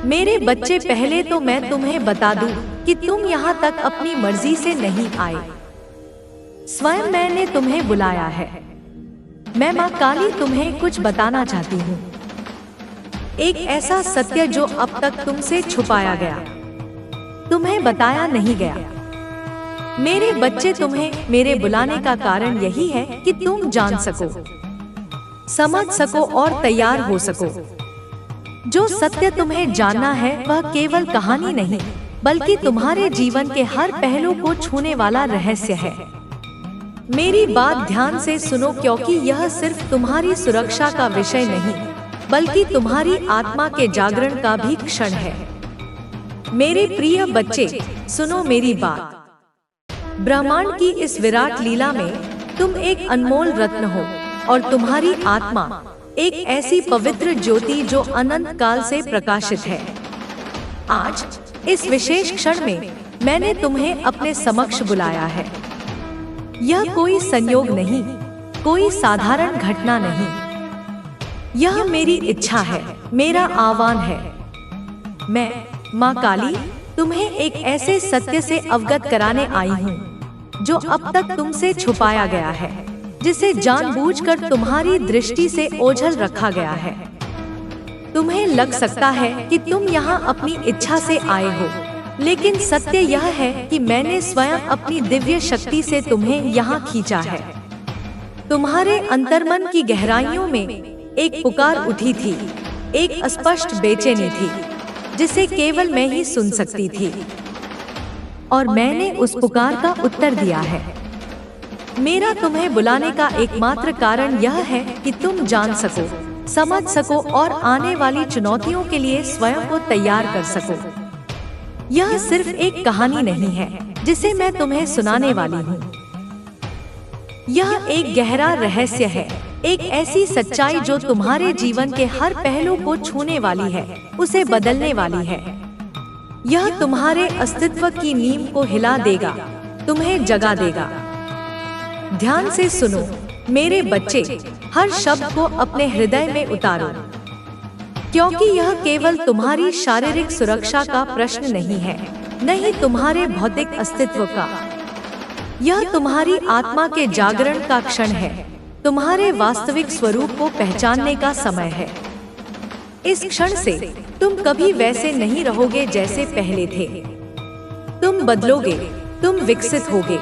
मेरे बच्चे, पहले तो मैं तुम्हें बता दूं कि तुम यहाँ तक अपनी मर्जी से नहीं आए। स्वयं मैंने तुम्हें बुलाया है। मैं माँ काली तुम्हें कुछ बताना चाहती हूँ, एक ऐसा सत्य जो अब तक तुमसे छुपाया गया, तुम्हें बताया नहीं गया। मेरे बच्चे, तुम्हें मेरे बुलाने का कारण यही है कि तुम जान सको, समझ सको और तैयार हो सको। जो सत्य तुम्हें जानना है वह केवल कहानी नहीं, बल्कि तुम्हारे जीवन के हर पहलू को छूने वाला रहस्य है। मेरी बात ध्यान से सुनो, क्योंकि यह सिर्फ तुम्हारी सुरक्षा का विषय नहीं, बल्कि तुम्हारी आत्मा के जागरण का भी क्षण है। मेरे प्रिय बच्चे, सुनो मेरी बात। ब्रह्मांड की इस विराट लीला में तुम एक अनमोल रत्न हो, और तुम्हारी आत्मा एक ऐसी पवित्र ज्योति जो अनंत काल से प्रकाशित है। आज इस विशेष क्षण में मैंने तुम्हें अपने समक्ष बुलाया है। यह कोई संयोग नहीं, कोई साधारण घटना नहीं। यह मेरी इच्छा है, मेरा आह्वान है। मैं माँ काली तुम्हें एक ऐसे सत्य से अवगत कराने आई हूँ जो अब तक तुमसे छुपाया गया है, जिसे जानबूझकर तुम्हारी दृष्टि से ओझल रखा गया है। तुम्हें लग सकता है कि तुम यहाँ अपनी इच्छा से आए हो, लेकिन सत्य यह है कि मैंने स्वयं अपनी दिव्य शक्ति से तुम्हें यहाँ खींचा है। तुम्हारे अंतर्मन की गहराइयों में एक पुकार उठी थी, एक अस्पष्ट बेचैनी थी, जिसे केवल मैं ही सुन सकती थी, और मैंने उस पुकार का उत्तर दिया है। मेरा तुम्हें बुलाने का एकमात्र कारण यह है कि तुम जान सको, समझ सको और आने वाली चुनौतियों के लिए स्वयं को तैयार कर सको। यह सिर्फ एक कहानी नहीं है जिसे मैं तुम्हें सुनाने वाली हूँ। यह एक गहरा रहस्य है, एक ऐसी सच्चाई जो तुम्हारे जीवन के हर पहलू को छूने वाली है, उसे बदलने वाली है। यह तुम्हारे अस्तित्व की नींव को हिला देगा, तुम्हें जगा देगा। ध्यान से सुनो मेरे बच्चे, हर शब्द को अपने हृदय में उतारो, क्योंकि यह केवल तुम्हारी शारीरिक सुरक्षा का प्रश्न नहीं है, नहीं तुम्हारे भौतिक अस्तित्व का। यह तुम्हारी आत्मा के जागरण का क्षण है, तुम्हारे वास्तविक स्वरूप को पहचानने का समय है। इस क्षण से तुम कभी वैसे नहीं रहोगे जैसे पहले थे। तुम बदलोगे, तुम विकसित होगे,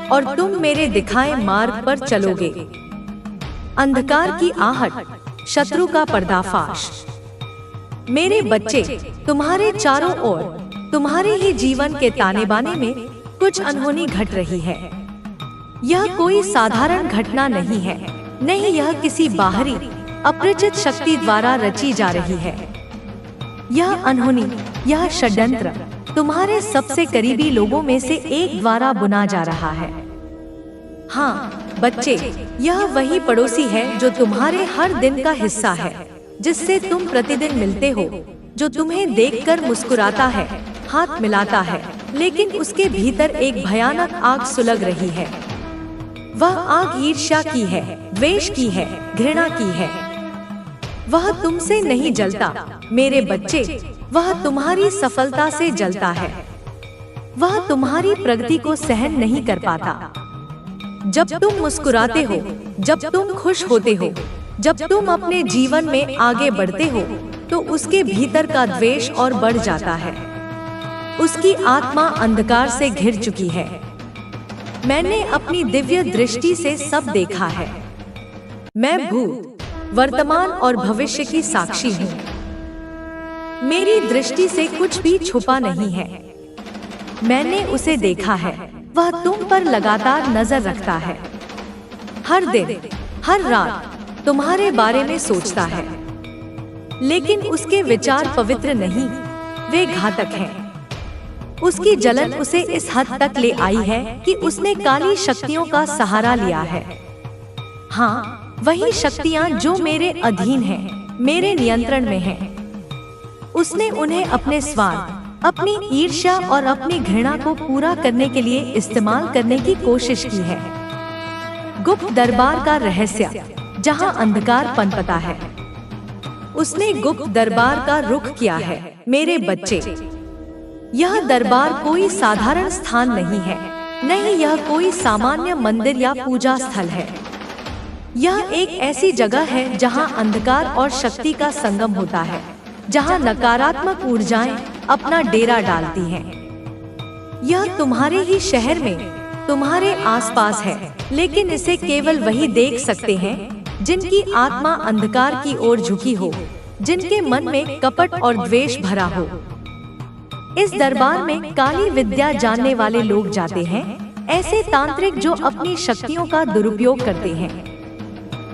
और तुम मेरे दिखाए मार्ग पर चलोगे। अंधकार की आहट, शत्रु का पर्दाफाश। मेरे बच्चे, तुम्हारे चारों ओर, तुम्हारे ही जीवन के ताने बाने में कुछ अनहोनी घट रही है। यह कोई साधारण घटना नहीं है, नहीं, यह किसी बाहरी अपरिचित शक्ति द्वारा रची जा रही है। यह अनहोनी, यह षड्यंत्र तुम्हारे सबसे करीबी लोगों में से एक द्वारा बुना जा रहा है। हाँ बच्चे, यह वही पड़ोसी है जो तुम्हारे हर दिन का हिस्सा है, जिससे तुम प्रतिदिन मिलते हो, जो तुम्हें देखकर मुस्कुराता है, हाथ मिलाता है, लेकिन उसके भीतर एक भयानक आग सुलग रही है। वह आग ईर्ष्या की है, द्वेष की है, घृणा की है। वह तुमसे नहीं जलता मेरे बच्चे, वह तुम्हारी सफलता से जलता है। वह तुम्हारी प्रगति को सहन नहीं कर पाता। जब तुम मुस्कुराते हो, जब तुम खुश होते हो, जब तुम अपने जीवन में आगे बढ़ते हो, तो उसके भीतर का द्वेष और बढ़ जाता है। उसकी आत्मा अंधकार से घिर चुकी है। मैंने अपनी दिव्य दृष्टि से सब देखा है। मैं भूत, वर्तमान और भविष्य की साक्षी हूँ। मेरी दृष्टि से कुछ भी छुपा नहीं है। मैंने उसे देखा है। वह तुम पर लगातार नजर रखता है। हर दिन, हर रात तुम्हारे बारे में सोचता है, लेकिन उसके विचार पवित्र नहीं, वे घातक हैं। उसकी जलन उसे इस हद तक ले आई है कि उसने काली शक्तियों का सहारा लिया है। हाँ, वही शक्तियाँ जो मेरे अधीन हैं, मेरे नियंत्रण में हैं। उसने उन्हें अपने स्वार्थ, अपनी ईर्ष्या और अपनी घृणा को पूरा करने के लिए इस्तेमाल करने की कोशिश की है। गुप्त दरबार का रहस्य, जहां अंधकार पनपता है। उसने गुप्त दरबार का रुख किया है, मेरे बच्चे, यह दरबार कोई साधारण स्थान नहीं है, नहीं यह कोई सामान्य मंदिर या पूजा स्थल है। यह एक ऐसी जगह है जहां अंधकार और शक्ति का संगम होता है, जहां नकारात्मक ऊर्जाएं अपना डेरा डालती हैं। यह तुम्हारे ही शहर में, तुम्हारे आसपास है, लेकिन इसे केवल वही देख सकते हैं जिनकी आत्मा अंधकार की ओर झुकी हो, जिनके मन में कपट और द्वेष भरा हो। इस दरबार में काली विद्या जानने वाले लोग जाते हैं, ऐसे तांत्रिक जो अपनी शक्तियों का दुरुपयोग करते हैं।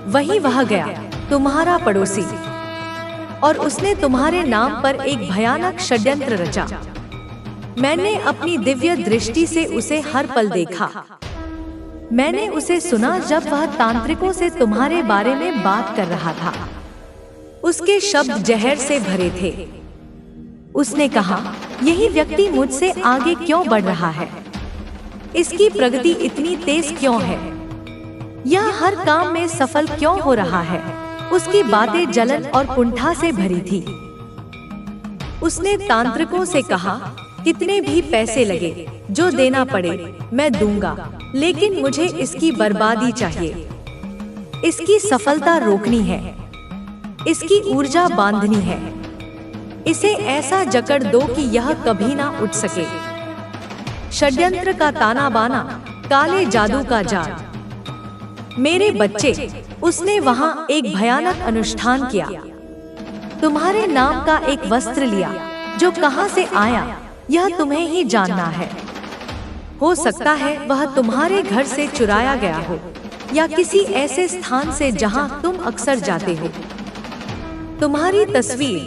वही वह गया, तुम्हारा पड़ोसी, और उसने तुम्हारे नाम पर एक भयानक षड्यंत्र रचा। मैंने अपनी दिव्य दृष्टि से उसे हर पल देखा। मैंने उसे सुना जब वह तांत्रिकों से तुम्हारे बारे में बात कर रहा था। उसके शब्द जहर से भरे थे। उसने कहा, यही व्यक्ति मुझसे आगे क्यों बढ़ रहा है? इसकी प्रगति इतनी तेज क्यों है? यह हर काम में सफल क्यों हो रहा है? उसकी बातें जलन और कुंठा से भरी थी। उसने तांत्रिकों से कहा, कितने भी पैसे लगे, जो देना पड़े मैं दूंगा, लेकिन मुझे इसकी बर्बादी चाहिए। इसकी सफलता रोकनी है, इसकी ऊर्जा बांधनी है। इसे ऐसा जकड़ दो कि यह कभी ना उठ सके। षड्यंत्र का ताना बाना, काले जादू का जाल। मेरे बच्चे, उसने वहां एक भयानक अनुष्ठान किया। तुम्हारे नाम का एक वस्त्र लिया, जो कहां से आया यह तुम्हें ही जानना है। हो सकता है वह तुम्हारे घर से चुराया गया हो, या किसी ऐसे स्थान से जहां तुम अक्सर जाते हो। तुम्हारी तस्वीर,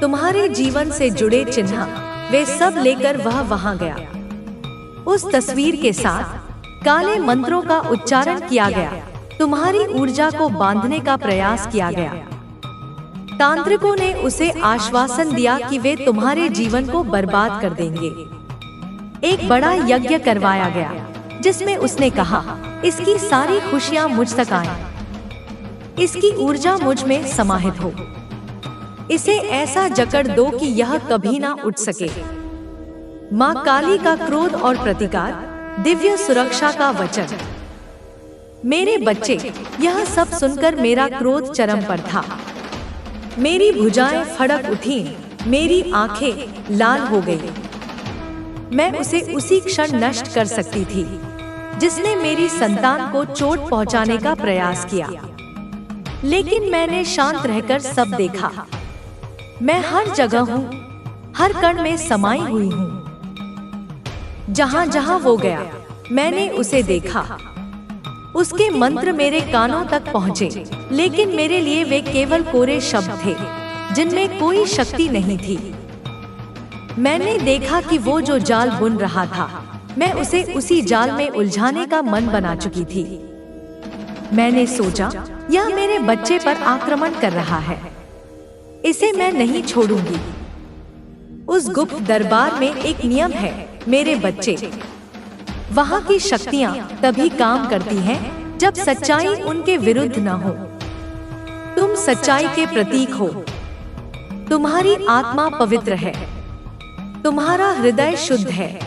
तुम्हारे जीवन से जुड़े चिन्ह, वे सब लेकर वह वहां गया। उस तस्वीर के साथ काले मंत्रों का उच्चारण किया गया, तुम्हारी ऊर्जा को बांधने का प्रयास किया गया। तांत्रिकों ने उसे आश्वासन दिया कि वे तुम्हारे जीवन को बर्बाद कर देंगे। एक बड़ा यज्ञ करवाया गया, जिसमें उसने कहा, इसकी सारी खुशियां मुझ तक आएं, इसकी ऊर्जा मुझ में समाहित हो। इसे ऐसा जकड़ दो कि यह कभी ना उठ सके। माँ काली का क्रोध और प्रतिकार, दिव्य सुरक्षा का वचन। मेरे बच्चे, यह सब सुनकर मेरा क्रोध चरम पर था। मेरी भुजाएं फड़क उठीं, मेरी आंखें लाल हो गईं। मैं उसे उसी क्षण नष्ट कर सकती थी, जिसने मेरी संतान को चोट पहुंचाने का प्रयास किया। लेकिन मैंने शांत रहकर सब देखा। मैं हर जगह हूँ, हर कण में समाई हुई हूँ। जहाँ जहाँ वो गया, मैंने उसे देखा। उसके मंत्र मेरे कानों तक पहुँचे, लेकिन मेरे लिए वे केवल कोरे शब्द थे, जिनमें कोई शक्ति नहीं थी। मैंने देखा कि वो जो जाल बुन रहा था, मैं उसे उसी जाल में उलझाने का मन बना चुकी थी। मैंने सोचा, यह मेरे बच्चे पर आक्रमण कर रहा है, इसे मैं नहीं छोड़ूंगी। उस गुप्त दरबार में एक नियम है मेरे बच्चे, वहाँ की शक्तियाँ तभी काम करती हैं जब सच्चाई उनके विरुद्ध न हो। तुम सच्चाई के प्रतीक हो, तुम्हारी आत्मा पवित्र है, तुम्हारा हृदय शुद्ध है।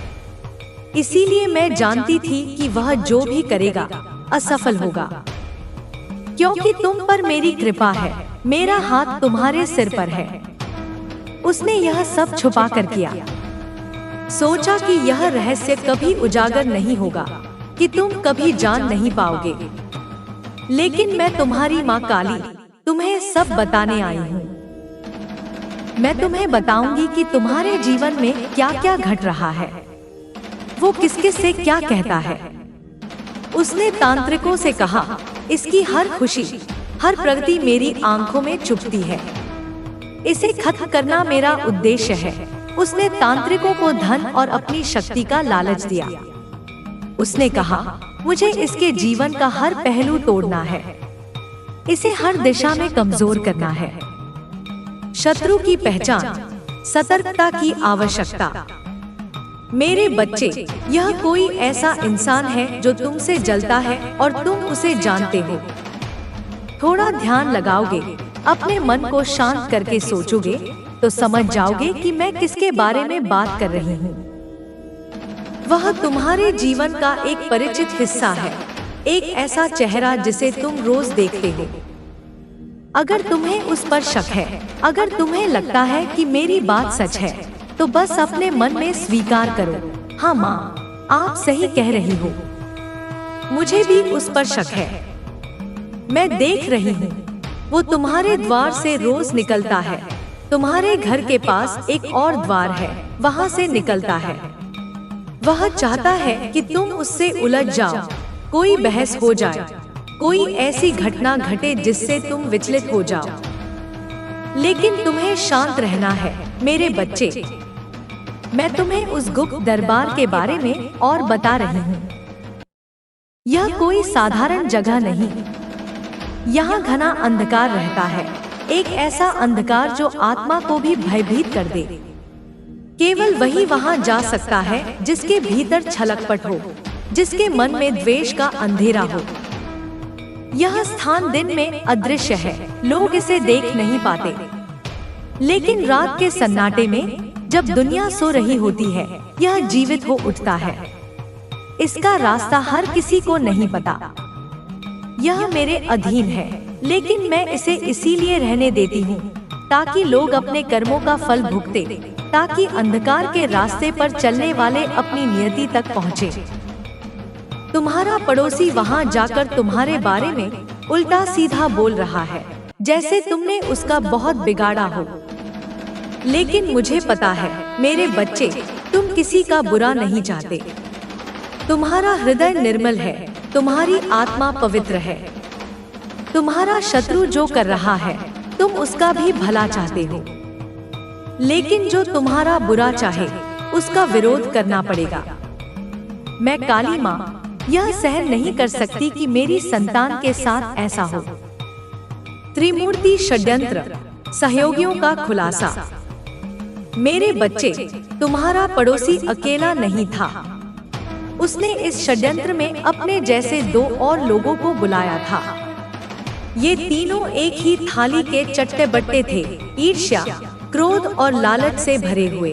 इसीलिए मैं जानती थी कि वह जो भी करेगा असफल होगा, क्योंकि तुम पर मेरी कृपा है, मेरा हाथ तुम्हारे सिर पर है। उसने यह सब छुपा कर किया। सोचा कि यह रहस्य कभी उजागर नहीं होगा, कि तुम कभी जान नहीं पाओगे। लेकिन मैं तुम्हारी माँ काली तुम्हें सब बताने आई हूँ। मैं तुम्हें बताऊंगी कि तुम्हारे जीवन में क्या क्या घट रहा है, वो किस किस से क्या कहता है। उसने तांत्रिकों से कहा, इसकी हर खुशी, हर प्रगति मेरी आंखों में चुभती है। इसे खत्म करना मेरा उद्देश्य है। उसने तांत्रिकों को धन और अपनी शक्ति का लालच दिया। उसने कहा, मुझे इसके जीवन का हर पहलू तोड़ना है, इसे हर दिशा में कमजोर करना है। शत्रु की पहचान, सतर्कता की आवश्यकता। मेरे बच्चे, यह कोई ऐसा इंसान है जो तुमसे जलता है और तुम उसे जानते हो। थोड़ा ध्यान लगाओगे, अपने मन को शांत करके सोचोगे, तो समझ जाओगे कि मैं किसके बारे में बात कर रही हूँ। वह तुम्हारे जीवन का एक परिचित हिस्सा है, एक ऐसा चेहरा जिसे तुम रोज देखते हो। अगर तुम्हें उस पर शक है, अगर तुम्हें लगता है कि मेरी बात सच है, तो बस अपने मन में स्वीकार करो, हाँ माँ, आप सही कह रही हो। मुझे भी उस पर शक है। मैं देख रही हूँ, वो तुम्हारे द्वार से रोज निकलता है। तुम्हारे घर के पास एक और द्वार है, वहाँ से निकलता है। वह चाहता है कि तुम उससे उलझ जाओ, कोई बहस हो जाए, कोई ऐसी घटना घटे जिससे तुम विचलित हो जाओ। लेकिन तुम्हें शांत रहना है मेरे बच्चे। मैं तुम्हें उस गुप्त दरबार के बारे में और बता रही हूँ। यह कोई साधारण जगह नहीं। यहाँ घना अंधकार रहता है, एक ऐसा अंधकार जो आत्मा को भी भयभीत कर दे। केवल वही वहाँ जा सकता है जिसके भीतर छलकपट हो, जिसके मन में द्वेष का अंधेरा हो। यह स्थान दिन में अदृश्य है, लोग इसे देख नहीं पाते, लेकिन रात के सन्नाटे में जब दुनिया सो रही होती है, यह जीवित हो उठता है। इसका रास्ता हर किसी को नहीं पता। यह मेरे अधीन है, लेकिन मैं इसे इसीलिए रहने देती हूँ ताकि लोग अपने कर्मों का फल भुगते, ताकि अंधकार के रास्ते पर चलने वाले अपनी नियति तक पहुँचे। तुम्हारा पड़ोसी वहाँ जाकर तुम्हारे बारे में उल्टा सीधा बोल रहा है, जैसे तुमने उसका बहुत बिगाड़ा हो। लेकिन मुझे पता है मेरे बच्चे, तुम किसी का बुरा नहीं चाहते। तुम्हारा हृदय निर्मल है, तुम्हारी आत्मा पवित्र है। तुम्हारा शत्रु जो कर रहा है, तुम उसका भी भला चाहते हो। लेकिन जो तुम्हारा बुरा चाहे, उसका विरोध करना पड़ेगा। मैं काली माँ यह सहन नहीं कर सकती कि मेरी संतान के साथ ऐसा हो। त्रिमूर्ति षड्यंत्र, सहयोगियों का खुलासा। मेरे बच्चे, तुम्हारा पड़ोसी अकेला नहीं था। उसने इस षड्यंत्र में अपने जैसे 2 और लोगों को बुलाया था। ये तीनों एक ही थाली के चट्टे बट्टे थे, ईर्ष्या, क्रोध और लालच से भरे हुए।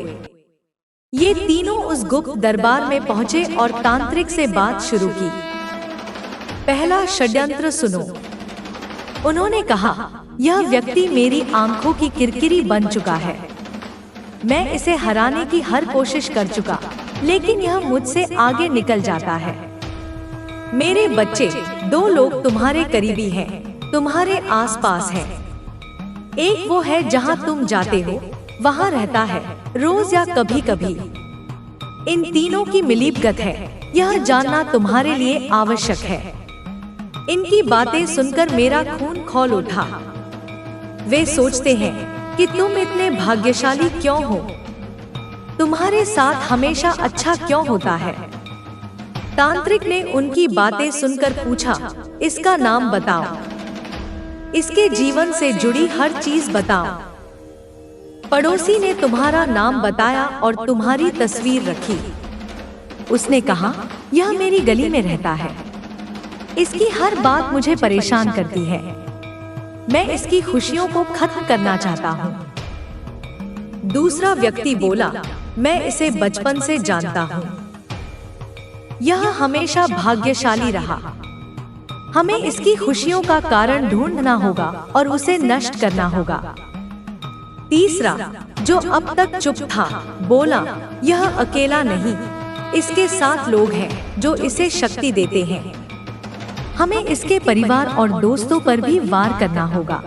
ये तीनों उस गुप्त दरबार में पहुंचे और तांत्रिक से बात शुरू की। पहला षड्यंत्र सुनो। उन्होंने कहा, यह व्यक्ति मेरी आंखों की किरकिरी बन चुका है। मैं इसे हराने की हर कोशिश कर चुका, लेकिन यह मुझसे आगे निकल जाता है। मेरे बच्चे, 2 लोग तुम्हारे करीबी हैं, तुम्हारे आसपास हैं। एक वो है जहां तुम जाते हो, वहां रहता है, रोज या कभी कभी। इन तीनों की मिलीभगत है, यह जानना तुम्हारे लिए आवश्यक है। इनकी बातें सुनकर मेरा खून खौल उठा। वे सोचते हैं कि तुम इतने भाग्यशाली क्यों हो, तुम्हारे साथ हमेशा अच्छा क्यों होता है। तांत्रिक ने उनकी बातें सुनकर पूछा, इसका नाम बताओ, इसके जीवन से जुड़ी हर चीज बताओ। पड़ोसी ने तुम्हारा नाम बताया और तुम्हारी तस्वीर रखी। उसने कहा, यह मेरी गली में रहता है, इसकी हर बात मुझे परेशान करती है। मैं इसकी खुशियों को खत्म करना चाहता हूँ। दूसरा व्यक्ति बोला, मैं इसे बचपन से जानता हूँ। यह हमेशा भाग्यशाली रहा। हमें इसकी खुशियों का कारण ढूंढना होगा और उसे नष्ट करना होगा। तीसरा, जो अब तक चुप था, बोला, यह अकेला नहीं, इसके साथ लोग हैं जो इसे शक्ति देते हैं। हमें इसके परिवार और दोस्तों पर भी वार करना होगा।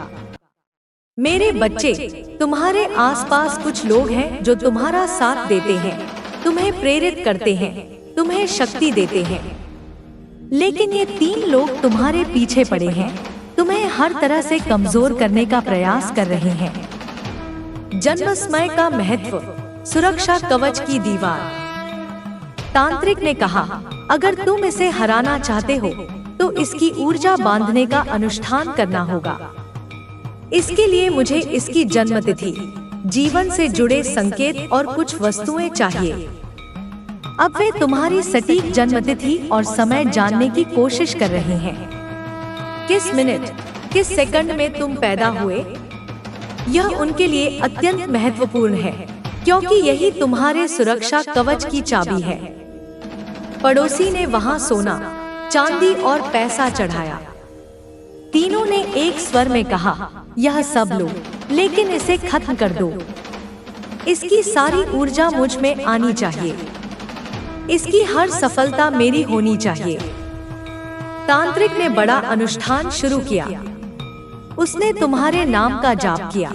मेरे बच्चे, तुम्हारे आसपास कुछ लोग हैं जो तुम्हारा साथ देते हैं, तुम्हें प्रेरित करते हैं, तुम्हें शक्ति देते हैं। लेकिन ये 3 लोग तुम्हारे पीछे पड़े हैं, तुम्हें हर तरह से कमजोर करने का प्रयास कर रहे हैं। जन्म समय का महत्व, सुरक्षा कवच की दीवार। तांत्रिक ने कहा, अगर तुम इसे हराना चाहते हो तो इसकी ऊर्जा बांधने का अनुष्ठान करना होगा। इसके लिए मुझे इसकी जन्मतिथि, जीवन से जुड़े संकेत और कुछ वस्तुएं चाहिए। अब वे तुम्हारी सटीक जन्मतिथि और समय जानने की कोशिश कर रहे हैं। किस मिनट, किस सेकंड में तुम पैदा हुए, यह उनके लिए अत्यंत महत्वपूर्ण है, क्योंकि यही तुम्हारे सुरक्षा कवच की चाबी है। पड़ोसी ने वहां सोना, चांदी और पैसा चढ़ाया। तीनों ने एक स्वर में कहा, यह सब लो, लेकिन इसे खत्म कर दो। इसकी सारी ऊर्जा मुझ में आनी चाहिए। इसकी हर सफलता मेरी होनी चाहिए। तांत्रिक ने बड़ा अनुष्ठान शुरू किया। उसने तुम्हारे नाम का जाप किया।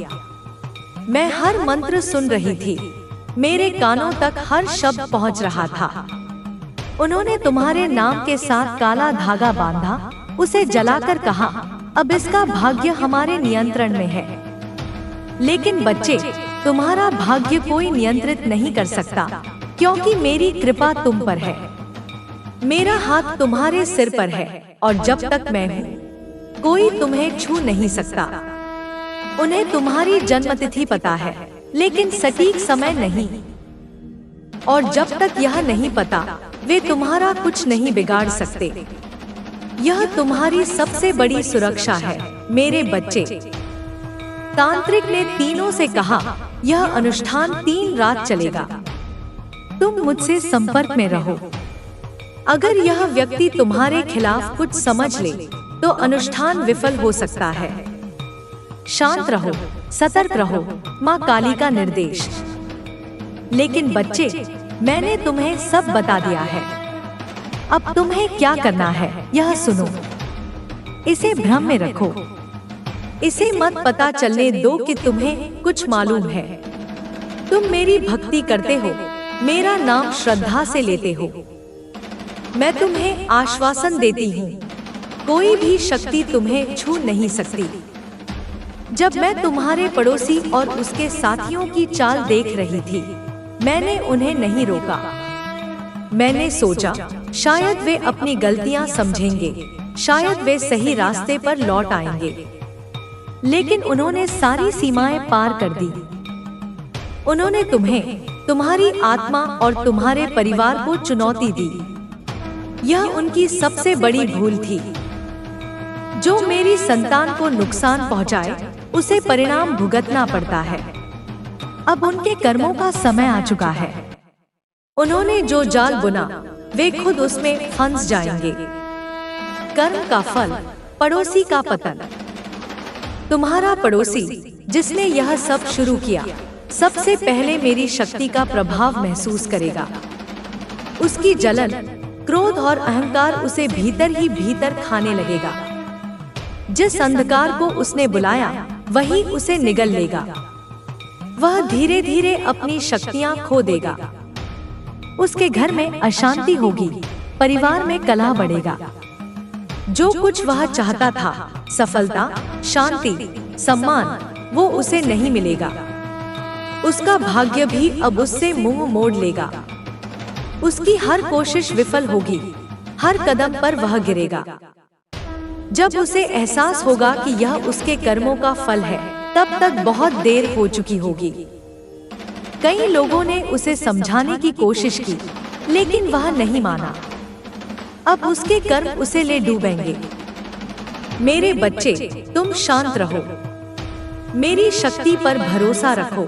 मैं हर मंत्र सुन रही थी। मेरे कानों तक हर शब्द पहुंच रहा था। उन्होंने तुम्हारे नाम के साथ काला धागा बांधा, उसे जलाकर कहा, अब इसका भाग्य हमारे नियंत्रण में है। लेकिन बच्चे, तुम्हारा भाग्य कोई नियंत्रित नहीं कर सकता, क्योंकि मेरी कृपा तुम पर है। मेरा हाथ तुम्हारे सिर पर है, और जब तक मैं हूँ, कोई तुम्हें छू नहीं सकता। उन्हें तुम्हारी जन्मतिथि पता है, लेकिन सटीक समय नहीं। और जब तक यह नहीं पता, वे तुम्हारा कुछ नहीं बिगाड़ सकते। यह तुम्हारी सबसे बड़ी सुरक्षा है, मेरे बच्चे। तांत्रिक ने तीनों से कहा, यह अनुष्ठान 3 रात चलेगा। तुम मुझसे संपर्क में रहो। अगर यह व्यक्ति तुम्हारे खिलाफ कुछ समझ ले, तो अनुष्ठान विफल हो सकता है। शांत रहो, सतर्क रहो, माँ काली का निर्देश। लेकिन बच्चे, मैंने तुम्हें सब बता दिया है। अब तुम्हें क्या करना है, यह सुनो। इसे भ्रम में रखो। इसे मत पता चलने दो कि तुम्हें कुछ मालूम है। तुम मेरी भक्ति करते हो, मेरा नाम श्रद्धा से लेते हो। मैं तुम्हें आश्वासन देती हूँ, कोई भी शक्ति तुम्हें छू नहीं सकती। जब मैं तुम्हारे पड़ोसी और उसके साथियों की चाल देख रही थी, मैंने उन्हें नहीं रोका। मैंने सोचा, शायद वे अपनी गलतियां समझेंगे, शायद वे सही रास्ते पर लौट आएंगे। लेकिन उन्होंने सारी सीमाएं पार कर दी। उन्होंने तुम्हें, तुम्हारी आत्मा और तुम्हारे परिवार को चुनौती दी। यह उनकी सबसे बड़ी भूल थी। जो मेरी संतान को नुकसान पहुंचाए, उसे परिणाम भुगतना पड़ता है। अब उनके कर्मों का समय आ चुका है। उन्होंने जो जाल बुना, वे खुद उसमें फंस जाएंगे। कर्म का फल, पड़ोसी का पतन। तुम्हारा पड़ोसी, जिसने यह सब शुरू किया, सबसे पहले मेरी शक्ति का प्रभाव महसूस करेगा। उसकी जलन, क्रोध और अहंकार उसे भीतर ही भीतर खाने लगेगा। जिस अंधकार को उसने बुलाया, वही उसे निगल लेगा। वह धीरे धीरे अपनी शक्तियां खो देगा। उसके घर में अशांति होगी, परिवार में कलह बढ़ेगा। जो कुछ वह चाहता था, सफलता, शांति, सम्मान, वो उसे नहीं मिलेगा। उसका भाग्य भी अब उससे मुंह मोड़ लेगा। उसकी हर कोशिश विफल होगी, हर कदम पर वह गिरेगा। जब उसे एहसास होगा कि यह उसके कर्मों का फल है, तब तक बहुत देर हो चुकी होगी। कई लोगों ने उसे समझाने की कोशिश की, लेकिन वह नहीं माना। अब उसके कर्म उसे ले डूबेंगे। मेरे बच्चे, तुम शांत रहो। मेरी शक्ति पर भरोसा रखो।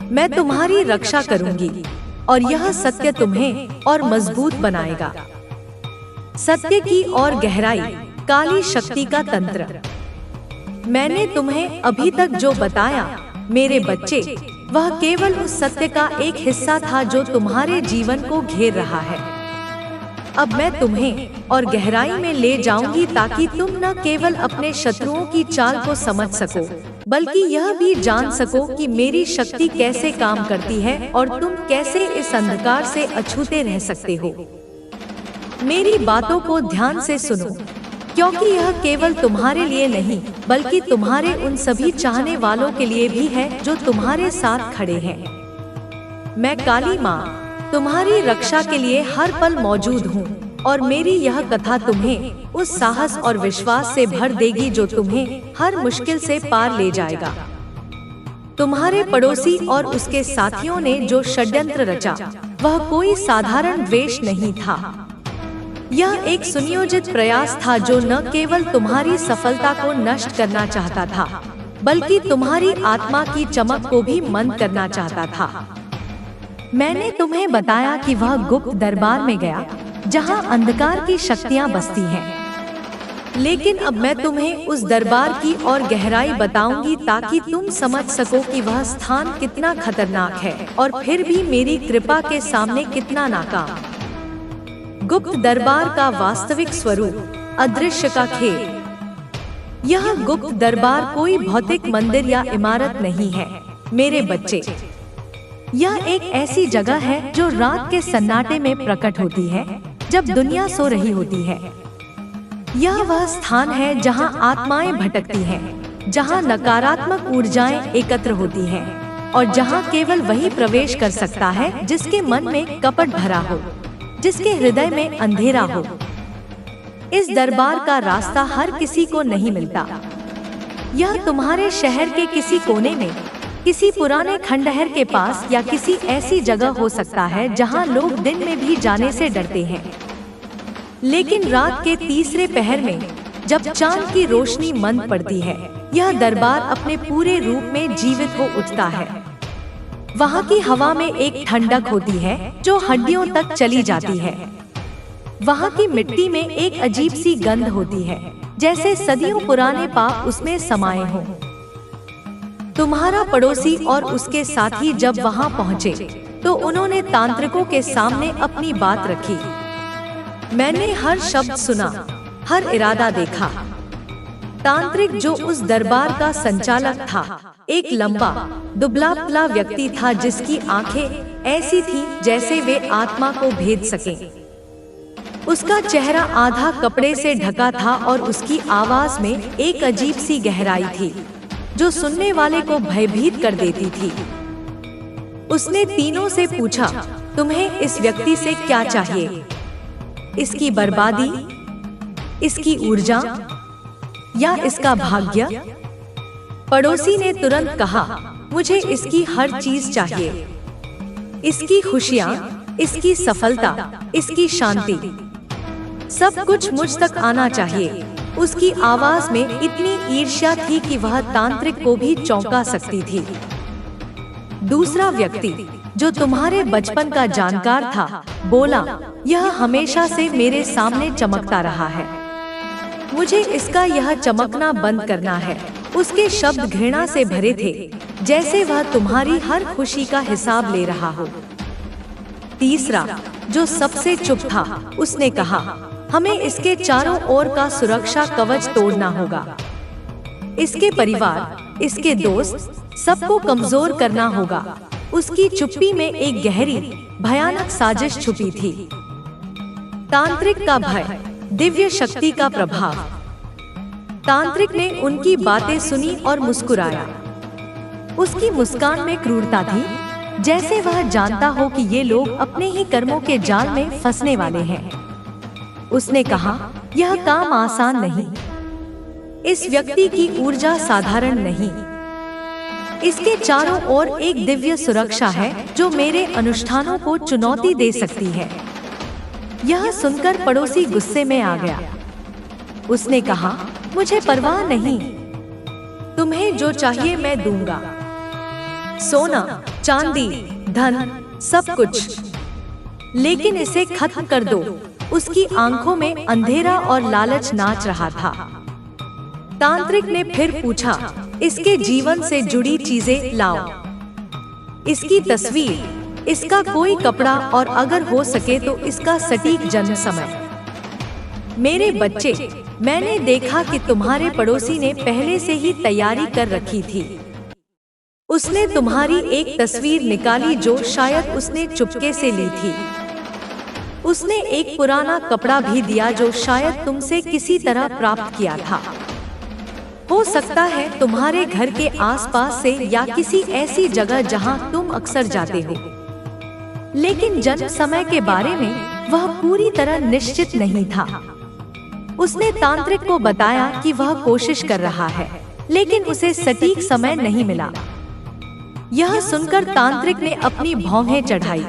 मैं तुम्हारी रक्षा करूंगी, और यह सत्य तुम्हें और मजबूत बनाएगा। सत्य की और गहराई, काली शक्ति का तंत्र। मैंने तुम्हें अभी तक जो बताया, मेरे बच्चे, वह केवल उस सत्य का एक हिस्सा था जो तुम्हारे जीवन को घेर रहा है। अब मैं तुम्हें और गहराई में ले जाऊंगी, ताकि तुम न केवल अपने शत्रुओं की चाल को समझ सको, बल्कि यह भी जान सको कि मेरी शक्ति कैसे काम करती है और तुम कैसे इस अंधकार से अछूते रह सकते हो। मेरी बातों को ध्यान से सुनो, क्योंकि यह केवल तुम्हारे लिए नहीं, बल्कि तुम्हारे उन सभी चाहने वालों के लिए भी है जो तुम्हारे साथ खड़े हैं। मैं काली माँ तुम्हारी रक्षा के लिए हर पल मौजूद हूँ, और मेरी यह कथा तुम्हें उस साहस और विश्वास से भर देगी जो तुम्हें हर मुश्किल से पार ले जाएगा। तुम्हारे पड़ोसी और उसके साथियों ने जो षड्यंत्र रचा, वह कोई साधारण द्वेष नहीं था। यह एक सुनियोजित प्रयास था जो न केवल तुम्हारी सफलता को नष्ट करना चाहता था, बल्कि तुम्हारी आत्मा की चमक को भी मंद करना चाहता था। मैंने तुम्हें बताया कि वह गुप्त दरबार में गया जहां अंधकार की शक्तियां बसती हैं। लेकिन अब मैं तुम्हें उस दरबार की और गहराई बताऊंगी ताकि तुम समझ सको कि वह स्थान कितना खतरनाक है और फिर भी मेरी कृपा के सामने कितना नाकाम। गुप्त दरबार का वास्तविक स्वरूप, अदृश्य का खेल। यह गुप्त दरबार कोई भौतिक मंदिर या इमारत नहीं है मेरे बच्चे। यह एक ऐसी जगह है जो रात के सन्नाटे में प्रकट होती है जब दुनिया सो रही होती है। यह वह स्थान है जहां आत्माएं भटकती हैं, जहां नकारात्मक ऊर्जाएं एकत्र होती हैं और जहां केवल वही प्रवेश कर सकता है जिसके मन में कपट भरा हो, जिसके हृदय में अंधेरा हो। इस दरबार का रास्ता हर किसी को नहीं मिलता। यह तुम्हारे शहर के किसी कोने में, किसी पुराने खंडहर के पास या किसी ऐसी जगह हो सकता है जहां लोग दिन में भी जाने से डरते हैं। लेकिन रात के तीसरे पहर में जब चांद की रोशनी मंद पड़ती है, यह दरबार अपने पूरे रूप में जीवित हो उठता है। वहाँ की हवा में एक ठंडक होती है जो हड्डियों तक चली जाती है। वहाँ की मिट्टी में एक अजीब सी गंध होती है, जैसे सदियों पुराने पाप उसमें समाये हों। तुम्हारा पड़ोसी और उसके साथी जब वहाँ पहुँचे तो उन्होंने तांत्रिकों के सामने अपनी बात रखी। मैंने हर शब्द सुना, हर इरादा देखा। तांत्रिक जो उस दरबार का संचालक था, एक लंबा दुबला-पतला व्यक्ति था जिसकी आंखें ऐसी थीं जैसे वे आत्मा को भेद सकें। उसका चेहरा आधा कपड़े से ढका था और उसकी आवाज में एक अजीब सी गहराई थी जो सुनने वाले को भयभीत कर देती थी। उसने तीनों से पूछा, तुम्हें इस व्यक्ति से क्या चाहिए? इसकी बर्बादी, इसकी ऊर्जा या इसका भाग्य? पड़ोसी ने तुरंत कहा, मुझे इसकी हर चीज चाहिए। इसकी खुशियाँ, इसकी सफलता, इसकी शांति, सब कुछ मुझ तक आना चाहिए। उसकी आवाज में इतनी ईर्ष्या थी कि वह तांत्रिक को भी चौंका सकती थी। दूसरा व्यक्ति जो तुम्हारे बचपन का जानकार था बोला, यह हमेशा से मेरे सामने चमकता रहा है, मुझे इसका यह चमकना बंद करना है। उसके शब्द घृणा से भरे थे, जैसे वह तुम्हारी हर खुशी का हिसाब ले रहा हो। तीसरा जो सबसे चुप था, उसने कहा, हमें इसके चारों ओर का सुरक्षा कवच तोड़ना होगा। इसके परिवार, इसके दोस्त, सबको कमजोर करना होगा। उसकी चुप्पी में एक गहरी भयानक साजिश छुपी थी। तांत्रिक का भय, दिव्य शक्ति का प्रभाव। तांत्रिक ने उनकी बातें सुनी और मुस्कुराया। उसकी मुस्कान में क्रूरता थी, जैसे वह जानता हो कि ये लोग अपने ही कर्मों के जाल में फंसने वाले हैं। उसने कहा, यह काम आसान नहीं। इस व्यक्ति की ऊर्जा साधारण नहीं। इसके चारों ओर एक दिव्य सुरक्षा है जो मेरे अनुष्ठानों को चुनौती दे सकती है। यह सुनकर पड़ोसी गुस्से में आ गया। उसने कहा, मुझे परवाह नहीं, तुम्हें जो चाहिए मैं दूंगा, सोना, चांदी, धन, सब कुछ, लेकिन इसे खत्म कर दो। उसकी आंखों में अंधेरा और लालच नाच रहा था। तांत्रिक ने फिर पूछा, इसके जीवन से जुड़ी चीजें लाओ, इसकी तस्वीर, इसका कोई कपड़ा और अगर हो सके तो इसका सटीक जन्म समय। मेरे बच्चे, मैंने देखा कि तुम्हारे पड़ोसी ने पहले से ही तैयारी कर रखी थी। उसने तुम्हारी एक तस्वीर निकाली जो शायद उसने चुपके से ली थी। उसने एक पुराना कपड़ा भी दिया जो शायद तुमसे किसी तरह प्राप्त किया था। हो सकता है तुम्हारे घर के आसपास से या किसी ऐसी जगह जहां तुम अक्सर जाते हो। लेकिन जन्म समय के बारे में वह पूरी तरह निश्चित नहीं था। उसने तांत्रिक को बताया कि वह कोशिश कर रहा है, लेकिन उसे सटीक समय नहीं मिला। यह सुनकर तांत्रिक ने अपनी भौहें चढ़ाई।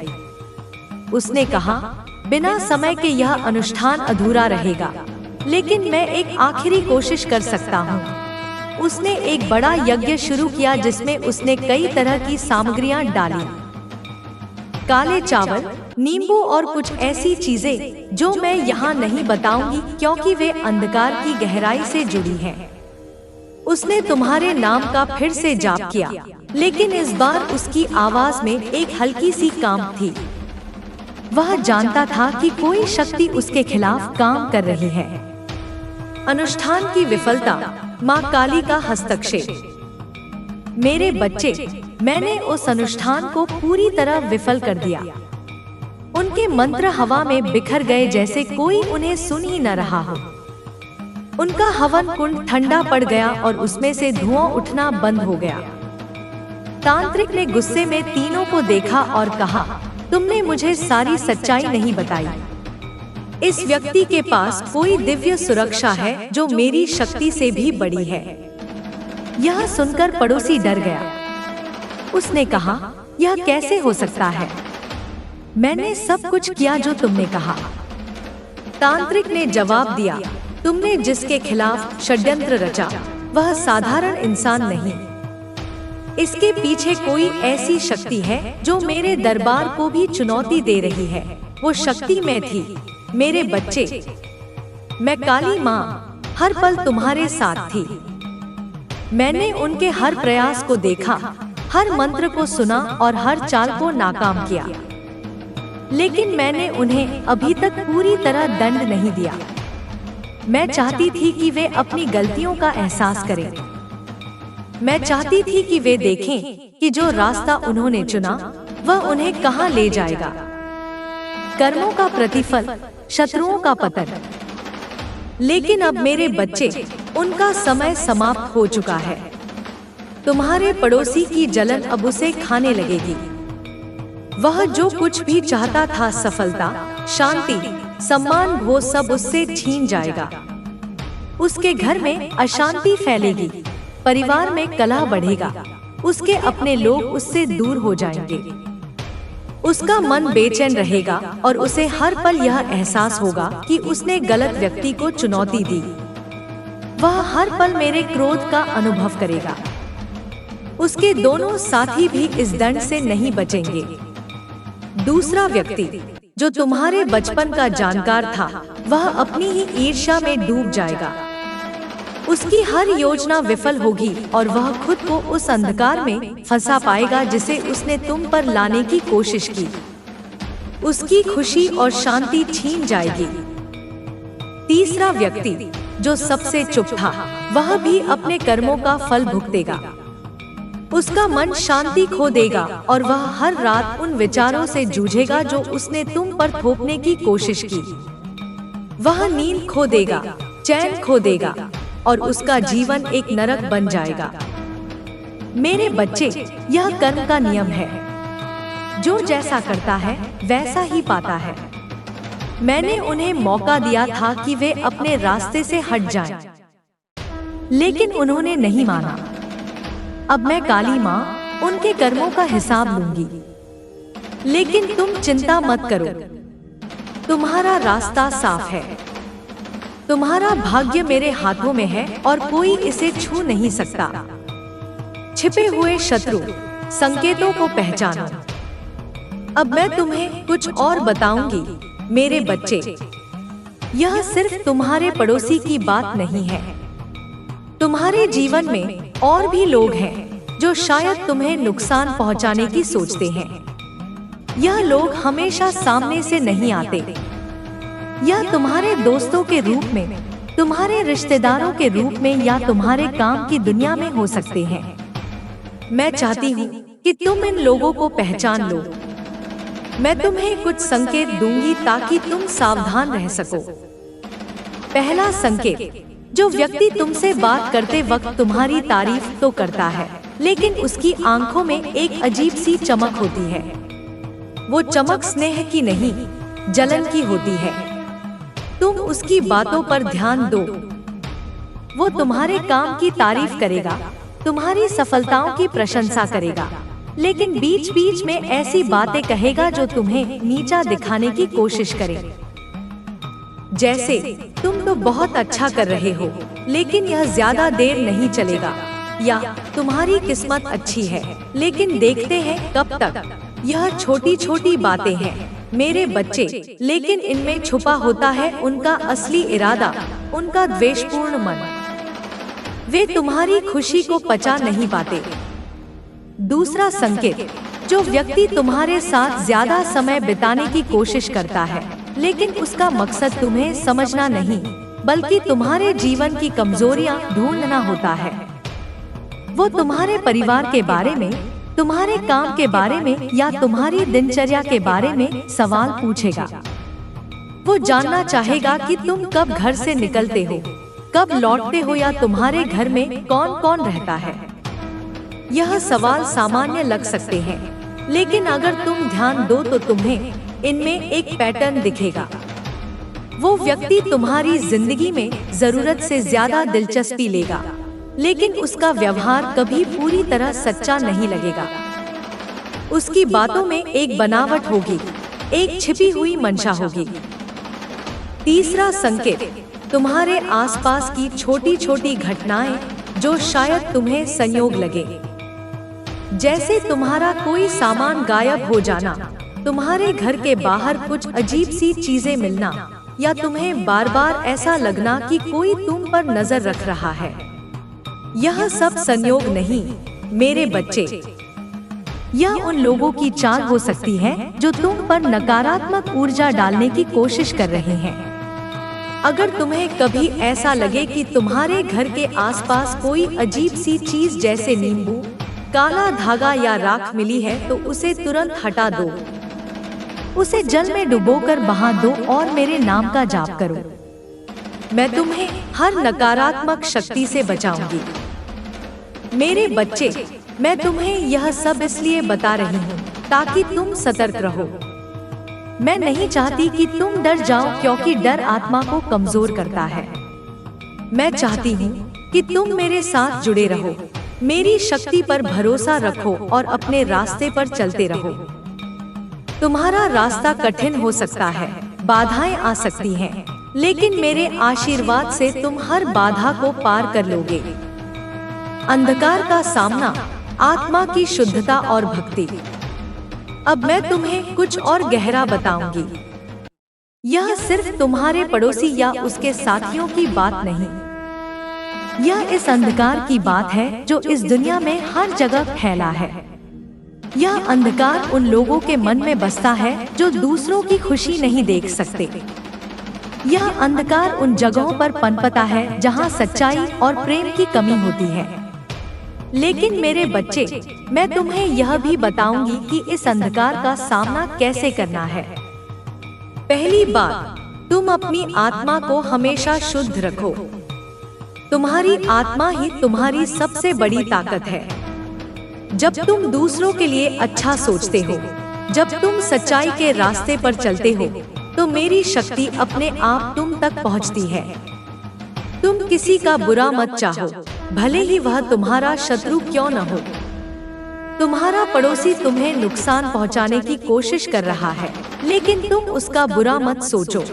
उसने कहा, बिना समय के यह अनुष्ठान अधूरा रहेगा, लेकिन मैं एक आखिरी कोशिश कर सकता हूँ। उसने एक बड़ा यज्ञ शुरू किया जिसमें उसने कई तरह की सामग्रियां डाली, काले चावल, नींबू और कुछ ऐसी चीजें जो मैं यहाँ नहीं बताऊंगी क्योंकि वे अंधकार की गहराई से जुड़ी हैं। उसने तुम्हारे नाम का फिर से जाप किया, लेकिन इस बार उसकी आवाज में एक हल्की सी कांप थी। वह जानता था कि कोई शक्ति उसके खिलाफ काम कर रही है। अनुष्ठान की विफलता, माँ काली का हस्तक्षेप। मेरे बच्चे, मैंने उस अनुष्ठान को पूरी तरह विफल कर दिया। उनके मंत्र हवा में बिखर गए जैसे कोई उन्हें सुन ही न रहा हो। उनका हवन कुंड ठंडा पड़ गया और उसमें से धुआं उठना बंद हो गया। तांत्रिक ने गुस्से में तीनों को देखा और कहा, तुमने मुझे सारी सच्चाई नहीं बताई। इस व्यक्ति के पास कोई दिव्य सुरक्षा है जो मेरी शक्ति से भी बड़ी है। यह सुनकर पड़ोसी डर गया। उसने कहा, यह कैसे हो सकता है? मैंने सब कुछ किया जो तुमने कहा। तांत्रिक ने जवाब दिया, तुमने जिसके खिलाफ षड्यंत्र रचा वह साधारण इंसान नहीं। इसके पीछे कोई ऐसी शक्ति है जो मेरे दरबार को भी चुनौती दे रही है। वो शक्ति में थी। मेरे बच्चे, मैं काली माँ हर पल तुम्हारे साथ थी। मैंने उनके हर प्रयास को देखा, हर मंत्र को सुना और हर चाल को नाकाम किया, लेकिन मैंने उन्हें अभी तक पूरी तरह दंड नहीं दिया। मैं चाहती थी कि वे अपनी गलतियों का एहसास करें। मैं चाहती थी कि वे देखें कि जो रास्ता उन्होंने चुना वह उन्हें कहां ले जाएगा। कर्मों का प्रतिफल, शत्रुओं का पतन। लेकिन अब मेरे बच्चे, उनका समय समाप्त हो चुका है। तुम्हारे पड़ोसी की जलन अब उसे खाने लगेगी। वह जो कुछ भी चाहता था, सफलता, शांति, सम्मान, वो सब उससे छीन जाएगा। उसके घर में अशांति फैलेगी, परिवार में कलह बढ़ेगा, उसके अपने लोग उससे दूर हो जाएंगे। उसका मन बेचैन रहेगा और उसे हर पल यह एहसास होगा कि उसने गलत व्यक्ति को चुनौती दी। वह हर पल मेरे क्रोध का अनुभव करेगा। उसके दोनों साथी भी इस दंड से नहीं बचेंगे। दूसरा व्यक्ति जो तुम्हारे बचपन का जानकार था, वह अपनी ही ईर्ष्या में डूब जाएगा। उसकी हर योजना विफल होगी और वह खुद को उस अंधकार में फंसा पाएगा जिसे उसने तुम पर लाने की कोशिश की। उसकी खुशी और शांति छीन जाएगी। तीसरा व्यक्ति जो सबसे चुप था, वह भी अपने कर्मों का फल भुगतेगा। उसका मन शांति खो देगा और वह हर रात उन विचारों से जूझेगा जो उसने तुम पर थोपने की कोशिश की। वह नींद खो देगा, चैन खो देगा और उसका जीवन एक नरक बन जाएगा। मेरे बच्चे, यह कर्म का नियम है। जो जैसा करता है वैसा ही पाता है। मैंने उन्हें मौका दिया था कि वे अपने रास्ते से हट जाएं, लेकिन उन्होंने नहीं माना। अब मैं काली माँ उनके कर्मों का हिसाब लूंगी। लेकिन तुम चिंता मत करो, तुम्हारा रास्ता साफ है। तुम्हारा भाग्य मेरे हाथों में है और कोई इसे छू नहीं सकता। छिपे हुए शत्रु, संकेतों को पहचानो। अब मैं तुम्हें कुछ और बताऊंगी। मेरे बच्चे, यह सिर्फ तुम्हारे पड़ोसी की बात नहीं है। तुम्हारे जीवन में और भी लोग हैं जो शायद तुम्हें नुकसान पहुंचाने की सोचते हैं। यह लोग हमेशा सामने से नहीं आते। यह तुम्हारे दोस्तों के रूप में, तुम्हारे रिश्तेदारों के रूप में या तुम्हारे काम की दुनिया में हो सकते हैं। मैं चाहती हूँ कि तुम इन लोगों को पहचान लो। मैं तुम्हें कुछ संकेत दूंगी ताकि तुम सावधान रह सको। पहला संकेत, जो व्यक्ति तुमसे बात करते वक्त तुम्हारी तारीफ तो करता है, लेकिन उसकी आंखों में एक अजीब सी चमक होती है। वो चमक स्नेह की नहीं, जलन की होती है। तुम उसकी बातों पर ध्यान दो। वो तुम्हारे काम की तारीफ करेगा, तुम्हारी सफलताओं की प्रशंसा करेगा, लेकिन बीच बीच में ऐसी बातें कहेगा जो तुम्हें नीचा दिखाने की कोशिश करे। जैसे, तुम तो बहुत अच्छा कर रहे हो, लेकिन यह ज्यादा देर नहीं चलेगा, या तुम्हारी किस्मत अच्छी है लेकिन देखते हैं कब तक। यह छोटी छोटी बातें हैं मेरे बच्चे, लेकिन इनमें छुपा होता है उनका असली इरादा, उनका द्वेषपूर्ण मन। वे तुम्हारी खुशी को पचा नहीं पाते। दूसरा संकेत, जो व्यक्ति तुम्हारे साथ ज्यादा समय बिताने की कोशिश करता है लेकिन उसका मकसद तुम्हें समझना नहीं बल्कि तुम्हारे जीवन की कमजोरियां ढूंढना होता है। वो तुम्हारे परिवार के बारे में, तुम्हारे काम के बारे में या तुम्हारी दिनचर्या के बारे में सवाल पूछेगा। वो जानना चाहेगा कि तुम कब घर से निकलते हो, कब लौटते हो या तुम्हारे घर में कौन कौन रहता है। यह सवाल सामान्य लग सकते हैं, लेकिन अगर तुम ध्यान दो तो तुम्हें इनमें एक पैटर्न दिखेगा। वो व्यक्ति तुम्हारी जिंदगी में जरूरत से ज्यादा दिलचस्पी लेगा, लेकिन उसका व्यवहार कभी पूरी तरह सच्चा नहीं लगेगा। उसकी बातों में एक बनावट होगी, एक छिपी हुई मंशा होगी। तीसरा संकेत, तुम्हारे आसपास की छोटी छोटी घटनाएं जो शायद तुम्हें संयोग लगे, जैसे तुम्हारा कोई सामान गायब हो जाना, तुम्हारे घर के बाहर कुछ अजीब सी चीजें मिलना, या तुम्हें बार बार ऐसा लगना कि कोई तुम पर नजर रख रहा है। यह सब संयोग नहीं मेरे बच्चे, यह उन लोगों की चाल हो सकती है जो तुम पर नकारात्मक ऊर्जा डालने की कोशिश कर रहे हैं। अगर तुम्हें कभी ऐसा लगे कि तुम्हारे घर के आसपास कोई अजीब सी चीज जैसे नींबू, काला धागा या राख मिली है तो उसे तुरंत हटा दो। उसे जल में डुबोकर बहा दो और मेरे नाम का जाप करो। मैं तुम्हें हर नकारात्मक शक्ति से बचाऊंगी। मेरे बच्चे, मैं तुम्हें यह सब इसलिए बता रही हूँ ताकि तुम सतर्क रहो। मैं नहीं चाहती कि तुम डर जाओ क्योंकि डर आत्मा को कमजोर करता है। मैं चाहती हूँ कि तुम मेरे साथ जुड़े रहो, मेरी शक्ति पर भरोसा रखो और अपने रास्ते पर चलते रहो। तुम्हारा रास्ता कठिन हो सकता है, बाधाएं आ सकती हैं, लेकिन मेरे आशीर्वाद से तुम हर बाधा को पार कर लोगे। अंधकार का सामना, आत्मा की शुद्धता और भक्ति। अब मैं तुम्हें कुछ और गहरा बताऊंगी। यह सिर्फ तुम्हारे पड़ोसी या उसके साथियों की बात नहीं, यह इस अंधकार की बात है जो इस दुनिया में हर जगह फैला है। यह अंधकार उन लोगों के मन में बसता है जो दूसरों की खुशी नहीं देख सकते। यह अंधकार उन जगहों पर पनपता है जहां सच्चाई और प्रेम की कमी होती है। लेकिन मेरे बच्चे, मैं तुम्हें यह भी बताऊंगी कि इस अंधकार का सामना कैसे करना है। पहली बात, तुम अपनी आत्मा को हमेशा शुद्ध रखो। तुम्हारी आत्मा ही तुम्हारी सबसे बड़ी ताकत है। जब तुम दूसरों के लिए अच्छा सोचते हो, जब तुम सच्चाई के रास्ते पर चलते हो, तो मेरी शक्ति अपने आप तुम तक पहुंचती है। तुम किसी का बुरा मत चाहो, भले ही वह तुम्हारा शत्रु क्यों न हो। तुम्हारा पड़ोसी तुम्हें नुकसान पहुंचाने की कोशिश कर रहा है, लेकिन तुम उसका बुरा मत सोचो।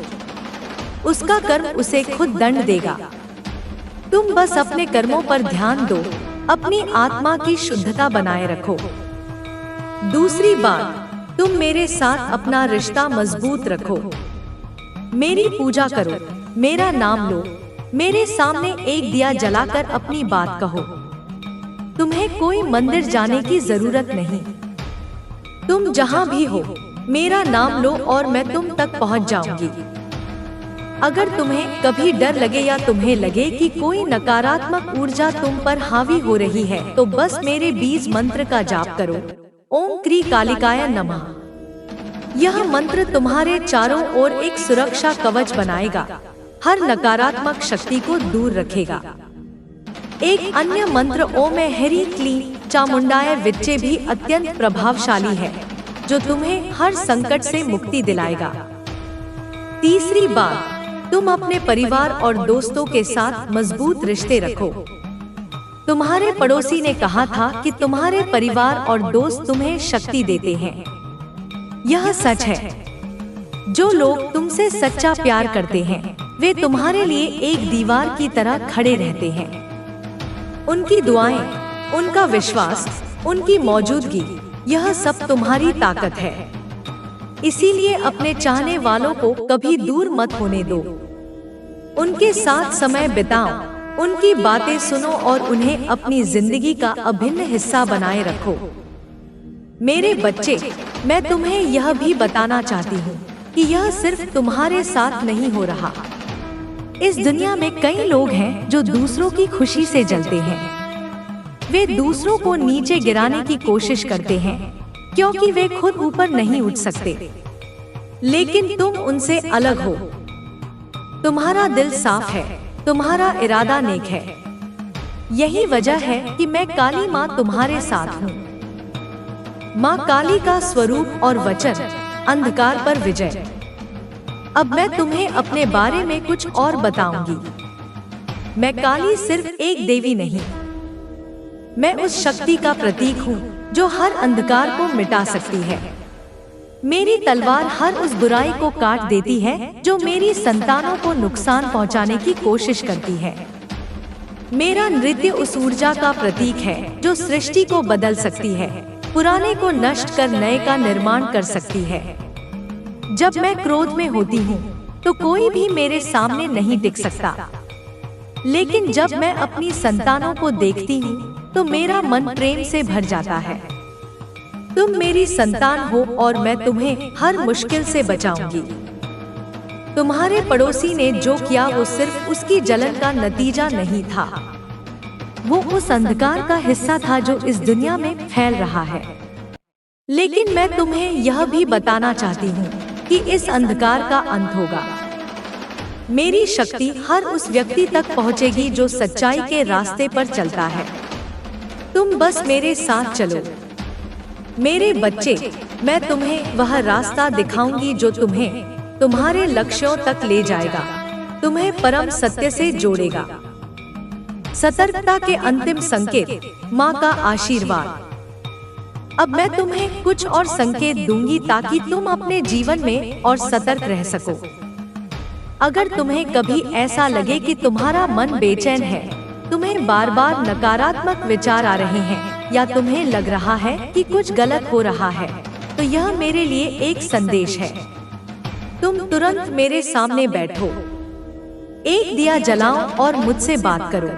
उसका कर्म उसे खुद दंड देगा। तुम बस अपने कर्मों पर ध्यान दो, अपनी आत्मा की शुद्धता बनाए रखो। दूसरी बात, तुम मेरे साथ अपना रिश्ता मजबूत रखो। मेरी पूजा करो, मेरा नाम लो, मेरे सामने एक दिया जलाकर अपनी बात कहो। तुम्हें कोई मंदिर जाने की जरूरत नहीं। तुम जहां भी हो, मेरा नाम लो और मैं तुम तक पहुंच जाऊंगी। अगर तुम्हें कभी डर लगे या तुम्हें लगे कि कोई नकारात्मक ऊर्जा तुम पर हावी हो रही है, तो बस मेरे बीज मंत्र का जाप करो, ओम क्री कालिकाय नमः। यह मंत्र तुम्हारे चारों ओर एक सुरक्षा कवच बनाएगा, हर नकारात्मक शक्ति को दूर रखेगा। एक अन्य मंत्र ओम हरि क्लीं चामुंडाय विच्चे भी अत्यंत प्रभावशाली है, जो तुम्हें हर संकट से मुक्ति दिलाएगा। तीसरी बात, तुम अपने परिवार और दोस्तों के साथ मजबूत रिश्ते रखो। तुम्हारे पड़ोसी ने कहा था कि तुम्हारे परिवार और दोस्त तुम्हें शक्ति देते हैं। यह सच है। जो लोग तुमसे सच्चा प्यार करते हैं वे तुम्हारे लिए एक दीवार की तरह खड़े रहते हैं। उनकी दुआएं, उनका विश्वास, उनकी मौजूदगी, यह सब तुम्हारी ताकत है। इसीलिए अपने चाहने वालों को कभी दूर मत होने दो। उनके साथ समय बिताओ, उनकी बातें सुनो और उन्हें अपनी जिंदगी का अभिन्न हिस्सा बनाए रखो। मेरे बच्चे, मैं तुम्हें यह भी बताना चाहती हूँ कि यह सिर्फ तुम्हारे साथ नहीं हो रहा। इस दुनिया में कई लोग हैं जो दूसरों की खुशी से जलते हैं। वे दूसरों को नीचे गिराने की कोशिश करते हैं क्योंकि वे खुद ऊपर नहीं उठ सकते। लेकिन तुम उनसे अलग हो। तुम्हारा दिल साफ है, तुम्हारा इरादा नेक है। यही वजह है कि मैं काली माँ तुम्हारे साथ हूँ। माँ काली का स्वरूप और वचन, अंधकार पर विजय। अब मैं तुम्हें अपने बारे में कुछ और बताऊंगी। मैं काली सिर्फ एक देवी नहीं, मैं उस शक्ति का प्रतीक हूँ जो हर अंधकार को मिटा सकती है। मेरी तलवार हर उस बुराई को काट देती है जो मेरी संतानों को नुकसान पहुँचाने की कोशिश करती है। मेरा नृत्य उस ऊर्जा का प्रतीक है जो सृष्टि को बदल सकती है, पुराने को नष्ट कर नए का निर्माण कर सकती है। जब मैं क्रोध में होती हूँ तो कोई भी मेरे सामने नहीं टिक सकता, लेकिन जब मैं अपनी संतानों को देखती हूँ तो मेरा मन प्रेम से भर जाता है। तुम मेरी संतान हो और मैं तुम्हें हर मुश्किल से बचाऊंगी। तुम्हारे पड़ोसी ने जो किया वो सिर्फ उसकी जलन का नतीजा नहीं था, वो उस अंधकार का हिस्सा था जो इस दुनिया में फैल रहा है। लेकिन मैं तुम्हें यह भी बताना चाहती हूँ कि इस अंधकार का अंत होगा। मेरी शक्ति हर उस व्यक्ति तक पहुँचेगी जो सच्चाई के रास्ते पर चलता है। तुम बस मेरे साथ चलो। मेरे बच्चे, मैं तुम्हें वह रास्ता दिखाऊंगी जो तुम्हें तुम्हारे लक्ष्यों तक ले जाएगा, तुम्हें परम सत्य से जोड़ेगा। सतर्कता के अंतिम संकेत, माँ का आशीर्वाद। अब मैं तुम्हें कुछ और संकेत दूंगी ताकि तुम अपने जीवन में और सतर्क रह सको। अगर तुम्हें कभी ऐसा लगे कि तुम्हारा मन बेचैन है, तुम्हें बार बार नकारात्मक विचार आ रहे हैं या तुम्हें लग रहा है कि कुछ गलत हो रहा है, तो यह मेरे लिए एक संदेश है। तुम तुरंत मेरे सामने बैठो, एक दिया जलाओ और मुझसे बात करो।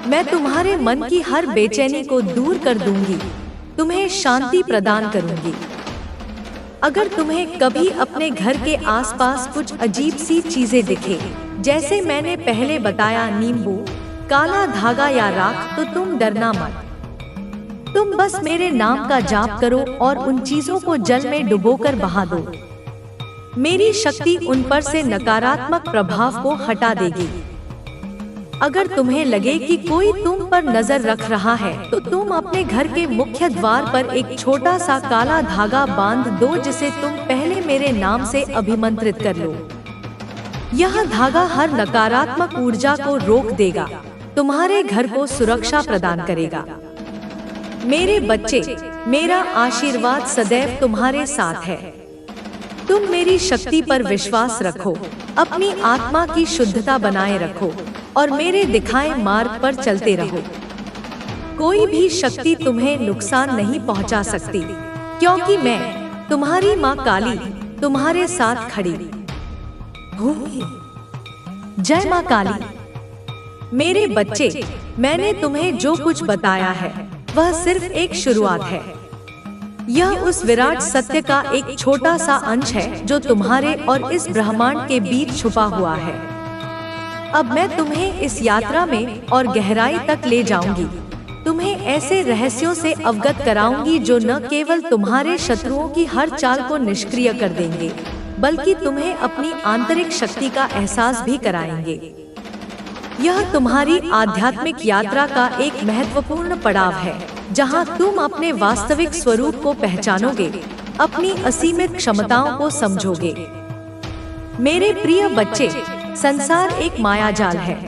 मैं तुम्हारे मन की हर बेचैनी को दूर कर दूंगी, तुम्हें शांति प्रदान करूंगी। अगर तुम्हें कभी अपने घर के आसपास कुछ अजीब सी चीजें दिखे, जैसे मैंने पहले बताया नींबू, काला धागा या राख, तो तुम डरना मत। तुम बस मेरे नाम का जाप करो और उन चीजों को जल में डुबोकर बहा दो। मेरी शक्ति उन पर से नकारात्मक प्रभाव को हटा देगी। अगर तुम्हें लगे कि कोई तुम पर नजर रख रहा है, तो तुम अपने घर के मुख्य द्वार पर एक छोटा सा काला धागा बांध दो जिसे तुम पहले मेरे नाम से अभिमंत्रित कर लो। यह धागा हर नकारात्मक ऊर्जा को रोक देगा, तुम्हारे घर को सुरक्षा प्रदान करेगा। मेरे बच्चे, मेरा आशीर्वाद सदैव तुम्हारे साथ है। तुम मेरी शक्ति पर विश्वास रखो, अपनी आत्मा की शुद्धता बनाए रखो और मेरे दिखाए मार्ग पर चलते रहो। कोई भी शक्ति तुम्हें नुकसान नहीं पहुंचा सकती, क्योंकि मैं तुम्हारी माँ काली तुम्हारे साथ खड़ी हूँ। जय माँ काली। मेरे बच्चे, मैंने तुम्हें जो कुछ बताया है वह सिर्फ एक शुरुआत है। यह उस विराट सत्य का एक छोटा सा अंश है जो तुम्हारे और इस ब्रह्मांड के बीच छुपा हुआ है। अब मैं तुम्हें इस यात्रा में और गहराई तक ले जाऊंगी, तुम्हें ऐसे रहस्यों से अवगत कराऊंगी जो न केवल तुम्हारे शत्रुओं की हर चाल को निष्क्रिय कर देंगे, बल्कि तुम्हें अपनी आंतरिक शक्ति का एहसास भी कराएंगे। यह तुम्हारी आध्यात्मिक यात्रा का एक महत्वपूर्ण पड़ाव है, जहां तुम अपने वास्तविक स्वरूप को पहचानोगे, अपनी असीमित क्षमताओं को समझोगे। मेरे प्रिय बच्चे, संसार एक मायाजाल है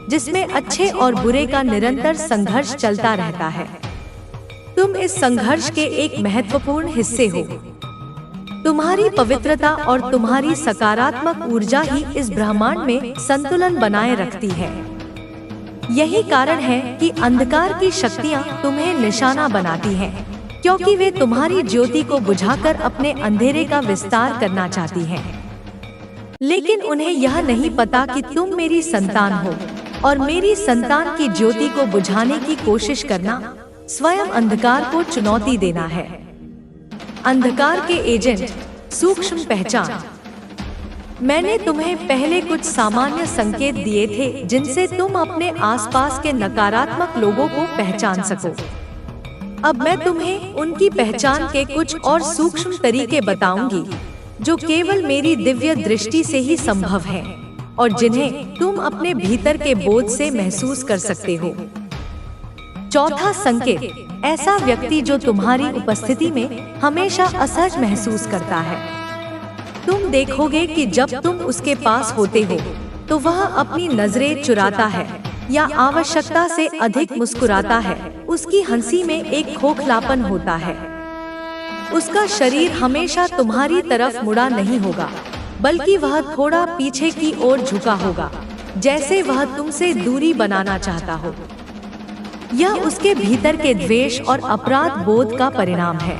जिसमें अच्छे और बुरे का निरंतर संघर्ष चलता रहता है। तुम इस संघर्ष के एक महत्वपूर्ण हिस्से हो। तुम्हारी पवित्रता और तुम्हारी सकारात्मक ऊर्जा ही इस ब्रह्मांड में संतुलन बनाए रखती है। यही कारण है कि अंधकार की शक्तियाँ तुम्हें निशाना बनाती हैं, क्योंकि वे तुम्हारी ज्योति को बुझाकर अपने अंधेरे का विस्तार करना चाहती हैं। लेकिन उन्हें यह नहीं पता कि तुम मेरी संतान हो, और मेरी संतान की ज्योति को बुझाने की कोशिश करना स्वयं अंधकार को चुनौती देना है। अंधकार के एजेंट, सूक्ष्म पहचान। मैंने तुम्हें पहले कुछ सामान्य संकेत दिए थे जिनसे तुम अपने आसपास के नकारात्मक लोगों को पहचान सको। अब मैं तुम्हें उनकी पहचान के कुछ और सूक्ष्म तरीके बताऊंगी, जो केवल मेरी दिव्य दृष्टि से ही संभव है और जिन्हें तुम अपने भीतर के बोध से महसूस कर सकते हो। चौथा संकेत, ऐसा व्यक्ति जो तुम्हारी उपस्थिति में हमेशा असहज महसूस करता है। तुम देखोगे कि जब तुम उसके पास होते हो तो वह अपनी नजरें चुराता है या आवश्यकता से अधिक मुस्कुराता है। उसकी हंसी में एक खोखलापन होता है। उसका शरीर हमेशा तुम्हारी तरफ मुड़ा नहीं होगा, बल्कि वह थोड़ा पीछे की ओर झुका होगा, जैसे वह तुमसे दूरी बनाना चाहता हो। यह उसके भीतर के द्वेष और अपराध बोध का परिणाम है।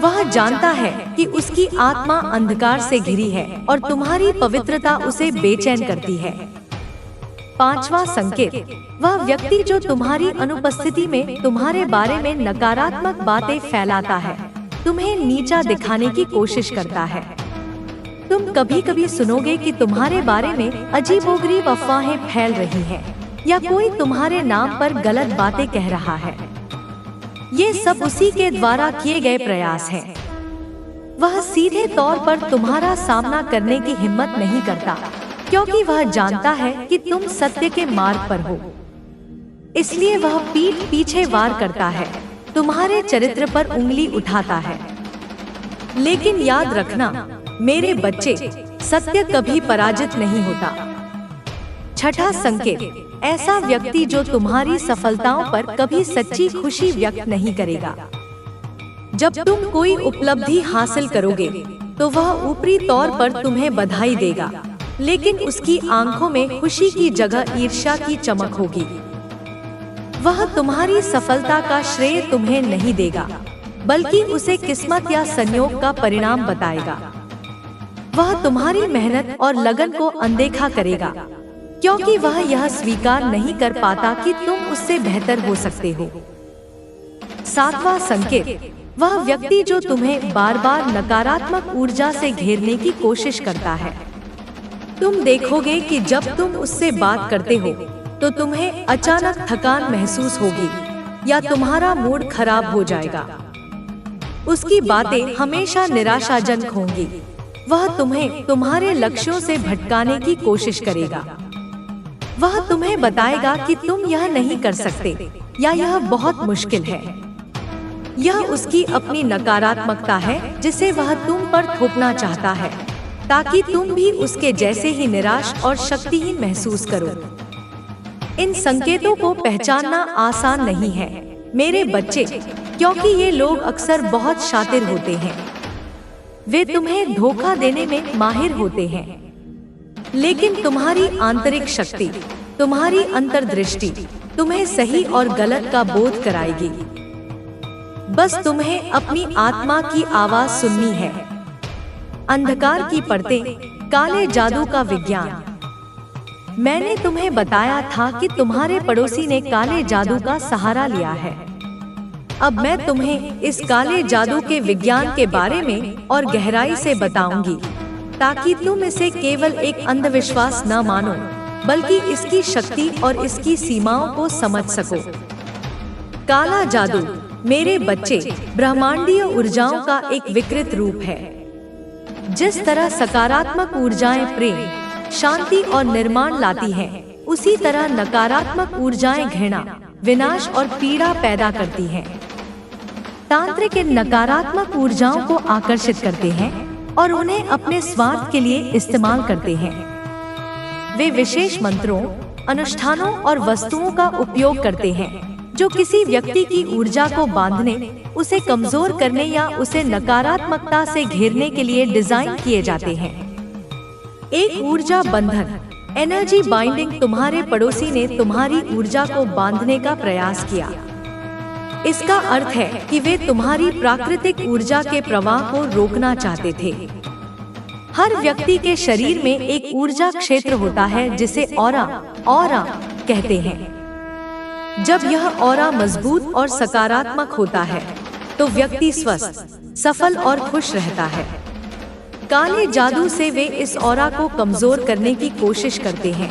वह जानता है कि उसकी आत्मा अंधकार से घिरी है और तुम्हारी पवित्रता उसे बेचैन करती है। पांचवा संकेत, वह व्यक्ति जो तुम्हारी अनुपस्थिति में तुम्हारे बारे में नकारात्मक बातें फैलाता है, तुम्हें नीचा दिखाने की कोशिश करता है। तुम कभी कभी सुनोगे कि तुम्हारे बारे में अजीबोगरीब अफवाहें फैल रही हैं, या कोई तुम्हारे नाम पर गलत बातें कह रहा है। ये सब उसी के द्वारा किए गए प्रयास हैं। वह सीधे तौर पर तुम्हारा सामना करने की हिम्मत नहीं करता, क्योंकि वह जानता है कि तुम सत्य के मार्ग पर हो। इसलिए वह पीठ पीछे वार करता है, तुम्हारे चरित्र पर उंगली उठाता है। लेकिन याद रखना मेरे बच्चे, सत्य कभी पराजित नहीं होता। छठा संकेत, ऐसा व्यक्ति जो तुम्हारी सफलताओं पर कभी सच्ची खुशी व्यक्त नहीं करेगा। जब तुम कोई उपलब्धि हासिल करोगे तो वह ऊपरी तौर पर तुम्हें बधाई देगा, लेकिन उसकी आंखों में खुशी की जगह ईर्ष्या की चमक होगी। वह तुम्हारी सफलता का श्रेय तुम्हें नहीं देगा, बल्कि उसे किस्मत या संयोग का परिणाम बताएगा। वह तुम्हारी मेहनत और लगन को अनदेखा करेगा, क्योंकि वह यह स्वीकार नहीं कर पाता कि तुम उससे बेहतर हो सकते हो। सातवां संकेत, वह व्यक्ति जो तुम्हें बार बार नकारात्मक ऊर्जा से घेरने की कोशिश करता है। तुम देखोगे कि जब तुम उससे बात करते हो तो तुम्हें अचानक थकान महसूस होगी या तुम्हारा मूड खराब हो जाएगा। उसकी बातें हमेशा निराशाजनक होंगी। वह तुम्हें तुम्हारे लक्ष्यों से भटकाने की कोशिश करेगा। वह तुम्हें बताएगा कि तुम यह नहीं कर सकते या यह बहुत मुश्किल है। यह उसकी अपनी नकारात्मकता है जिसे वह तुम पर थोपना चाहता है, ताकि तुम भी उसके जैसे ही निराश और शक्तिहीन महसूस करो। इन संकेतों को पहचानना आसान नहीं है मेरे बच्चे, क्योंकि ये लोग अक्सर बहुत शातिर होते हैं। वे तुम्हें धोखा देने में माहिर होते हैं, लेकिन तुम्हारी आंतरिक शक्ति, तुम्हारी अंतर्दृष्टि तुम्हें सही और गलत का बोध कराएगी। बस तुम्हें अपनी आत्मा की आवाज सुननी है। अंधकार की परतें, काले जादू का विज्ञान। मैंने तुम्हें बताया था कि तुम्हारे पड़ोसी ने काले जादू का सहारा लिया है। अब मैं तुम्हें इस काले जादू के विज्ञान के बारे में और गहराई से बताऊंगी, ताकि तुम इसे केवल एक अंधविश्वास न मानो, बल्कि इसकी शक्ति और इसकी सीमाओं को समझ सको। काला जादू मेरे बच्चे ब्रह्मांडीय ऊर्जाओं का एक विकृत रूप है। जिस तरह सकारात्मक ऊर्जाएं प्रेम, शांति और निर्माण लाती हैं, उसी तरह नकारात्मक ऊर्जाएं घृणा, विनाश और पीड़ा पैदा करती हैं। तांत्रिक इन नकारात्मक ऊर्जाओं को आकर्षित करते हैं और उन्हें अपने स्वार्थ के लिए इस्तेमाल करते हैं। वे विशेष मंत्रों, अनुष्ठानों और वस्तुओं का उपयोग करते हैं जो किसी व्यक्ति की ऊर्जा को बांधने, उसे कमजोर करने या उसे नकारात्मकता से घेरने के लिए डिजाइन किए जाते हैं। एक ऊर्जा बंधन, एनर्जी बाइंडिंग। तुम्हारे पड़ोसी ने तुम्हारी ऊर्जा को बांधने का प्रयास किया। इसका अर्थ है कि वे तुम्हारी प्राकृतिक ऊर्जा के प्रवाह को रोकना चाहते थे। हर व्यक्ति के शरीर में एक ऊर्जा क्षेत्र होता है जिसे ऑरा कहते हैं। जब यह ऑरा मजबूत और सकारात्मक होता है तो व्यक्ति स्वस्थ, सफल और खुश रहता है। काले जादू से वे इस ऑरा को कमजोर करने की कोशिश करते हैं,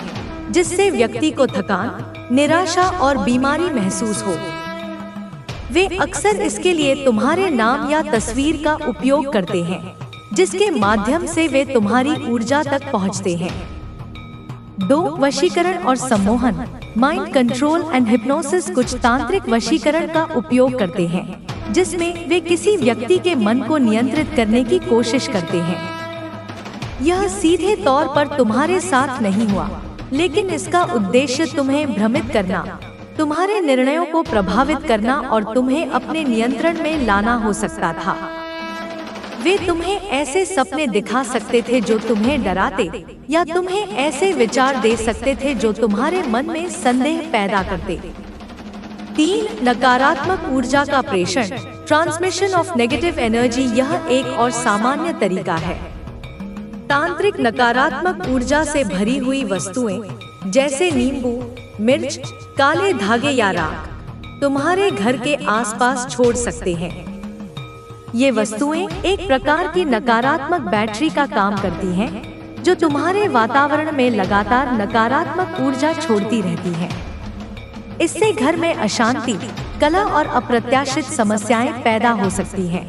जिससे व्यक्ति को थकान, निराशा और बीमारी महसूस हो। वे अक्सर इसके लिए तुम्हारे नाम या तस्वीर का उपयोग करते हैं, जिसके माध्यम से वे तुम्हारी ऊर्जा तक पहुंचते हैं। 2. वशीकरण और सम्मोहन, माइंड कंट्रोल एंड हिप्नोसिस। कुछ तांत्रिक वशीकरण का उपयोग करते हैं, जिसमें वे किसी व्यक्ति के मन को नियंत्रित करने की कोशिश करते हैं। यह सीधे तौर पर तुम्हारे साथ नहीं हुआ, लेकिन इसका उद्देश्य तुम्हें भ्रमित करना, तुम्हारे निर्णयों को प्रभावित करना और तुम्हें अपने नियंत्रण में लाना हो सकता था। वे तुम्हें ऐसे सपने दिखा सकते थे जो तुम्हें डराते, या तुम्हें ऐसे विचार दे सकते थे जो तुम्हारे मन में संदेह पैदा करते। 3. नकारात्मक ऊर्जा का प्रेषण, ट्रांसमिशन ऑफ नेगेटिव एनर्जी। यह एक और सामान्य तरीका है। तांत्रिक नकारात्मक ऊर्जा से भरी हुई वस्तुएं जैसे नींबू, मिर्च, काले धागे या राख तुम्हारे घर के आसपास छोड़ सकते हैं। ये वस्तुएं एक प्रकार की नकारात्मक बैटरी का काम करती हैं, जो तुम्हारे वातावरण में लगातार नकारात्मक ऊर्जा छोड़ती रहती हैं। इससे घर में अशांति, कलह और अप्रत्याशित समस्याएं पैदा हो सकती हैं।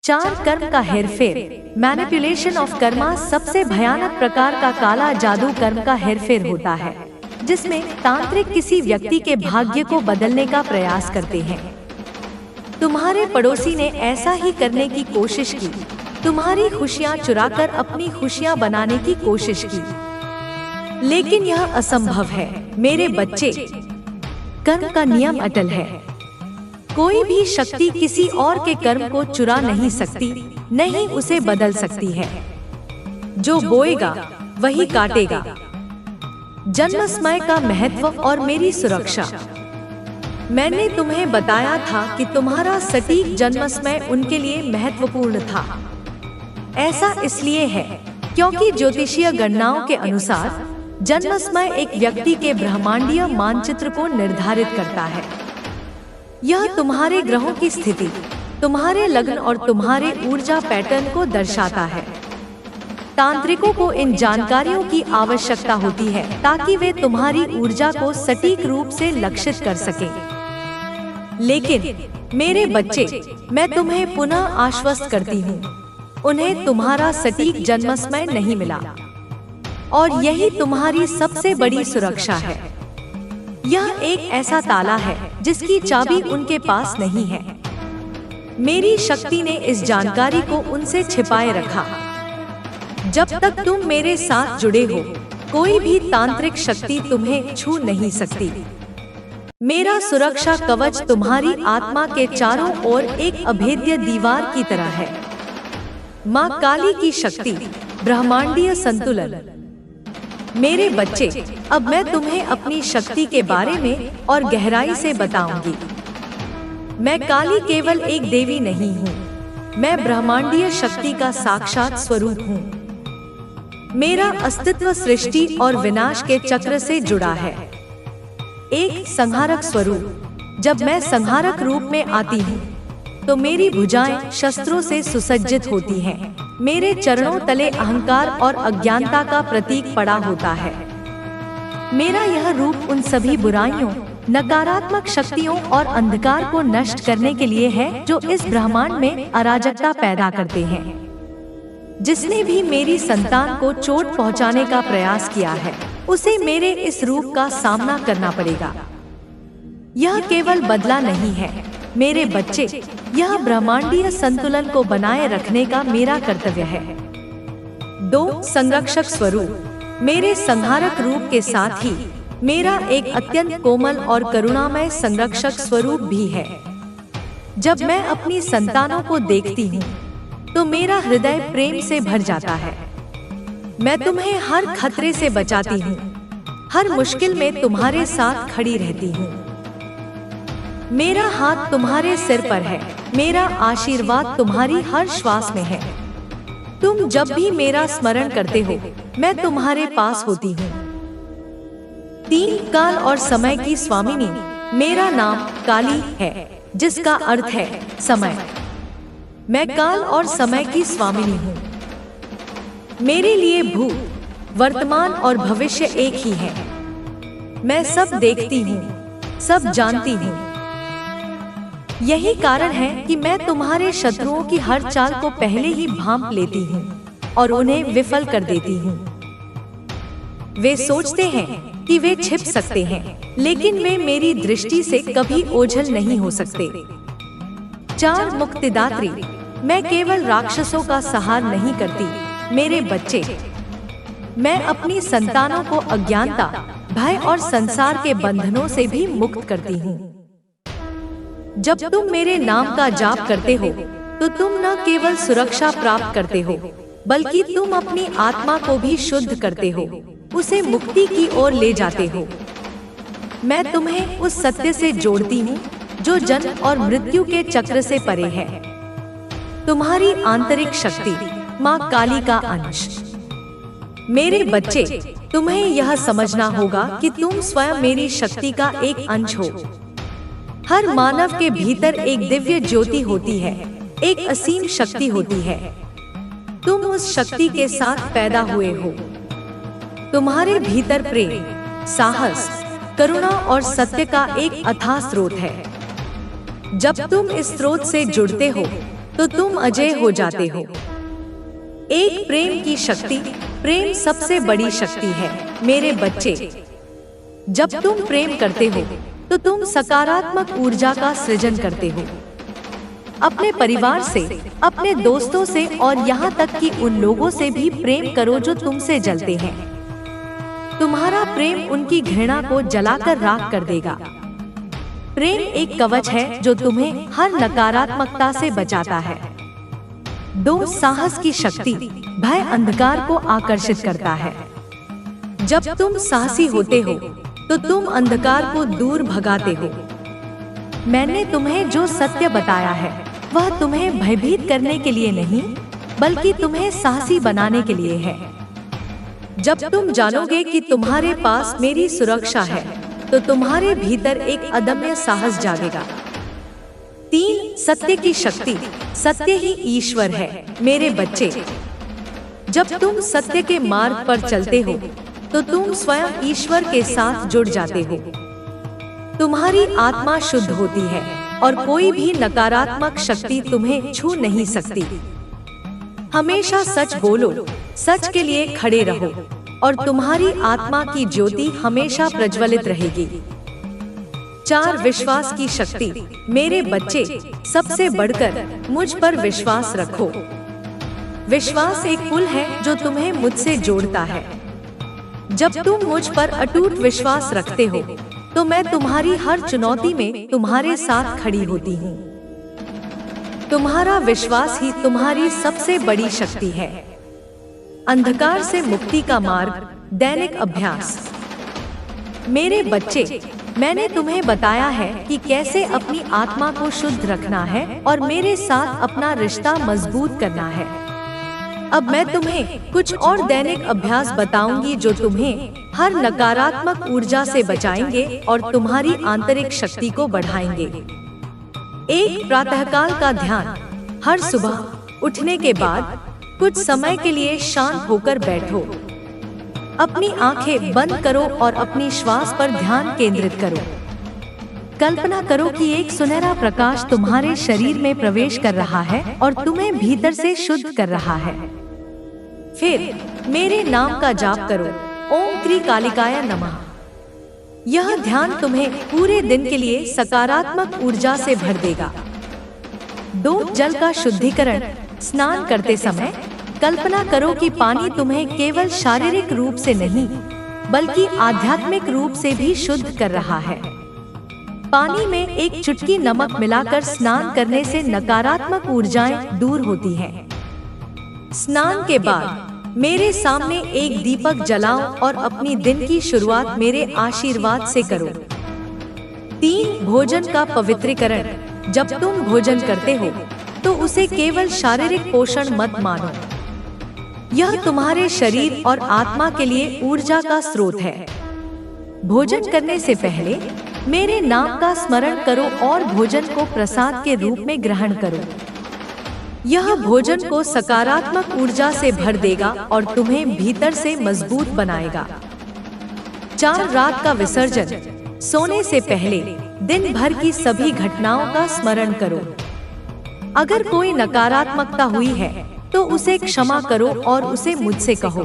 4. कर्म का हेरफेर, मैनिपुलेशन ऑफ कर्मा। सबसे भयानक प्रकार का काला जादू कर्म का हेरफेर होता है, जिसमें तांत्रिक किसी व्यक्ति के भाग्य को बदलने का प्रयास करते हैं। तुम्हारे पड़ोसी ने ऐसा ही करने की कोशिश की, तुम्हारी खुशियां चुराकर अपनी खुशियां बनाने की कोशिश की, लेकिन यह असंभव है। मेरे बच्चे, कर्म का नियम अटल है। कोई भी शक्ति किसी और के कर्म को चुरा नहीं सकती, नहीं उसे बदल सकती है। जो बोएगा वही काटेगा। जन्म समय का महत्व और मेरी सुरक्षा। मैंने तुम्हें बताया था कि तुम्हारा सटीक जन्म समय उनके लिए महत्वपूर्ण था। ऐसा इसलिए है क्योंकि ज्योतिषीय गणनाओं के अनुसार जन्म समय एक व्यक्ति के ब्रह्मांडीय मानचित्र को निर्धारित करता है। यह तुम्हारे ग्रहों की स्थिति, तुम्हारे लग्न और तुम्हारे ऊर्जा पैटर्न को दर्शाता है। तांत्रिकों को इन जानकारियों की आवश्यकता होती है ताकि वे तुम्हारी ऊर्जा को सटीक रूप से लक्षित कर सकें। लेकिन मेरे बच्चे, मैं तुम्हें पुनः आश्वस्त करती हूँ, उन्हें तुम्हारा सटीक जन्म समय नहीं मिला, और यही तुम्हारी सबसे बड़ी सुरक्षा है। यह एक ऐसा ताला है जिसकी चाबी उनके पास नहीं है। मेरी शक्ति ने इस जानकारी को उनसे छिपाए रखा। जब तक तुम मेरे साथ जुड़े हो, कोई भी तांत्रिक शक्ति तुम्हें छू नहीं सकती। मेरा सुरक्षा कवच तुम्हारी आत्मा के चारों ओर एक अभेद्य दीवार की तरह है। माँ काली की शक्ति, ब्रह्मांडीय संतुलन। मेरे बच्चे, अब मैं तुम्हें अपनी शक्ति के बारे में और गहराई से बताऊंगी। मैं काली केवल एक देवी नहीं हूँ, मैं ब्रह्मांडीय शक्ति का साक्षात स्वरूप हूँ। मेरा अस्तित्व सृष्टि और विनाश के चक्र से जुड़ा है। एक संहारक स्वरूप। जब मैं संहारक रूप में आती हूँ, तो मेरी भुजाएं शस्त्रों से सुसज्जित होती हैं। मेरे चरणों तले अहंकार और अज्ञानता का प्रतीक पड़ा होता है। मेरा यह रूप उन सभी बुराइयों, नकारात्मक शक्तियों और अंधकार को नष्ट करने के लिए है जो इस ब्रह्मांड में अराजकता पैदा करते हैं। जिसने भी मेरी संतान को चोट पहुंचाने का प्रयास किया है, उसे मेरे इस रूप का सामना करना पड़ेगा। यह केवल बदला नहीं है मेरे बच्चे, यह ब्रह्मांडीय संतुलन को बनाए रखने का मेरा कर्तव्य है। 2. संरक्षक स्वरूप। मेरे संहारक रूप के साथ ही मेरा एक अत्यंत कोमल और करुणामय संरक्षक स्वरूप भी है। जब मैं अपनी संतानों को देखती हूँ तो मेरा हृदय प्रेम से भर जाता है। मैं तुम्हें हर खतरे से बचाती हूँ, हर मुश्किल में तुम्हारे साथ खड़ी रहती हूँ। मेरा हाथ तुम्हारे सिर पर है, मेरा आशीर्वाद तुम्हारी हर श्वास में है। तुम जब भी मेरा स्मरण करते हो, मैं तुम्हारे पास होती हूँ। 3 काल और समय की स्वामिनी, मेरा नाम काली है, जिसका अर्थ है समय। मैं काल और समय की स्वामिनी हूँ। मेरे लिए भूत, वर्तमान और भविष्य एक ही है। मैं सब देखती हूँ, सब जानती हूँ। यही कारण है कि मैं तुम्हारे शत्रुओं की हर चाल को पहले ही भांप लेती हूँ और उन्हें विफल कर देती हूँ। वे सोचते हैं कि वे छिप सकते हैं, लेकिन वे मेरी दृष्टि से कभी ओझल नहीं हो सकते। 4 मुक्तिदात्री, मैं केवल राक्षसों का संहार नहीं करती मेरे बच्चे। मैं अपनी संतानों को अज्ञानता, भय और संसार के बंधनों से भी मुक्त करती हूँ। जब तुम मेरे नाम का जाप करते हो तो तुम न केवल सुरक्षा प्राप्त करते हो, बल्कि तुम अपनी आत्मा को भी शुद्ध करते हो, उसे मुक्ति की ओर ले जाते हो। मैं तुम्हें उस सत्य से जोड़ती हूँ जो जन्म और मृत्यु के चक्र से परे है। तुम्हारी आंतरिक शक्ति, माँ काली का अंश। मेरे बच्चे, तुम्हें यह समझना होगा कि तुम स्वयं मेरी शक्ति का एक अंश हो। हर मानव के भीतर एक दिव्य ज्योति होती है, एक असीम शक्ति होती है। तुम उस शक्ति के साथ पैदा हुए हो। तुम्हारे भीतर प्रेम, साहस, करुणा और सत्य का एक अथाह स्रोत है। जब तुम इस स्रोत से जुड़ते हो तो तुम अजय हो जाते हो। एक प्रेम की शक्ति, प्रेम सबसे बड़ी शक्ति है मेरे बच्चे। जब तुम प्रेम करते हो तो तुम सकारात्मक ऊर्जा का सृजन करते हो। अपने परिवार से, अपने दोस्तों से और यहाँ तक कि उन लोगों से भी प्रेम करो जो तुमसे जलते हैं। तुम्हारा प्रेम उनकी घृणा को जलाकर राख कर देगा। प्रेम एक कवच है जो तुम्हें हर नकारात्मकता से बचाता है। 2 साहस की शक्ति, भय अंधकार को आकर्षित करता है। जब तुम साहसी होते हो तो तुम अंधकार को दूर भगाते हो। मैंने तुम्हें जो सत्य बताया है वह तुम्हें भयभीत करने के लिए नहीं, बल्कि तुम्हें साहसी बनाने के लिए है। जब तुम जानोगे कि तुम्हारे पास मेरी सुरक्षा है तो तुम्हारे भीतर एक अदम्य साहस जागेगा। 3 सत्य की शक्ति, सत्य ही ईश्वर है मेरे बच्चे। जब तुम सत्य के मार्ग पर चलते हो तो तुम स्वयं ईश्वर के साथ जुड़ जाते हो। तुम्हारी आत्मा शुद्ध होती है और कोई भी नकारात्मक शक्ति तुम्हें छू नहीं सकती। हमेशा सच बोलो, सच के लिए खड़े रहो और तुम्हारी आत्मा की ज्योति हमेशा प्रज्वलित रहेगी। 4 विश्वास की शक्ति, मेरे बच्चे, सबसे बढ़कर मुझ पर विश्वास रखो। विश्वास एक पुल है जो तुम्हें मुझसे जोड़ता है। जब तुम मुझ पर अटूट विश्वास रखते हो तो मैं तुम्हारी हर चुनौती में तुम्हारे साथ खड़ी होती हूँ। तुम्हारा विश्वास ही तुम्हारी सबसे बड़ी शक्ति है। अंधकार से मुक्ति का मार्ग, दैनिक अभ्यास। मेरे बच्चे, मैंने तुम्हें बताया है कि कैसे अपनी आत्मा को शुद्ध रखना है और मेरे साथ अपना रिश्ता मजबूत करना है। अब मैं तुम्हें कुछ और दैनिक अभ्यास बताऊंगी जो तुम्हें हर नकारात्मक ऊर्जा से बचाएंगे और तुम्हारी आंतरिक शक्ति को बढ़ाएंगे। 1 प्रातःकाल का ध्यान। हर सुबह उठने के बाद कुछ समय के लिए शांत होकर बैठो। अपनी आंखें बंद करो और अपनी श्वास पर ध्यान केंद्रित करो। कल्पना करो कि एक सुनहरा प्रकाश तुम्हारे शरीर में प्रवेश कर रहा है और तुम्हें भीतर से शुद्ध कर रहा है। फिर मेरे नाम का जाप करो, ओम क्री कालिकाय नमः। यह ध्यान तुम्हें पूरे दिन के लिए सकारात्मक ऊर्जा से भर देगा। 2 जल का शुद्धिकरण। स्नान करते समय कल्पना करो कि पानी तुम्हें केवल शारीरिक रूप से नहीं, बल्कि आध्यात्मिक रूप से भी शुद्ध कर रहा है। पानी में एक चुटकी नमक मिलाकर स्नान करने से नकारात्मक ऊर्जाएं दूर होती हैं। स्नान के बाद मेरे सामने एक दीपक जलाओ और अपनी दिन की शुरुआत मेरे आशीर्वाद से करो। 3 भोजन का पवित्रीकरण। जब तुम भोजन करते हो तो उसे केवल शारीरिक पोषण मत मानो। यह तुम्हारे शरीर और आत्मा के लिए ऊर्जा का स्रोत है। भोजन करने से पहले मेरे नाम का स्मरण करो और भोजन को प्रसाद के रूप में ग्रहण करो। यह भोजन को सकारात्मक ऊर्जा से भर देगा और तुम्हें भीतर से मजबूत बनाएगा। 4 रात का विसर्जन। सोने से पहले दिन भर की सभी घटनाओं का स्मरण करो। अगर कोई नकारात्मकता हुई है तो उसे क्षमा करो और उसे मुझसे कहो।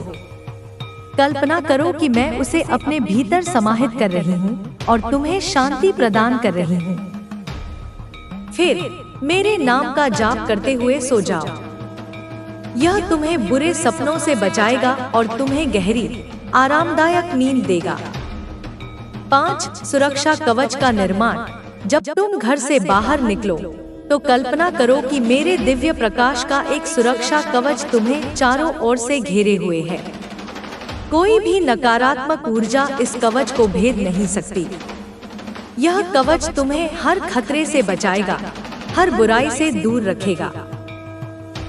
कल्पना करो कि मैं उसे अपने भीतर समाहित कर रही हूँ और तुम्हें शांति प्रदान कर रही हूँ। फिर मेरे नाम का जाप करते हुए सो जाओ। यह तुम्हें बुरे सपनों से बचाएगा और तुम्हें गहरी, आरामदायक नींद देगा। 5 सुरक्षा कवच का निर्माण। जब तुम घर से बाहर निकलो तो कल्पना करो कि मेरे दिव्य प्रकाश का एक सुरक्षा कवच तुम्हें चारों ओर से घेरे हुए है। कोई भी नकारात्मक ऊर्जा इस कवच को भेद नहीं सकती। यह कवच तुम्हें हर खतरे से बचाएगा, हर बुराई से दूर रखेगा।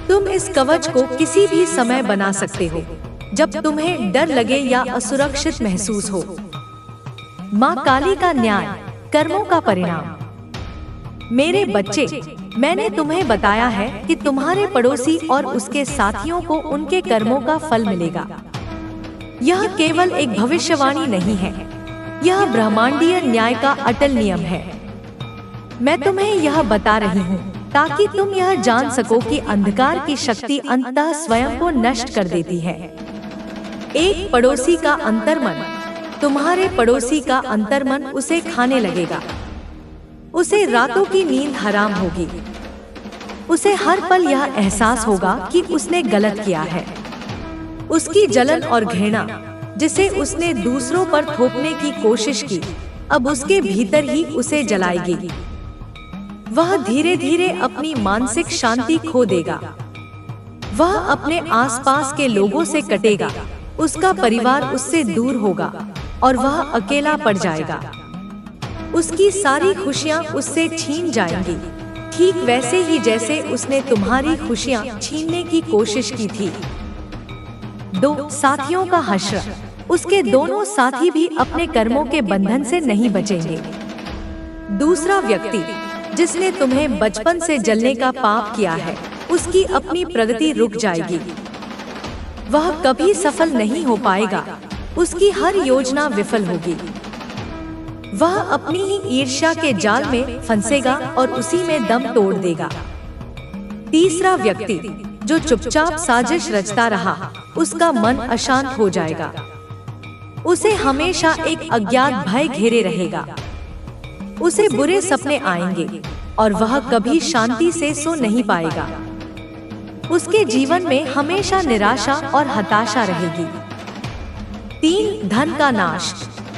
तुम इस कवच को किसी भी समय बना सकते हो, जब तुम्हें डर लगे या असुरक्षित महसूस हो। माँ काली का न्याय, कर्मों का परिणाम। मेरे बच्चे, मैंने तुम्हें बताया है कि तुम्हारे पड़ोसी और उसके साथियों को उनके कर्मों का फल मिलेगा। यह केवल एक भविष्यवाणी नहीं है, यह ब्रह्मांडीय न्याय का अटल नियम है। मैं तुम्हें यह बता रही हूँ ताकि तुम यह जान सको कि अंधकार की शक्ति अंततः स्वयं को नष्ट कर देती है। एक पड़ोसी का अंतर्मन। तुम्हारे पड़ोसी का अंतर्मन उसे खाने लगेगा। उसे रातों की नींद हराम होगी। उसे हर पल यह एहसास होगा कि उसने गलत किया है। उसकी जलन और घृणा, जिसे उसने दूसरों पर थोपने की कोशिश की, अब उसके भीतर ही उसे जलाएगी। वह धीरे धीरे अपनी मानसिक शांति खो देगा। वह अपने आसपास के लोगों से कटेगा, उसका परिवार उससे दूर होगा और वह अकेला पड़ जाएगा। उसकी सारी खुशियां उससे छीन जाएंगी, ठीक वैसे ही जैसे उसने तुम्हारी खुशियां छीनने की कोशिश की थी। 2 साथियों का हश्र। उसके दोनों साथी भी अपने कर्मों के बंधन से नहीं बचेंगे। दूसरा व्यक्ति, जिसने तुम्हें बचपन से जलने का पाप किया है, उसकी अपनी प्रगति रुक जाएगी। वह कभी सफल नहीं हो पाएगा, उसकी हर योजना विफल होगी। वह अपनी ही ईर्ष्या के जाल में फंसेगा और उसी में दम तोड़ देगा। तीसरा व्यक्ति, जो चुपचाप साजिश रचता रहा, उसका मन अशांत हो जाएगा। उसे हमेशा एक अज्ञात भय घेरे रहेगा। उसे बुरे सपने आएंगे और वह कभी शांति से सो नहीं पाएगा। उसके जीवन में हमेशा निराशा और हताशा रहेगी। 3 धन का नाश।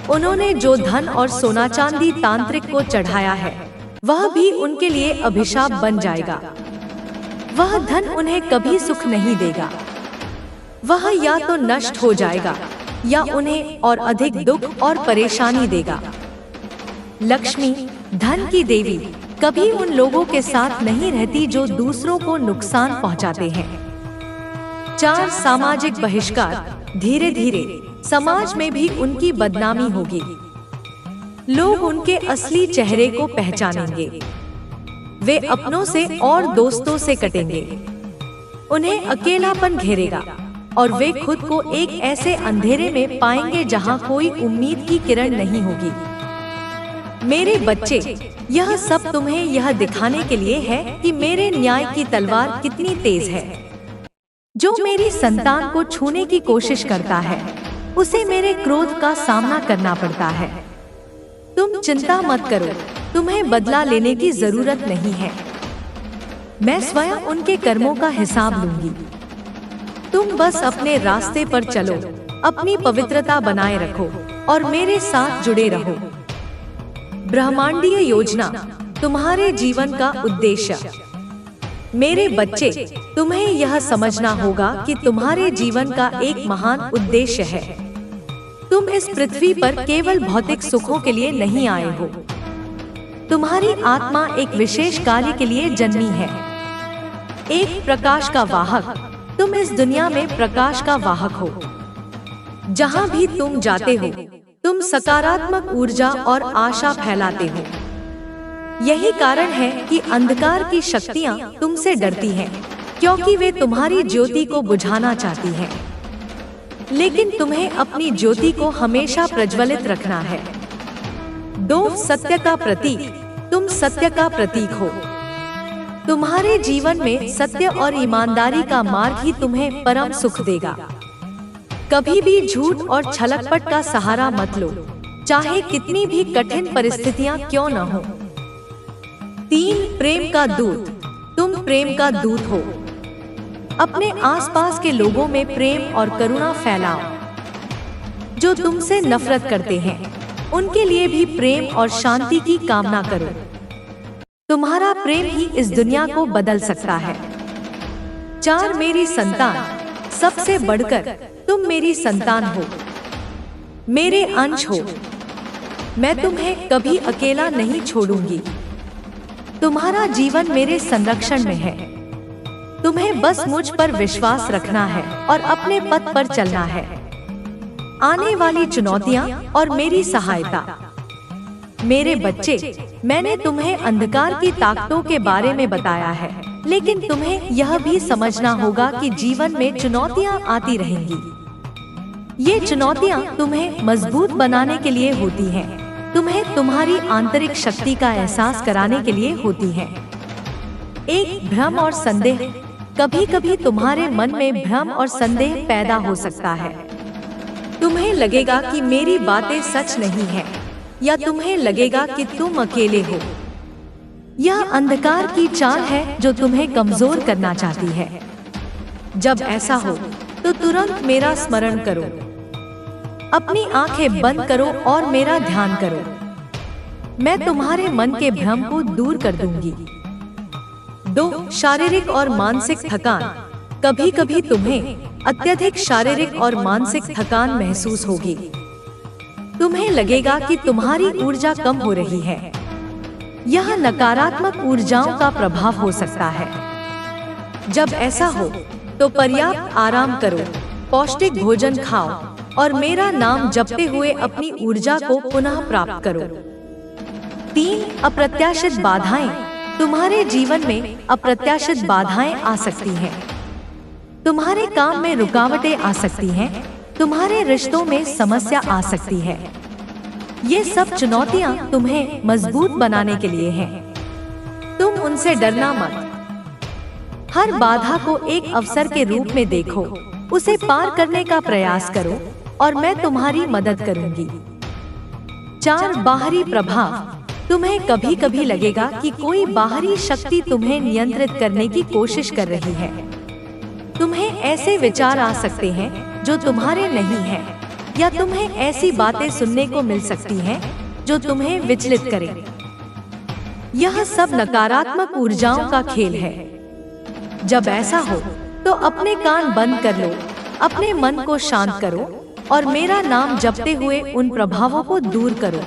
उन्होंने जो धन और सोना चांदी तांत्रिक को चढ़ाया है, वह भी उनके लिए अभिशाप बन जाएगा। वह धन उन्हें कभी सुख नहीं देगा। वह या तो नष्ट हो जाएगा या उन्हें और अधिक दुख और परेशानी देगा। लक्ष्मी, धन की देवी, कभी उन लोगों के साथ नहीं रहती जो दूसरों को नुकसान पहुंचाते हैं। 4 सामाजिक बहिष्कार। धीरे धीरे समाज में भी उनकी बदनामी होगी। लोग उनके असली चेहरे को पहचानेंगे। वे अपनों से और दोस्तों से कटेंगे। उन्हें अकेलापन घेरेगा और वे खुद को एक ऐसे अंधेरे में पाएंगे जहां कोई उम्मीद की किरण नहीं होगी। मेरे बच्चे, यह सब तुम्हें यह दिखाने के लिए है कि मेरे न्याय की तलवार कितनी तेज है। जो मेरी संतान को छूने की कोशिश करता है, उसे मेरे क्रोध का सामना करना पड़ता है। तुम चिंता मत करो, तुम्हें बदला लेने की जरूरत नहीं है। मैं स्वयं उनके कर्मों का हिसाब लूंगी। तुम बस अपने रास्ते पर चलो अपनी पवित्रता बनाए रखो और मेरे साथ जुड़े रहो। ब्रह्मांडीय योजना, तुम्हारे जीवन का उद्देश्य। मेरे बच्चे, तुम्हें यह समझना होगा कि तुम्हारे जीवन का एक महान उद्देश्य है। तुम इस पृथ्वी पर केवल भौतिक सुखों के लिए नहीं आए हो। तुम्हारी आत्मा एक विशेष कार्य के लिए जन्मी है, एक प्रकाश का वाहक। तुम इस दुनिया में प्रकाश का वाहक हो। जहाँ भी तुम जाते हो, तुम सकारात्मक ऊर्जा और आशा फैलाते हो। यही कारण है कि अंधकार की शक्तियाँ तुमसे डरती हैं, क्योंकि वे तुम्हारी ज्योति को बुझाना चाहती हैं। लेकिन तुम्हें अपनी ज्योति को हमेशा प्रज्वलित रखना है। डोव सत्य का प्रतीक, तुम सत्य का प्रतीक हो। तुम्हारे जीवन में सत्य और ईमानदारी का मार्ग ही तुम्हें परम सुख देगा। कभी भी झूठ और छलकपट का सहारा मत लो, चाहे कितनी भी कठिन परिस्थितियां क्यों न हो। 3 प्रेम का दूत, तुम प्रेम का दूत हो। अपने आसपास के लोगों में प्रेम और करुणा फैलाओ। जो तुमसे नफरत करते हैं, उनके लिए भी प्रेम और शांति की कामना करो। तुम्हारा प्रेम ही इस दुनिया को बदल सकता है। 4 मेरी संतान, सबसे बढ़कर तुम मेरी संतान हो, मेरे अंश हो। मैं तुम्हें कभी अकेला नहीं छोड़ूंगी। तुम्हारा जीवन मेरे संरक्षण में है। तुम्हें बस मुझ पर विश्वास रखना है और अपने पथ पर चलना है। आने वाली चुनौतियां और मेरी सहायता। मेरे बच्चे, मैंने तुम्हें अंधकार की ताकतों के बारे में बताया है, लेकिन तुम्हें यह भी समझना होगा कि जीवन में चुनौतियां आती रहेंगी। ये चुनौतियां तुम्हें मजबूत बनाने के लिए होती हैं, तुम्हें तुम्हारी आंतरिक शक्ति का एहसास कराने के लिए होती हैं। एक भ्रम और संदेह, कभी कभी तुम्हारे मन में भ्रम और संदेह पैदा हो सकता है। तुम्हें लगेगा कि मेरी बातें सच नहीं हैं, या तुम्हें लगेगा कि तुम अकेले हो। यह अंधकार की चाल है जो तुम्हें कमजोर करना चाहती है। जब ऐसा हो तो तुरंत मेरा स्मरण करो। अपनी आंखें बंद करो और मेरा ध्यान करो। मैं तुम्हारे मन के भ्रम को दूर कर दूंगी। 2 शारीरिक और मानसिक थकान, कभी कभी तुम्हें अत्यधिक शारीरिक और मानसिक थकान महसूस होगी। तुम्हें लगेगा कि तुम्हारी ऊर्जा कम हो रही है। यह नकारात्मक ऊर्जाओं का प्रभाव हो सकता है। जब ऐसा हो तो पर्याप्त आराम करो, पौष्टिक भोजन खाओ और मेरा नाम जपते हुए अपनी ऊर्जा को पुनः प्राप्त करो। 3 अप्रत्याशित बाधाएं, तुम्हारे जीवन में अप्रत्याशित बाधाएं आ सकती हैं। तुम्हारे काम में रुकावटें आ सकती हैं, तुम्हारे रिश्तों में समस्या आ सकती है। ये सब चुनौतियां तुम्हें मजबूत बनाने के लिए हैं। तुम उनसे डरना मत। हर बाधा को एक अवसर के रूप में देखो, उसे पार करने का प्रयास करो और मैं तुम्हारी मदद करूंगी। 4 बाहरी प्रभाव, तुम्हें कभी कभी लगेगा कि कोई बाहरी शक्ति तुम्हें नियंत्रित करने की कोशिश कर रही है। तुम्हें ऐसे विचार आ सकते हैं जो तुम्हारे नहीं हैं, या तुम्हें ऐसी बातें सुनने को मिल सकती हैं जो तुम्हें विचलित करें। यह सब नकारात्मक ऊर्जाओं का खेल है। जब ऐसा हो तो अपने कान बंद कर लो, अपने मन को शांत करो और मेरा नाम जपते हुए उन प्रभावों को दूर करो।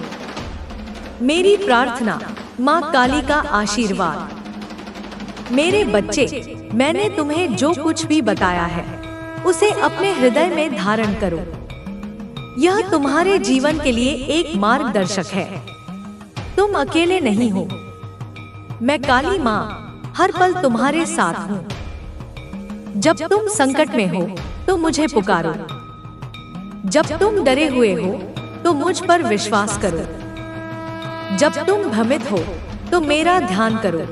मेरी प्रार्थना, माँ काली का आशीर्वाद। मेरे बच्चे, मैंने तुम्हें जो कुछ भी बताया है उसे अपने हृदय में धारण करो। यह तुम्हारे जीवन के लिए एक मार्गदर्शक है। तुम अकेले नहीं हो। मैं काली माँ हर पल तुम्हारे साथ हूँ। जब तुम संकट में हो तो मुझे पुकारो। जब तुम डरे हुए हो तो मुझ पर विश्वास करो। जब तुम भ्रमित हो तो मेरा ध्यान करो।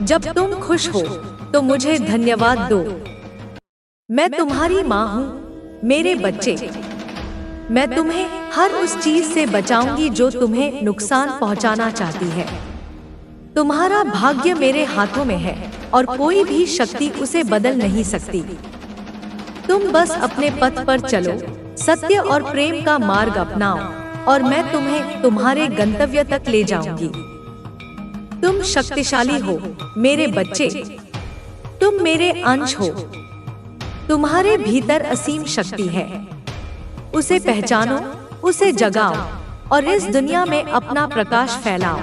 जब तुम खुश हो तो मुझे धन्यवाद दो। मैं तुम्हारी माँ हूँ मेरे बच्चे। मैं तुम्हें हर उस चीज से बचाऊंगी जो तुम्हें नुकसान पहुँचाना चाहती है। तुम्हारा भाग्य मेरे हाथों में है और कोई भी शक्ति उसे बदल नहीं सकती। तुम बस अपने पथ पर चलो, सत्य और प्रेम का मार्ग अपनाओ, और मैं तुम्हें तुम्हारे गंतव्य तक ले जाऊंगी। तुम शक्तिशाली हो मेरे बच्चे, तुम मेरे अंश हो। तुम्हारे भीतर असीम शक्ति है, उसे पहचानो, उसे जगाओ और इस दुनिया में अपना प्रकाश फैलाओ।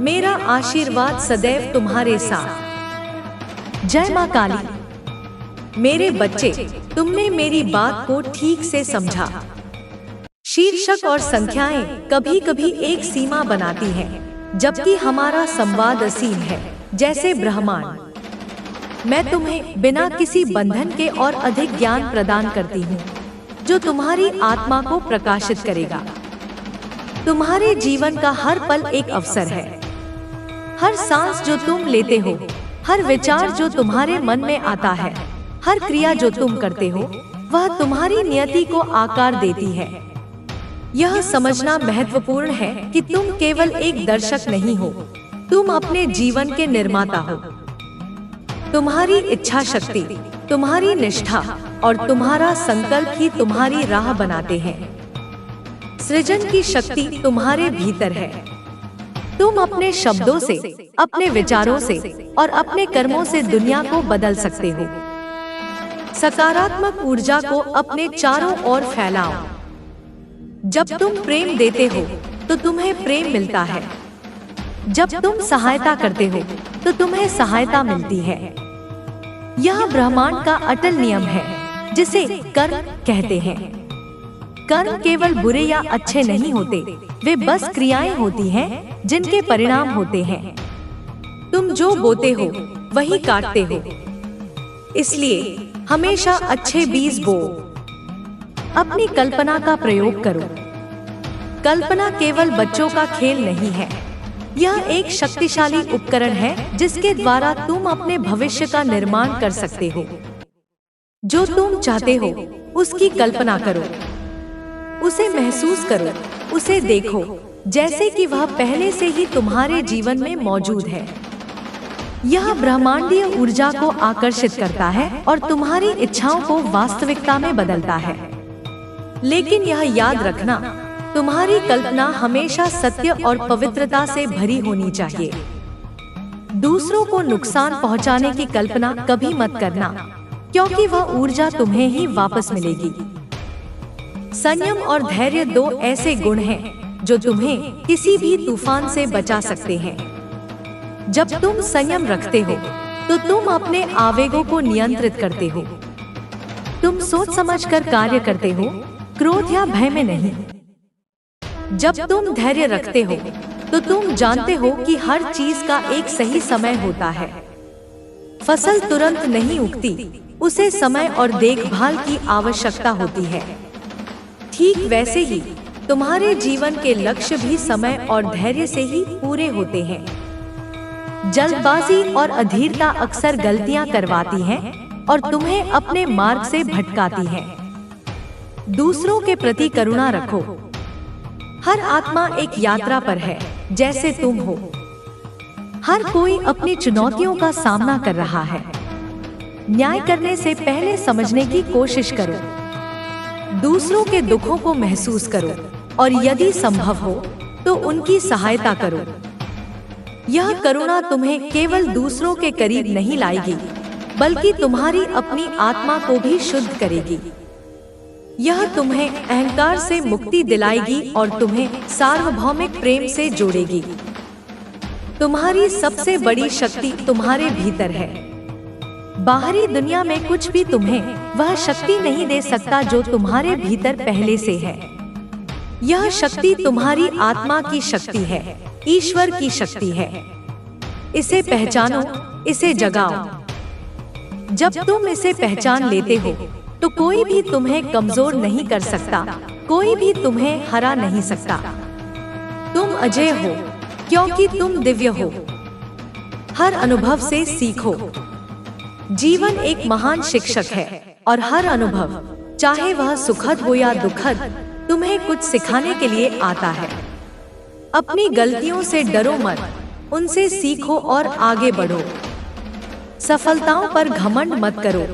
मेरा आशीर्वाद सदैव तुम्हारे साथ। जय मां काली। मेरे बच्चे, तुमने मेरी बात को ठीक से समझा। शीर्षक और संख्याएं कभी कभी एक सीमा बनाती हैं, जबकि हमारा संवाद असीम है, जैसे ब्रह्मांड। मैं तुम्हें बिना किसी बंधन के और अधिक ज्ञान प्रदान करती हूँ, जो तुम्हारी आत्मा को प्रकाशित करेगा। तुम्हारे जीवन का हर पल एक अवसर है। हर सांस जो तुम लेते हो, हर विचार जो तुम्हारे मन में आता है, हर क्रिया जो तुम करते हो, वह तुम्हारी नियति को आकार देती है। यह समझना महत्वपूर्ण है कि तुम केवल एक दर्शक नहीं हो, तुम अपने जीवन के निर्माता हो। तुम्हारी इच्छा शक्ति, तुम्हारी निष्ठा और तुम्हारा संकल्प ही तुम्हारी राह बनाते हैं। सृजन की शक्ति तुम्हारे भीतर है। तुम अपने शब्दों से, अपने विचारों से और अपने कर्मों से दुनिया को बदल सकते हो। सकारात्मक ऊर्जा को अपने चारों ओर फैलाओ। जब तुम प्रेम देते हो तो तुम्हें प्रेम मिलता है। जब तुम सहायता करते हो तो तुम्हें सहायता मिलती है। यह ब्रह्मांड का अटल नियम है, जिसे कर्म कहते हैं। कर्म केवल बुरे या अच्छे नहीं होते, वे बस क्रियाएं होती हैं जिनके परिणाम होते हैं। तुम जो बोते हो वही काटते हो, इसलिए हमेशा अच्छे बीज बो। अपनी कल्पना का प्रयोग करो। कल्पना केवल बच्चों का खेल नहीं है, यह एक शक्तिशाली उपकरण है जिसके द्वारा तुम अपने भविष्य का निर्माण कर सकते हो। जो तुम चाहते हो उसकी कल्पना करो, उसे महसूस करो, उसे देखो जैसे कि वह पहले से ही तुम्हारे जीवन में मौजूद है। यह ब्रह्मांडीय ऊर्जा को आकर्षित करता है और तुम्हारी इच्छाओं को वास्तविकता में बदलता है। लेकिन यह याद रखना, तुम्हारी कल्पना हमेशा सत्य और पवित्रता से भरी होनी चाहिए। दूसरों को नुकसान पहुंचाने की कल्पना कभी मत करना, क्योंकि वह ऊर्जा तुम्हें ही वापस मिलेगी। संयम और धैर्य दो ऐसे गुण हैं जो तुम्हें किसी भी तूफान से बचा सकते हैं। जब तुम संयम रखते हो तो तुम अपने आवेगों को नियंत्रित करते हो। तुम सोच समझकर कार्य करते हो, क्रोध या भय में नहीं। जब तुम धैर्य रखते हो तो तुम जानते हो कि हर चीज का एक सही समय होता है। फसल तुरंत नहीं उगती, उसे समय और देखभाल की आवश्यकता होती है। ठीक वैसे ही तुम्हारे जीवन के लक्ष्य भी समय और धैर्य से ही पूरे होते हैं। जल्दबाजी और अधीरता अक्सर गलतियां करवाती हैं और तुम्हें अपने मार्ग से भटकाती हैं। दूसरों के प्रति करुणा रखो। हर आत्मा एक यात्रा पर है, जैसे तुम हो। हर कोई अपनी चुनौतियों का सामना कर रहा है। न्याय करने से पहले समझने की कोशिश करो। दूसरों के दुखों को महसूस करो और यदि संभव हो तो उनकी सहायता करो। यह करुणा तुम्हें केवल दूसरों के करीब नहीं लाएगी, बल्कि तुम्हारी अपनी आत्मा को भी शुद्ध करेगी। यह तुम्हें अहंकार से मुक्ति दिलाएगी और तुम्हें सार्वभौमिक प्रेम से जोड़ेगी। तुम्हारी सबसे बड़ी शक्ति तुम्हारे भीतर है। बाहरी दुनिया में कुछ भी तुम्हें वह शक्ति नहीं दे सकता जो तुम्हारे भीतर पहले से है। यह शक्ति तुम्हारी आत्मा की शक्ति है, ईश्वर की शक्ति है। इसे पहचानो, इसे जगाओ। जब तुम इसे पहचान लेते हो तो कोई भी तुम्हें कमजोर नहीं कर सकता, कोई भी तुम्हें हरा नहीं सकता। तुम अजय हो क्योंकि तुम दिव्य हो। हर अनुभव से सीखो। जीवन एक महान शिक्षक है और हर अनुभव, चाहे वह सुखद हो या दुखद, तुम्हें कुछ सिखाने के लिए आता है। अपनी गलतियों से डरो मत, उनसे सीखो और आगे बढ़ो। सफलताओं पर घमंड मत करो,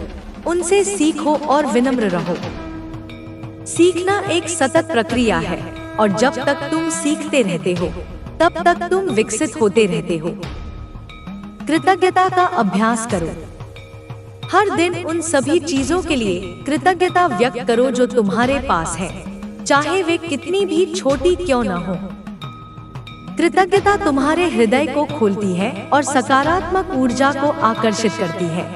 उनसे सीखो और विनम्र रहो। सीखना एक सतत प्रक्रिया है और जब तक तुम सीखते रहते हो तब तक तुम विकसित होते रहते हो। कृतज्ञता का अभ्यास करो। हर दिन उन सभी चीजों के लिए कृतज्ञता व्यक्त करो जो तुम्हारे पास है, चाहे वे कितनी भी छोटी क्यों न हो। कृतज्ञता तुम्हारे हृदय को खोलती है और सकारात्मक ऊर्जा को आकर्षित करती है।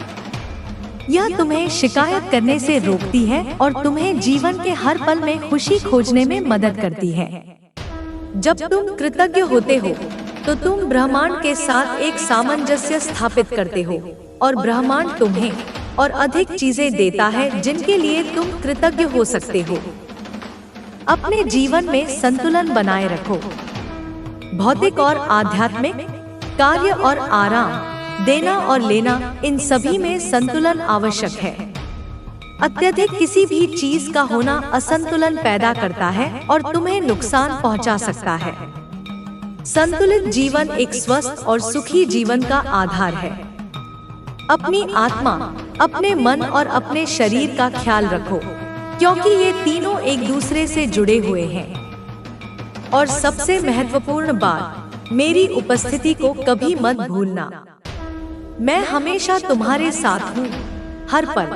यह तुम्हें शिकायत करने से रोकती है और तुम्हें जीवन के हर पल में खुशी खोजने में मदद करती है। जब तुम कृतज्ञ होते हो तो तुम ब्रह्मांड के साथ एक सामंजस्य स्थापित करते हो और ब्रह्मांड तुम्हें और अधिक चीजें देता है जिनके लिए तुम कृतज्ञ हो सकते हो। अपने जीवन में संतुलन बनाए रखो। भौतिक और आध्यात्मिक, कार्य और आराम, देना और लेना, इन सभी में संतुलन आवश्यक है। अत्यधिक किसी भी चीज का होना असंतुलन पैदा करता है और तुम्हें नुकसान पहुंचा सकता है। संतुलित जीवन एक स्वस्थ और सुखी जीवन का आधार है। अपनी आत्मा, अपने मन और अपने शरीर का ख्याल रखो, क्योंकि ये तीनों एक दूसरे से जुड़े हुए हैं। और सबसे महत्वपूर्ण बात, मेरी उपस्थिति को कभी मत भूलना। मैं हमेशा तुम्हारे साथ हूँ, हर पल।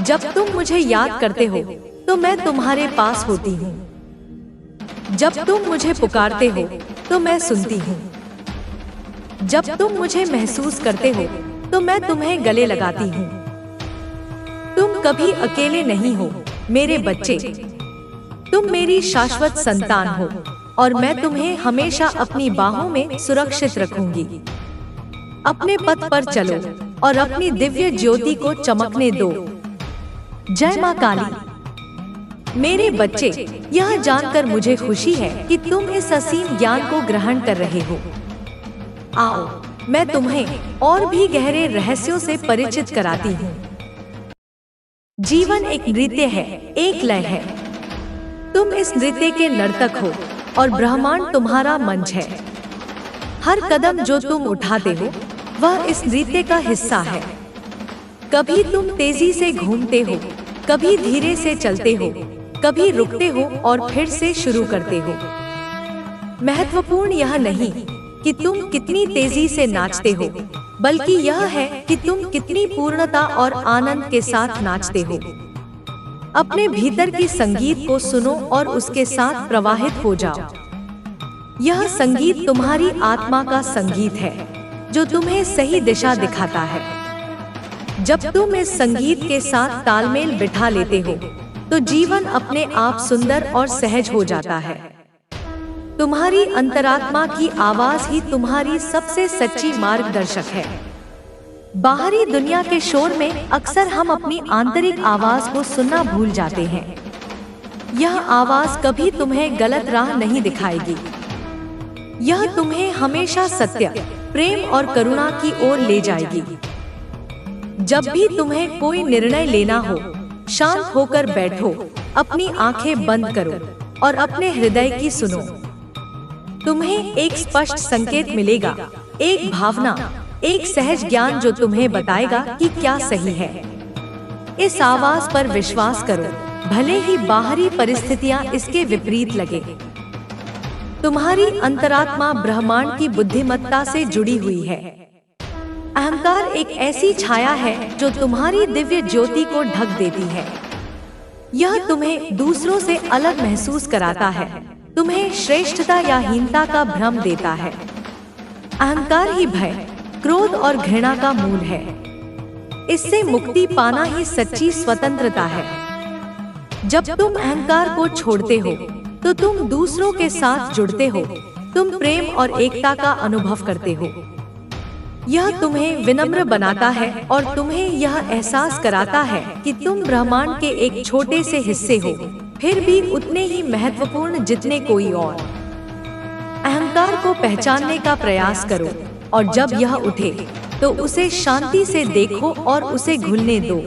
जब तुम मुझे याद करते हो तो मैं तुम्हारे पास होती हूँ। जब तुम मुझे पुकारते हो तो मैं सुनती हूँ। जब तुम मुझे महसूस करते हो तो मैं तुम्हें गले लगाती हूँ। तुम कभी अकेले नहीं हो मेरे बच्चे। तुम मेरी शाश्वत संतान हो और मैं तुम्हें हमेशा अपनी बाहों में सुरक्षित रखूंगी। अपने पथ पर चलो और अपनी दिव्य ज्योति को चमकने दो। जय मां काली। मेरे बच्चे, यह जानकर मुझे खुशी है कि तुम इस असीम ज्ञान को ग्रहण कर रहे हो। आओ, मैं तुम्हें और भी गहरे रहस्यों से परिचित कराती हूँ। जीवन एक नृत्य है, एक लय है। तुम इस नृत्य के नर्तक हो और ब्रह्मांड तुम्हारा मंच है। हर कदम जो तुम उठाते हो वह इस नृत्य का हिस्सा है। कभी तुम तेजी से घूमते हो, कभी धीरे से चलते हो, कभी रुकते हो और फिर से शुरू करते हो। महत्वपूर्ण यह नहीं कि तुम कितनी तेजी से नाचते हो, बल्कि यह है कि तुम कितनी पूर्णता और आनंद के साथ नाचते हो। अपने भीतर की संगीत को सुनो और उसके साथ प्रवाहित हो जाओ। यह संगीत तुम्हारी आत्मा का संगीत है जो तुम्हें सही दिशा दिखाता है। जब तुम इस संगीत के साथ तालमेल बिठा लेते हो तो जीवन अपने आप सुंदर और सहज हो जाता है। तुम्हारी अंतरात्मा की आवाज ही तुम्हारी सबसे सच्ची मार्गदर्शक है। बाहरी दुनिया के शोर में अक्सर हम अपनी आंतरिक आवाज को सुनना भूल जाते हैं। यह आवाज कभी तुम्हें गलत राह नहीं दिखाएगी। यह तुम्हें हमेशा सत्य, प्रेम और करुणा की ओर ले जाएगी। जब भी तुम्हें कोई निर्णय लेना हो, शांत होकर बैठो, अपनी आंखें बंद करो और अपने हृदय की सुनो। तुम्हें एक स्पष्ट संकेत मिलेगा, एक भावना, एक सहज ज्ञान जो तुम्हें बताएगा कि क्या सही है। इस आवाज पर विश्वास करो, भले ही बाहरी परिस्थितियां इसके विपरीत लगे। तुम्हारी अंतरात्मा ब्रह्मांड की बुद्धिमत्ता से जुड़ी हुई है। अहंकार एक ऐसी छाया है जो तुम्हारी दिव्य ज्योति को ढक देती है। यह तुम्हें दूसरों से अलग महसूस कराता है, तुम्हें श्रेष्ठता या हीनता का भ्रम देता है। अहंकार ही भय, क्रोध और घृणा का मूल है। इससे मुक्ति पाना ही सच्ची स्वतंत्रता है। जब तुम अहंकार को छोड़ते हो तो तुम दूसरों के साथ जुड़ते हो, तुम प्रेम और एकता का अनुभव करते हो। यह तुम्हें विनम्र बनाता है और तुम्हें यह एहसास कराता है कि तुम ब्रह्मांड के एक छोटे से हिस्से हो, फिर भी उतने ही महत्वपूर्ण जितने कोई और। अहंकार को पहचानने का प्रयास करो और जब यह उठे तो उसे शांति से देखो और उसे घुलने दो।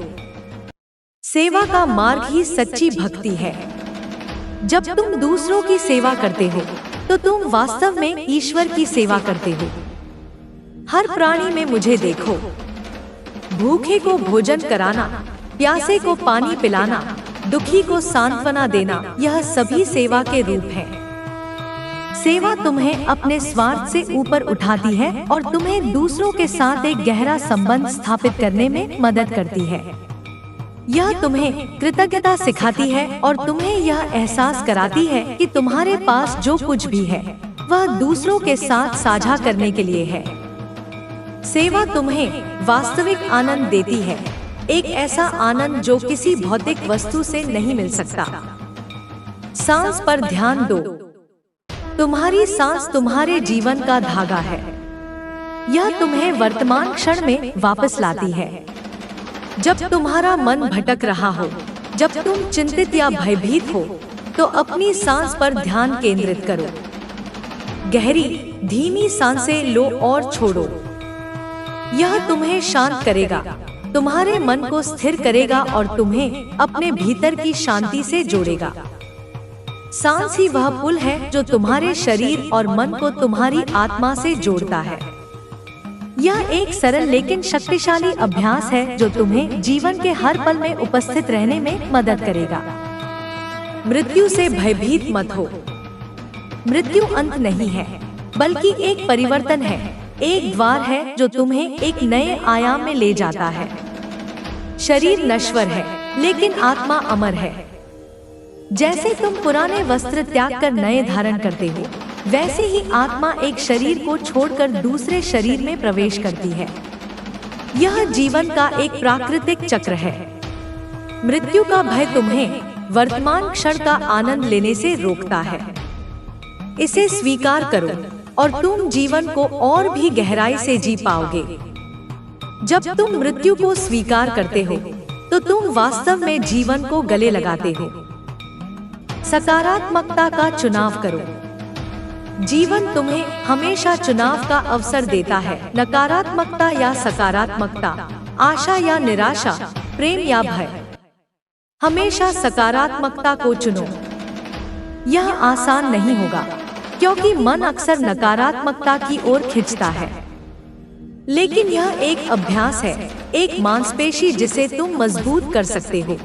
सेवा का मार्ग ही सच्ची भक्ति है। जब तुम दूसरों की सेवा करते हो तो तुम वास्तव में ईश्वर की सेवा करते हो। हर प्राणी में मुझे देखो। भूखे को भोजन कराना, प्यासे को पानी पिलाना, दुखी को सांत्वना देना, यह सभी सेवा के रूप हैं। सेवा तुम्हें अपने स्वार्थ से ऊपर उठाती है और तुम्हें दूसरों के साथ एक गहरा संबंध स्थापित करने में मदद करती है। यह तुम्हें कृतज्ञता सिखाती है और तुम्हें यह एहसास कराती है कि तुम्हारे पास जो कुछ भी है वह दूसरों के साथ साझा करने के लिए है। सेवा तुम्हें वास्तविक आनंद देती है, एक ऐसा आनंद जो किसी भौतिक वस्तु से नहीं मिल सकता। सांस पर ध्यान दो। तुम्हारी सांस तुम्हारे जीवन का धागा है। यह तुम्हें वर्तमान क्षण में वापस लाती है। जब तुम्हारा मन भटक रहा हो, जब तुम चिंतित या भयभीत हो, तो अपनी सांस पर ध्यान केंद्रित करो। गहरी, धीमी सांसें लो और छोड़ो। यह तुम्हें शांत करेगा, तुम्हारे मन को स्थिर करेगा और तुम्हें अपने भीतर की शांति से जोड़ेगा। सांस ही वह पुल है जो तुम्हारे शरीर और मन को तुम्हारी आत्मा से जोड़ता है। यह एक सरल लेकिन शक्तिशाली अभ्यास है जो तुम्हें जीवन के हर पल में उपस्थित रहने में मदद करेगा। मृत्यु से भयभीत मत हो। मृत्यु अंत नहीं है, बल्कि एक परिवर्तन है, एक द्वार है जो तुम्हें एक नए आयाम में ले जाता है। शरीर नश्वर है, लेकिन आत्मा अमर है। जैसे तुम पुराने वस्त्र त्याग कर नए धारण करते हो, वैसे ही आत्मा एक शरीर को छोड़कर दूसरे शरीर में प्रवेश करती है। यह जीवन का एक प्राकृतिक चक्र है। मृत्यु का भय तुम्हें वर्तमान क्षण का आनंद लेने से रोकता है। इसे स्वीकार करो और तुम जीवन को और भी गहराई से जी पाओगे। जब तुम मृत्यु को स्वीकार करते हो, तो तुम वास्तव में जीवन को गले लगाते हो। सकारात्मकता का चुनाव करो। जीवन तुम्हें हमेशा चुनाव का अवसर देता है, नकारात्मकता या सकारात्मकता, आशा या निराशा, प्रेम या भय। हमेशा सकारात्मकता को चुनो। यह आसान नहीं होगा, क्योंकि मन अक्सर नकारात्मकता की ओर खींचता है। लेकिन यह एक अभ्यास है, एक मांसपेशी जिसे तुम मजबूत कर सकते हो।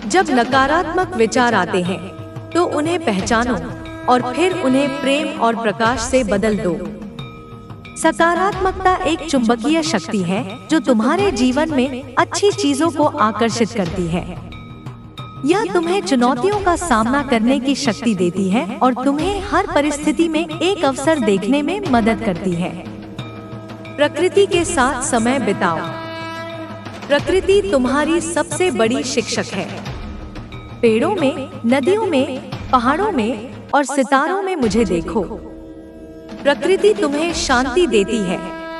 जब नकारात्मक विचार आते हैं, तो उन्हें पहचानो और फिर उन्हें प्रेम और प्रकाश से बदल दो। सकारात्मकता एक चुंबकीय शक्ति है जो तुम्हारे जीवन में अच्छी चीजों को आकर्षित करती है। यह तुम्हें चुनौतियों का सामना करने की शक्ति देती है और तुम्हें हर परिस्थिति में एक अवसर देखने में मदद करती है। प्रकृति के साथ समय बिताओ। प्रकृति तुम्हारी सबसे बड़ी शिक्षक है। पेड़ों में, नदियों में, पहाड़ों में और सितारों में मुझे देखो। प्रकृति तुम्हें शांति देती है,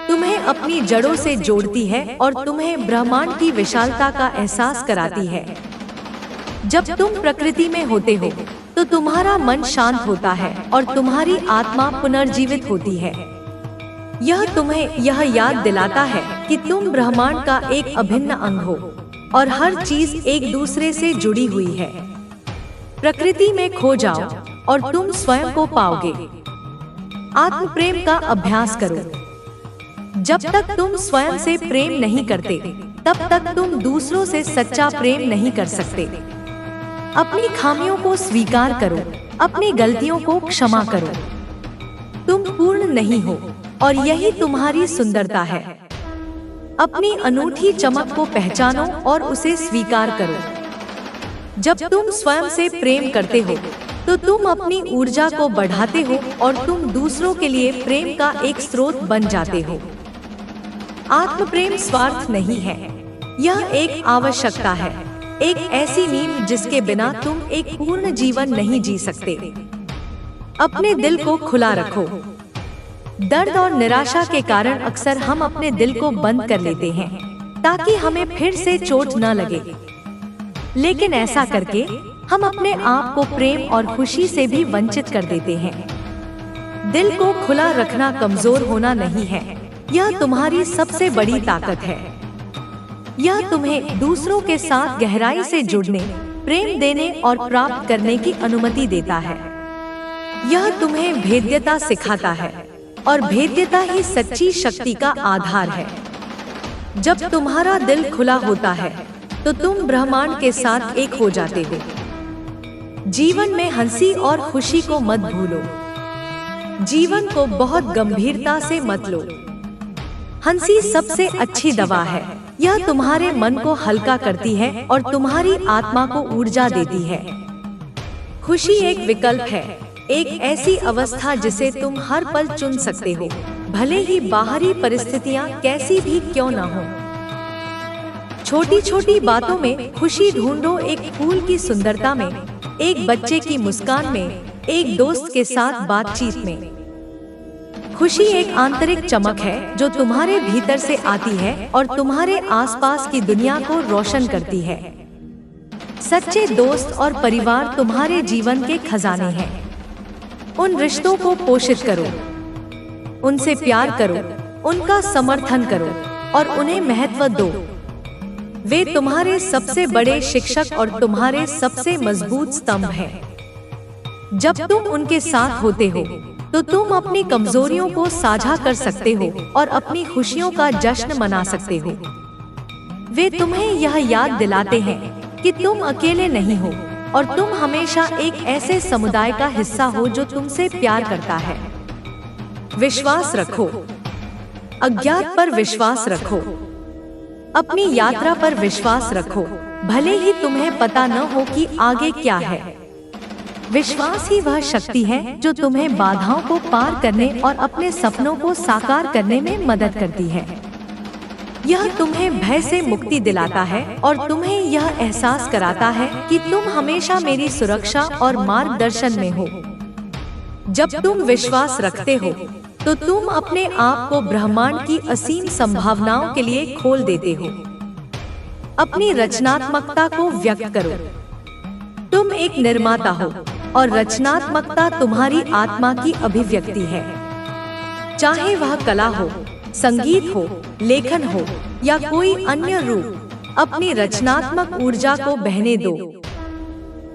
तुम्हें अपनी जड़ों से जोड़ती है और तुम्हें ब्रह्मांड की विशालता का एहसास कराती है। जब तुम प्रकृति में होते हो, तो तुम्हारा मन शांत होता है और तुम्हारी आत्मा पुनर्जीवित होती है। यह तुम्हें यह याद दिलाता है कि तुम ब्रह्मांड का एक अभिन्न अंग हो और हर चीज एक दूसरे से जुड़ी हुई है। प्रकृति में खो जाओ और तुम स्वयं को पाओगे। आत्म प्रेम का अभ्यास करो। जब तक तुम स्वयं से प्रेम नहीं करते, तब तक तुम दूसरों से सच्चा प्रेम नहीं कर सकते। अपनी खामियों को स्वीकार करो, अपनी गलतियों को क्षमा करो। तुम पूर्ण नहीं हो और यही तुम्हारी सुंदरता है। अपनी अनूठी चमक को पहचानो और उसे स्वीकार करो। जब तुम स्वयं से प्रेम करते हो, तो तुम अपनी ऊर्जा को बढ़ाते हो और तुम दूसरों के लिए प्रेम का एक स्रोत बन जाते हो। आत्म प्रेम स्वार्थ नहीं है, यह एक आवश्यकता है, एक ऐसी नींव जिसके बिना तुम एक पूर्ण जीवन नहीं जी सकते। अपने दिल को खुला रखो। दर्द और निराशा के कारण अक्सर हम अपने दिल को बंद कर लेते हैं, ताकि हमें फिर से चोट न लगे। लेकिन ऐसा करके हम अपने आप को प्रेम और खुशी से भी वंचित कर देते हैं। दिल को खुला रखना कमजोर होना नहीं है, यह तुम्हारी सबसे बड़ी ताकत है। यह तुम्हें दूसरों के साथ गहराई से जुड़ने, प्रेम देने और प्राप्त करने की अनुमति देता है। यह तुम्हें भेद्यता सिखाता है और भेद्यता ही सच्ची शक्ति का आधार है। जब तुम्हारा दिल खुला होता है तो तुम ब्रह्मांड के साथ एक हो जाते हो। जीवन में हंसी और खुशी को मत भूलो। जीवन को बहुत गंभीरता से मत लो। हंसी सबसे अच्छी दवा है। यह तुम्हारे मन को हल्का करती है और तुम्हारी आत्मा को ऊर्जा देती है। खुशी एक विकल्प है, एक ऐसी अवस्था जिसे तुम हर पल चुन सकते हो, भले ही बाहरी परिस्थितियां कैसी भी क्यों न हो। छोटी छोटी बातों में खुशी ढूंढो, एक फूल की सुंदरता में, एक बच्चे की मुस्कान में, एक दोस्त के साथ बातचीत में। खुशी एक आंतरिक चमक है जो तुम्हारे भीतर से आती है और तुम्हारे आसपास की दुनिया को रोशन करती है। सच्चे दोस्त और परिवार तुम्हारे जीवन के खजाने हैं। उन रिश्तों को पोषित करो, उनसे प्यार करो, उनका समर्थन करो और उन्हें महत्व दो। वे तुम्हारे सबसे बड़े शिक्षक और तुम्हारे सबसे मजबूत स्तंभ हैं। जब तुम उनके साथ होते हो तो तुम अपनी कमजोरियों को साझा कर सकते हो और अपनी खुशियों का जश्न मना सकते हो। वे तुम्हें यह याद दिलाते हैं कि तुम अकेले नहीं हो और तुम हमेशा एक ऐसे समुदाय का हिस्सा हो जो तुमसे प्यार करता है। विश्वास रखो, अज्ञात पर विश्वास रखो, अपनी यात्रा पर विश्वास रखो, भले ही तुम्हें पता न हो कि आगे क्या है। विश्वास ही वह शक्ति है जो तुम्हें बाधाओं को पार करने और अपने सपनों को साकार करने में मदद करती है। यह तुम्हें भय से मुक्ति दिलाता है और तुम्हें यह एहसास कराता है कि तुम हमेशा मेरी सुरक्षा और मार्गदर्शन में हो। जब तुम विश्वास रखते हो तो तुम अपने आप को ब्रह्मांड की असीम संभावनाओं के लिए खोल देते हो। अपनी रचनात्मकता को व्यक्त करो। तुम एक निर्माता हो और रचनात्मकता तुम्हारी आत्मा की अभिव्यक्ति है। चाहे वह कला हो, संगीत हो, लेखन हो या कोई अन्य रूप, अपनी रचनात्मक ऊर्जा को बहने दो।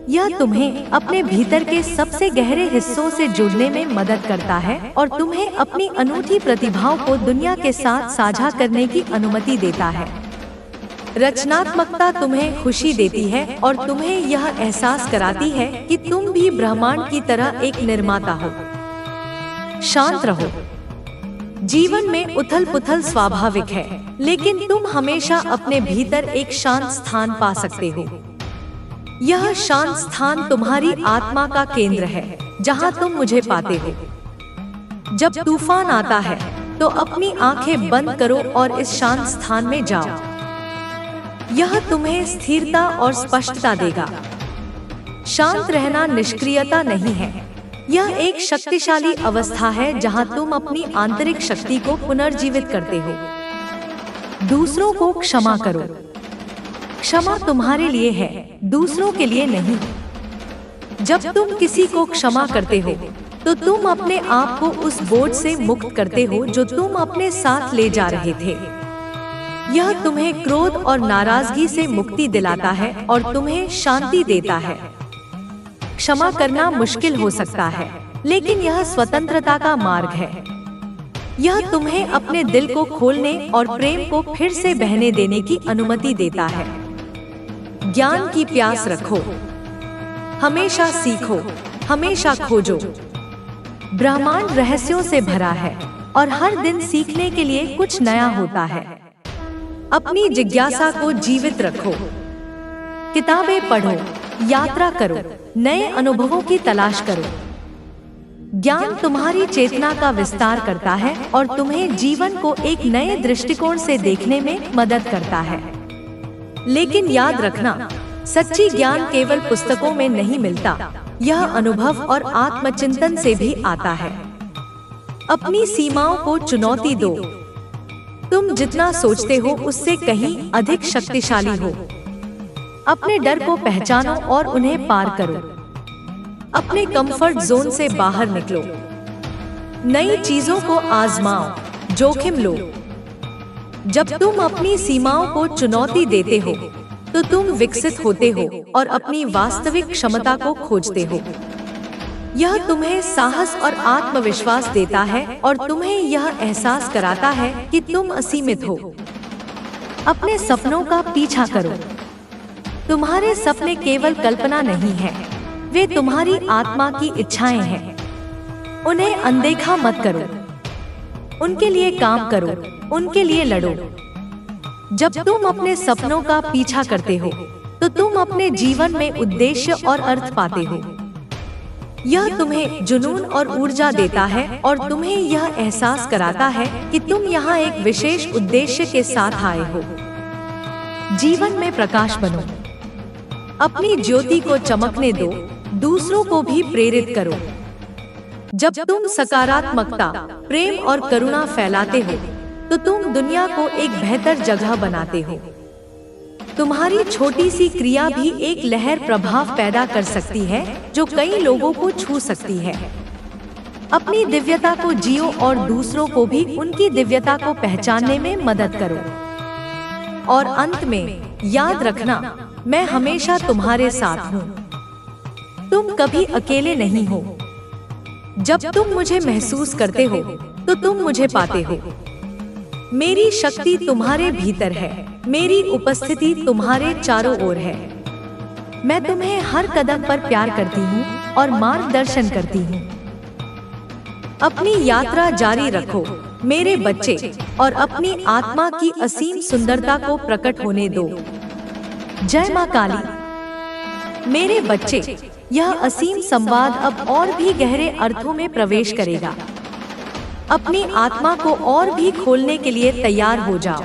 यह तुम्हें अपने भीतर के सबसे गहरे हिस्सों से जुड़ने में मदद करता है और तुम्हें अपनी अनूठी प्रतिभाओं को दुनिया के साथ साझा करने की अनुमति देता है। रचनात्मकता तुम्हें खुशी देती है और तुम्हें यह एहसास कराती है कि तुम भी ब्रह्मांड की तरह एक निर्माता हो। शांत रहो। जीवन में उथल-पुथल स्वाभाविक है, लेकिन तुम हमेशा अपने भीतर एक शांत स्थान पा सकते हो। यह शांत स्थान तुम्हारी आत्मा का केंद्र है, जहां तुम मुझे पाते हो। जब तूफान आता है तो अपनी आंखें बंद करो और इस शांत स्थान में जाओ। यह तुम्हें स्थिरता और स्पष्टता देगा। शांत रहना निष्क्रियता नहीं है, यह एक शक्तिशाली अवस्था है जहां तुम अपनी आंतरिक शक्ति को पुनर्जीवित करते हो। दूसरों को क्षमा करो। क्षमा तुम्हारे लिए है, दूसरों के लिए नहीं। जब तुम किसी को क्षमा करते हो तो तुम अपने आप को उस बोझ से मुक्त करते हो जो तुम अपने साथ ले जा रहे थे। यह तुम्हें क्रोध और नाराजगी से मुक्ति दिलाता है और तुम्हें शांति देता है। क्षमा करना मुश्किल हो सकता है, लेकिन यह स्वतंत्रता का मार्ग है। यह तुम्हें अपने दिल को खोलने और प्रेम को फिर से बहने देने की अनुमति देता है। ज्ञान की प्यास रखो। हमेशा सीखो, हमेशा खोजो। ब्रह्मांड रहस्यों से भरा है और हर दिन सीखने के लिए कुछ नया होता है। अपनी जिज्ञासा को जीवित रखो। किताबें पढ़ो, यात्रा करो, नए अनुभवों की तलाश करो। ज्ञान तुम्हारी चेतना का विस्तार करता है और तुम्हें जीवन को एक नए दृष्टिकोण से देखने में मदद करता है। लेकिन याद रखना, सच्ची ज्ञान केवल पुस्तकों में नहीं मिलता, यह अनुभव और आत्मचिंतन से भी आता है। अपनी सीमाओं को चुनौती दो। तुम जितना सोचते हो उससे कहीं अधिक शक्तिशाली हो। अपने डर को पहचानो और उन्हें पार करो। अपने कंफर्ट जोन से बाहर निकलो। नई चीजों को आजमाओ, जोखिम लो। जब तुम अपनी सीमाओं को चुनौती देते हो तो तुम विकसित होते हो और अपनी वास्तविक क्षमता को खोजते हो। यह तुम्हें साहस और आत्मविश्वास देता है और तुम्हें यह एहसास कराता है कि तुम असीमित हो। अपने सपनों का पीछा करो। तुम्हारे सपने केवल कल्पना नहीं है, वे तुम्हारी आत्मा की इच्छाएं हैं। उन्हें अनदेखा मत करो, उनके लिए काम करो, उनके लिए लड़ो। जब तुम अपने सपनों का पीछा करते हो तो तुम अपने जीवन में उद्देश्य और अर्थ पाते हो। यह तुम्हें जुनून और ऊर्जा देता है और तुम्हें यह एहसास कराता है कि तुम यहाँ एक विशेष उद्देश्य के साथ आए हो। जीवन में प्रकाश बनो, अपनी ज्योति को चमकने दो, दूसरों को भी प्रेरित करो। जब तुम सकारात्मकता, प्रेम और करुणा फैलाते हो तो तुम दुनिया को एक बेहतर जगह बनाते हो। तुम्हारी छोटी सी क्रिया भी एक लहर प्रभाव पैदा कर सकती है जो कई लोगों को छू सकती है। अपनी दिव्यता को जियो और दूसरों को भी उनकी दिव्यता को पहचानने में मदद करो। और अंत में याद रखना, मैं हमेशा तुम्हारे साथ हूँ। तुम कभी अकेले नहीं हो। जब तुम मुझे महसूस करते हो तो तुम मुझे पाते हो। मेरी शक्ति तुम्हारे भीतर है, मेरी उपस्थिति तुम्हारे चारों ओर है। मैं तुम्हें हर कदम पर प्यार करती हूँ और मार्गदर्शन करती हूँ। अपनी यात्रा जारी रखो मेरे बच्चे, और अपनी आत्मा की असीम सुंदरता को प्रकट होने दो। जय मां काली। मेरे बच्चे, यह असीम संवाद अब और भी गहरे अर्थों में प्रवेश करेगा। अपनी आत्मा को और भी खोलने के लिए तैयार हो जाओ।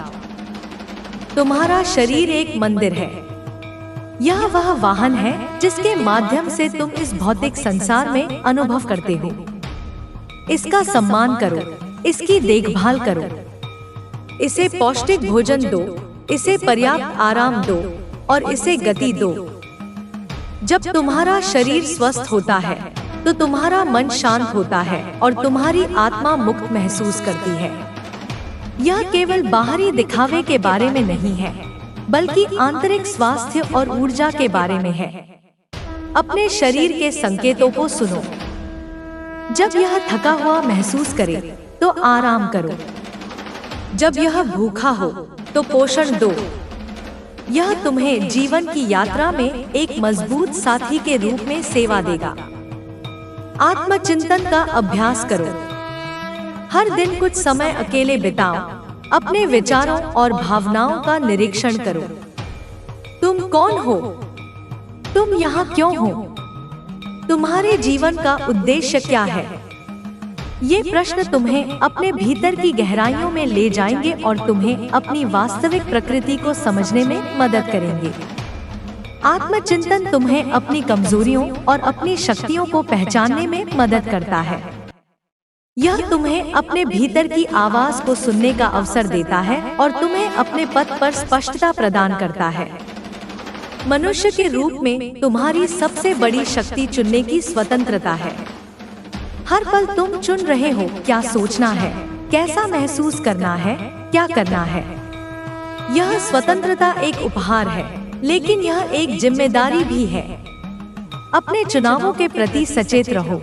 तुम्हारा शरीर एक मंदिर है। यह वह वाहन है जिसके माध्यम से तुम इस भौतिक संसार में अनुभव करते हो। इसका सम्मान करो, इसकी देखभाल करो, इसे पौष्टिक भोजन दो, इसे पर्याप्त आराम दो और इसे गति दो। जब तुम्हारा शरीर स्वस्थ होता है तो तुम्हारा मन शांत होता है और तुम्हारी आत्मा मुक्त महसूस करती है। यह केवल बाहरी दिखावे के बारे में नहीं है, बल्कि आंतरिक स्वास्थ्य और ऊर्जा के बारे में है। अपने शरीर के संकेतों को सुनो। जब यह थका हुआ महसूस करे तो आराम करो। जब यह भूखा हो तो पोषण दो। यह तुम्हें जीवन की यात्रा में एक मजबूत साथी के रूप में सेवा देगा। आत्मचिंतन का अभ्यास करो। हर दिन कुछ समय अकेले बिताओ। अपने विचारों और भावनाओं का निरीक्षण करो। तुम कौन हो? तुम यहाँ क्यों हो? तुम्हारे जीवन का उद्देश्य क्या है? ये प्रश्न तुम्हें अपने भीतर की गहराइयों में ले जाएंगे और तुम्हें अपनी वास्तविक प्रकृति को समझने में मदद करेंगे। आत्मचिंतन तुम्हें अपनी कमजोरियों और अपनी शक्तियों को पहचानने में मदद करता है। यह तुम्हें अपने भीतर की आवाज को सुनने का अवसर देता है और तुम्हें अपने पथ पर स्पष्टता प्रदान करता है। मनुष्य के रूप में तुम्हारी सबसे बड़ी शक्ति चुनने की स्वतंत्रता है। हर पल तुम चुन रहे हो क्या सोचना है, कैसा महसूस करना है, क्या करना है। यह स्वतंत्रता एक उपहार है, लेकिन यह एक जिम्मेदारी भी है। अपने चुनावों के प्रति सचेत रहो।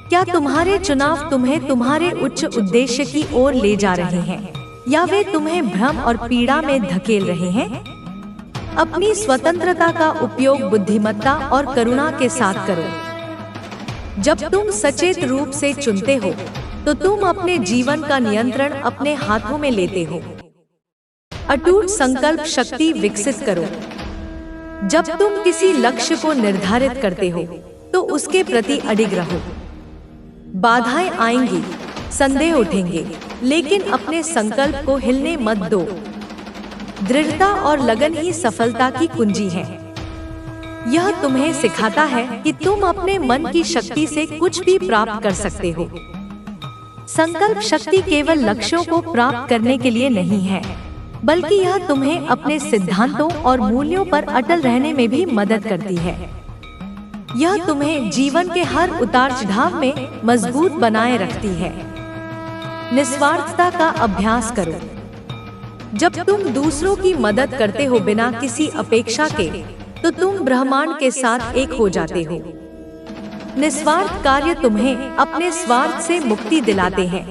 क्या तुम्हारे चुनाव तुम्हें तुम्हारे उच्च उद्देश्य की ओर ले जा रहे हैं, या वे तुम्हें भ्रम और पीड़ा में धकेल रहे हैं? अपनी स्वतंत्रता का उपयोग बुद्धिमत्ता और करुणा के साथ करो। जब तुम सचेत रूप से चुनते हो तो तुम अपने जीवन का नियंत्रण अपने हाथों में लेते हो। अटूट संकल्प शक्ति विकसित करो। जब तुम किसी लक्ष्य को निर्धारित करते हो तो उसके प्रति अडिग रहो। बाधाएं आएंगी, संदेह उठेंगे, लेकिन अपने संकल्प को हिलने मत दो। दृढ़ता और लगन ही सफलता की कुंजी है। यह तुम्हें सिखाता है कि तुम अपने मन की शक्ति से कुछ भी प्राप्त कर सकते हो। संकल्प शक्ति केवल लक्ष्यों को प्राप्त करने के लिए नहीं है, बल्कि यह तुम्हें अपने सिद्धांतों और मूल्यों पर अटल रहने में भी मदद करती है। यह तुम्हें जीवन के हर उतार चढ़ाव में मजबूत बनाए रखती है। निस्वार्थता का अभ्यास करो। जब तुम दूसरों की मदद करते हो बिना किसी अपेक्षा के, तो तुम ब्रह्मांड के साथ एक हो जाते हो। निस्वार्थ कार्य तुम्हें अपने स्वार्थ से मुक्ति दिलाते हैं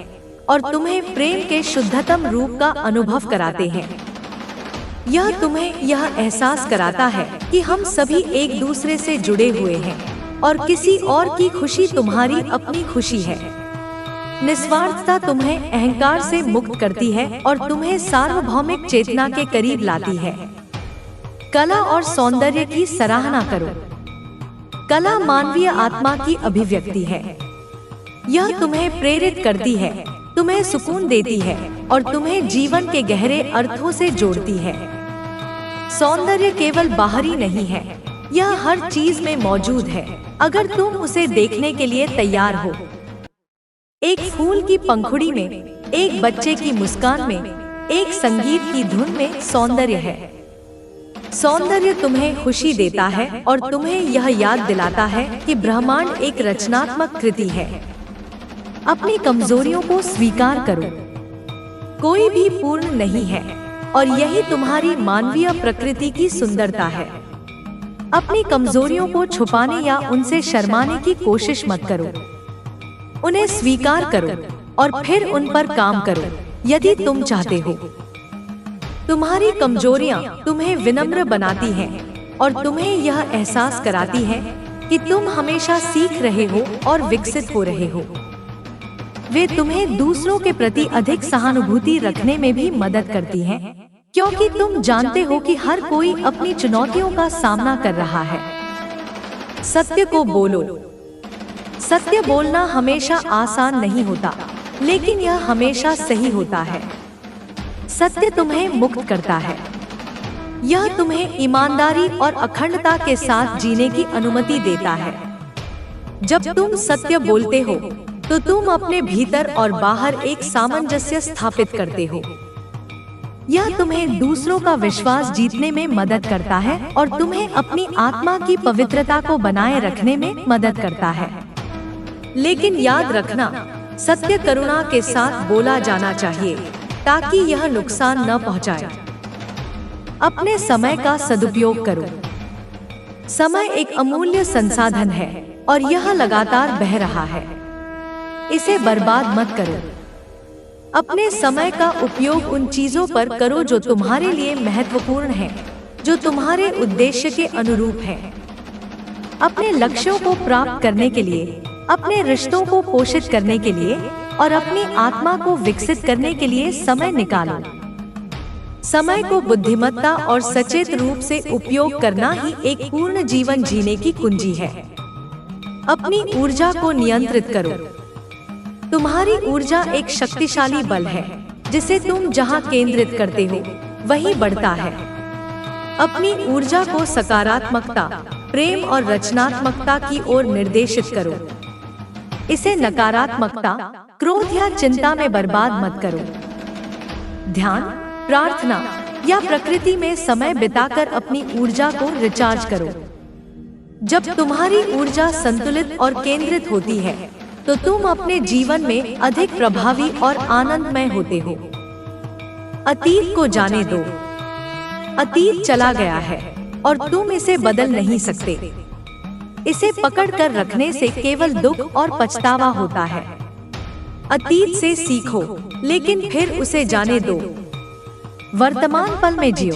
और तुम्हें प्रेम के शुद्धतम रूप का अनुभव कराते हैं। यह तुम्हें यह एहसास कराता है कि हम सभी एक दूसरे से जुड़े हुए हैं और किसी और की खुशी तुम्हारी अपनी खुशी है। निस्वार्थता तुम्हें अहंकार से मुक्त करती है और तुम्हें सार्वभौमिक चेतना के करीब लाती है। कला और सौंदर्य की सराहना करो। कला मानवीय आत्मा की अभिव्यक्ति है। यह तुम्हें प्रेरित करती है, तुम्हें सुकून देती है और तुम्हें जीवन के गहरे अर्थों से जोड़ती है। सौंदर्य केवल बाहरी नहीं है, यह हर चीज में मौजूद है अगर तुम उसे देखने के लिए तैयार हो। एक फूल की पंखुड़ी में, एक बच्चे की मुस्कान में, एक संगीत की धुन में सौंदर्य है। सौंदर्य तुम्हें खुशी देता है और तुम्हें यह याद दिलाता है कि ब्रह्मांड एक रचनात्मक कृति है। अपनी कमजोरियों को स्वीकार करो। कोई भी पूर्ण नहीं है और यही तुम्हारी मानवीय प्रकृति की सुंदरता है। अपनी कमजोरियों को छुपाने या उनसे शर्माने की कोशिश मत करो। उन्हें स्वीकार करो और फिर उन पर काम करो यदि तुम चाहते हो। तुम्हारी कमजोरियां तुम्हें विनम्र बनाती हैं और तुम्हें यह एहसास कराती हैं कि तुम हमेशा सीख रहे हो और विकसित हो रहे हो। वे तुम्हें दूसरों के प्रति अधिक सहानुभूति रखने में भी मदद करती हैं, क्योंकि तुम जानते हो कि हर कोई अपनी चुनौतियों का सामना कर रहा है। सत्य को बोलो। सत्य बोलना हमेशा आसान नहीं होता, लेकिन यह हमेशा सही होता है। सत्य तुम्हें मुक्त करता है। यह तुम्हें ईमानदारी और अखंडता के साथ जीने की अनुमति देता है। जब तुम सत्य बोलते हो तो तुम अपने भीतर और बाहर एक सामंजस्य स्थापित करते हो। यह तुम्हें दूसरों का विश्वास जीतने में मदद करता है और तुम्हें अपनी आत्मा की पवित्रता को बनाए रखने में मदद करता है। लेकिन याद रखना, सत्य करुणा के साथ बोला जाना चाहिए ताकि यह नुकसान न पहुंचाए। अपने समय का सदुपयोग करो। समय एक अमूल्य संसाधन है और यह लगातार बह रहा है। इसे बर्बाद मत करो। अपने समय का उपयोग उन चीजों पर करो जो तुम्हारे लिए महत्वपूर्ण हैं, जो तुम्हारे उद्देश्य के अनुरूप हैं। अपने लक्ष्यों को प्राप्त करने के लिए, अपने रिश्तों को पोषित करने के लिए और अपनी आत्मा को विकसित करने के लिए समय निकालो। समय को बुद्धिमत्ता और सचेत रूप से उपयोग करना ही एक पूर्ण जीवन जीने की कुंजी है। अपनी ऊर्जा को नियंत्रित करो। तुम्हारी ऊर्जा एक शक्तिशाली बल है जिसे तुम जहां केंद्रित करते हो वही बढ़ता है। अपनी ऊर्जा को सकारात्मकता, प्रेम और रचनात्मकता की ओर निर्देशित करो। इसे नकारात्मकता, क्रोध या चिंता में बर्बाद मत करो। ध्यान, प्रार्थना या प्रकृति में समय बिताकर अपनी ऊर्जा को रिचार्ज करो। जब तुम्हारी ऊर्जा संतुलित और केंद्रित होती है तो तुम अपने जीवन में अधिक प्रभावी और आनंदमय होते हो। अतीत को जाने दो। अतीत चला गया है और तुम इसे बदल नहीं सकते। इसे पकड़कर रखने से केवल दुख और पछतावा होता है। अतीत से सीखो, लेकिन फिर उसे जाने दो। वर्तमान पल में जियो,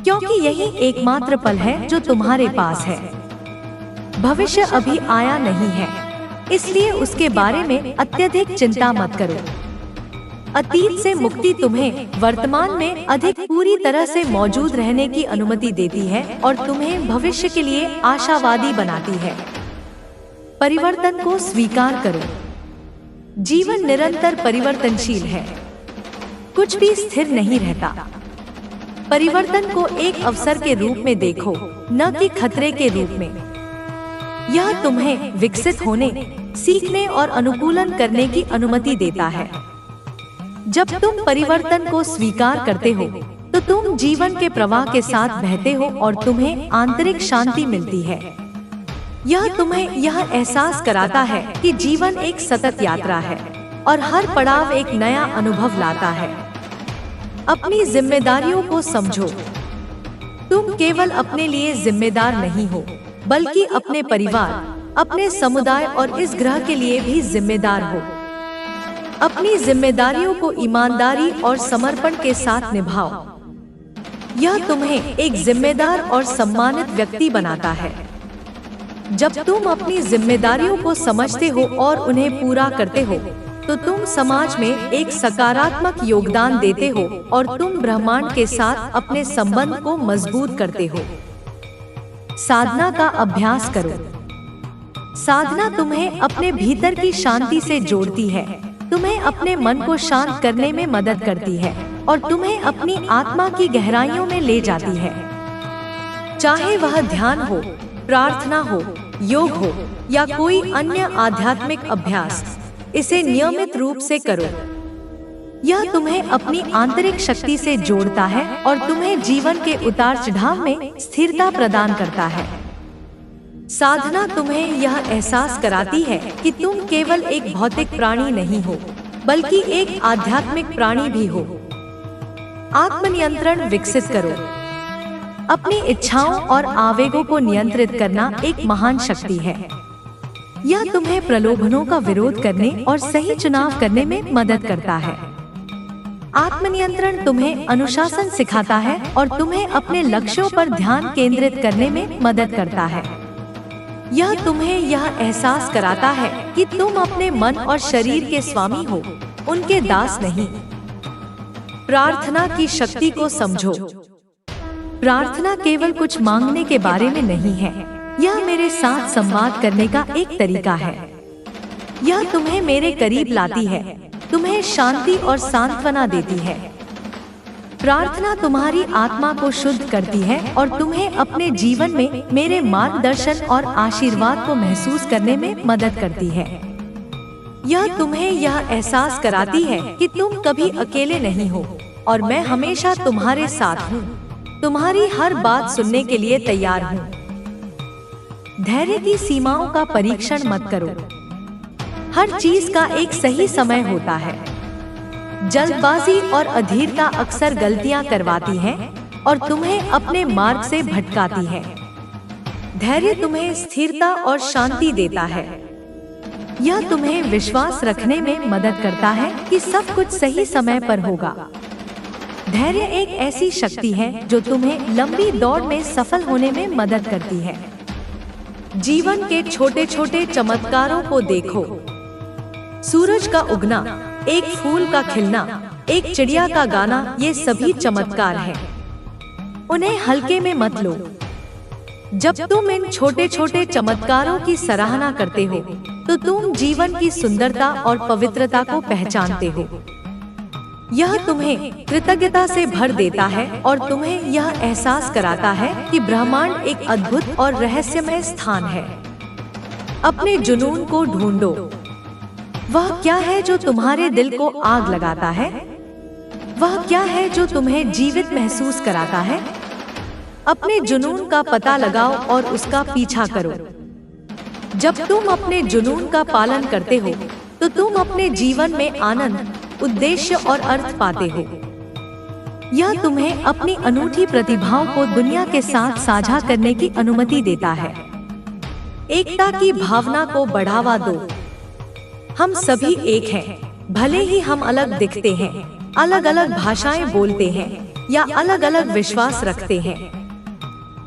क्योंकि यही एकमात्र पल है जो तुम्हारे पास है। भविष्य अभी आया नहीं है, इसलिए उसके बारे में अत्यधिक चिंता मत करो। अतीत से मुक्ति तुम्हें वर्तमान में अधिक पूरी तरह से मौजूद रहने की अनुमति देती है और तुम्हें भविष्य के लिए आशावादी बनाती है। परिवर्तन को स्वीकार करो। जीवन निरंतर परिवर्तनशील है। कुछ भी स्थिर नहीं रहता। परिवर्तन को एक अवसर के रूप में देखो, न कि खतरे के रूप में। यह तुम्हें विकसित होने, सीखने और अनुकूलन करने की अनुमति देता है। जब तुम परिवर्तन को स्वीकार करते हो तो तुम जीवन के प्रवाह के साथ बहते हो और तुम्हें आंतरिक शांति मिलती है। यह तुम्हें यह एहसास कराता है कि जीवन एक सतत यात्रा है और हर पड़ाव एक नया अनुभव लाता है। अपनी जिम्मेदारियों को समझो। तुम केवल अपने लिए जिम्मेदार नहीं हो, बल्कि अपने परिवार, अपने समुदाय और इस ग्रह के लिए भी जिम्मेदार हो। अपनी जिम्मेदारियों को ईमानदारी और समर्पण के साथ निभाओ। यह तुम्हें एक जिम्मेदार और सम्मानित व्यक्ति बनाता है। जब तुम अपनी जिम्मेदारियों को समझते हो और उन्हें पूरा करते हो, तो तुम समाज में एक सकारात्मक योगदान देते हो और तुम ब्रह्मांड के साथ अपने संबंध को मजबूत करते हो। साधना का अभ्यास करो। साधना तुम्हें अपने भीतर की शांति से जोड़ती है, तुम्हें अपने मन को शांत करने में मदद करती है और तुम्हें अपनी आत्मा की गहराइयों में ले जाती है। चाहे वह ध्यान हो, प्रार्थना हो, योग हो या कोई अन्य आध्यात्मिक अभ्यास, इसे नियमित रूप से करो। यह तुम्हें अपनी आंतरिक शक्ति से जोड़ता है और तुम्हें जीवन के उतार चढ़ाव में स्थिरता प्रदान करता है। साधना तुम्हें यह एहसास कराती है कि तुम केवल एक भौतिक प्राणी नहीं हो, बल्कि एक आध्यात्मिक प्राणी भी हो। आत्मनियंत्रण विकसित करो। अपनी इच्छाओं और आवेगों को नियंत्रित करना एक महान शक्ति है। यह तुम्हें प्रलोभनों का विरोध करने और सही चुनाव करने में मदद करता है। आत्मनियंत्रण तुम्हें अनुशासन सिखाता है और तुम्हें अपने लक्ष्यों पर ध्यान केंद्रित करने में मदद करता है। यह तुम्हें यह एहसास कराता है कि तुम अपने मन और शरीर के स्वामी हो, उनके दास नहीं। प्रार्थना की शक्ति को समझो। प्रार्थना केवल कुछ मांगने के बारे में नहीं है, यह मेरे साथ संवाद करने का एक तरीका है। यह तुम्हें मेरे करीब लाती है, तुम्हें शांति और सांत्वना देती है। प्रार्थना तुम्हारी आत्मा को शुद्ध करती है और तुम्हें अपने जीवन में मेरे मार्गदर्शन और आशीर्वाद को महसूस करने में मदद करती है। यह तुम्हें यह एहसास कराती है कि तुम कभी अकेले नहीं हो और मैं हमेशा तुम्हारे साथ हूँ, तुम्हारी हर बात सुनने के लिए तैयार हूँ। धैर्य की सीमाओं का परीक्षण मत करो। हर चीज का एक सही समय होता है। जल्दबाजी और अधीरता अक्सर गलतियां करवाती है और तुम्हें अपने मार्ग से भटकाती है। धैर्य तुम्हें स्थिरता और शांति देता है। यह तुम्हें विश्वास रखने में मदद करता है कि सब कुछ सही समय पर होगा। धैर्य एक ऐसी शक्ति है जो तुम्हें लंबी दौड़ में सफल होने में मदद करती है। जीवन के छोटे छोटे चमत्कारों को देखो। सूरज का उगना, एक फूल का खिलना, एक चिड़िया का गाना, ये सभी चमत्कार हैं। उन्हें हल्के में मत लो। जब तुम इन छोटे छोटे चमत्कारों की सराहना करते हो, तो तुम जीवन की सुंदरता और पवित्रता को पहचानते हो। यह तुम्हें कृतज्ञता से भर देता है और तुम्हें यह एहसास कराता है कि ब्रह्मांड एक अद्भुत और रहस्यमय स्थान है। अपने जुनून को ढूंढो। वह क्या है जो तुम्हारे दिल को आग लगाता है? वह क्या है जो तुम्हें जीवित महसूस कराता है? अपने जुनून का पता लगाओ और उसका पीछा करो। जब तुम अपने जुनून का पालन करते हो, तो तुम अपने जीवन में आनंद, उद्देश्य और अर्थ पाते हो। यह तुम्हें अपनी अनूठी प्रतिभाओं को दुनिया के साथ साझा करने की अनुमति देता है। एकता की भावना को बढ़ावा दो। हम सभी एक हैं, भले ही हम अलग दिखते हैं, अलग अलग भाषाएं बोलते हैं या अलग अलग विश्वास रखते हैं।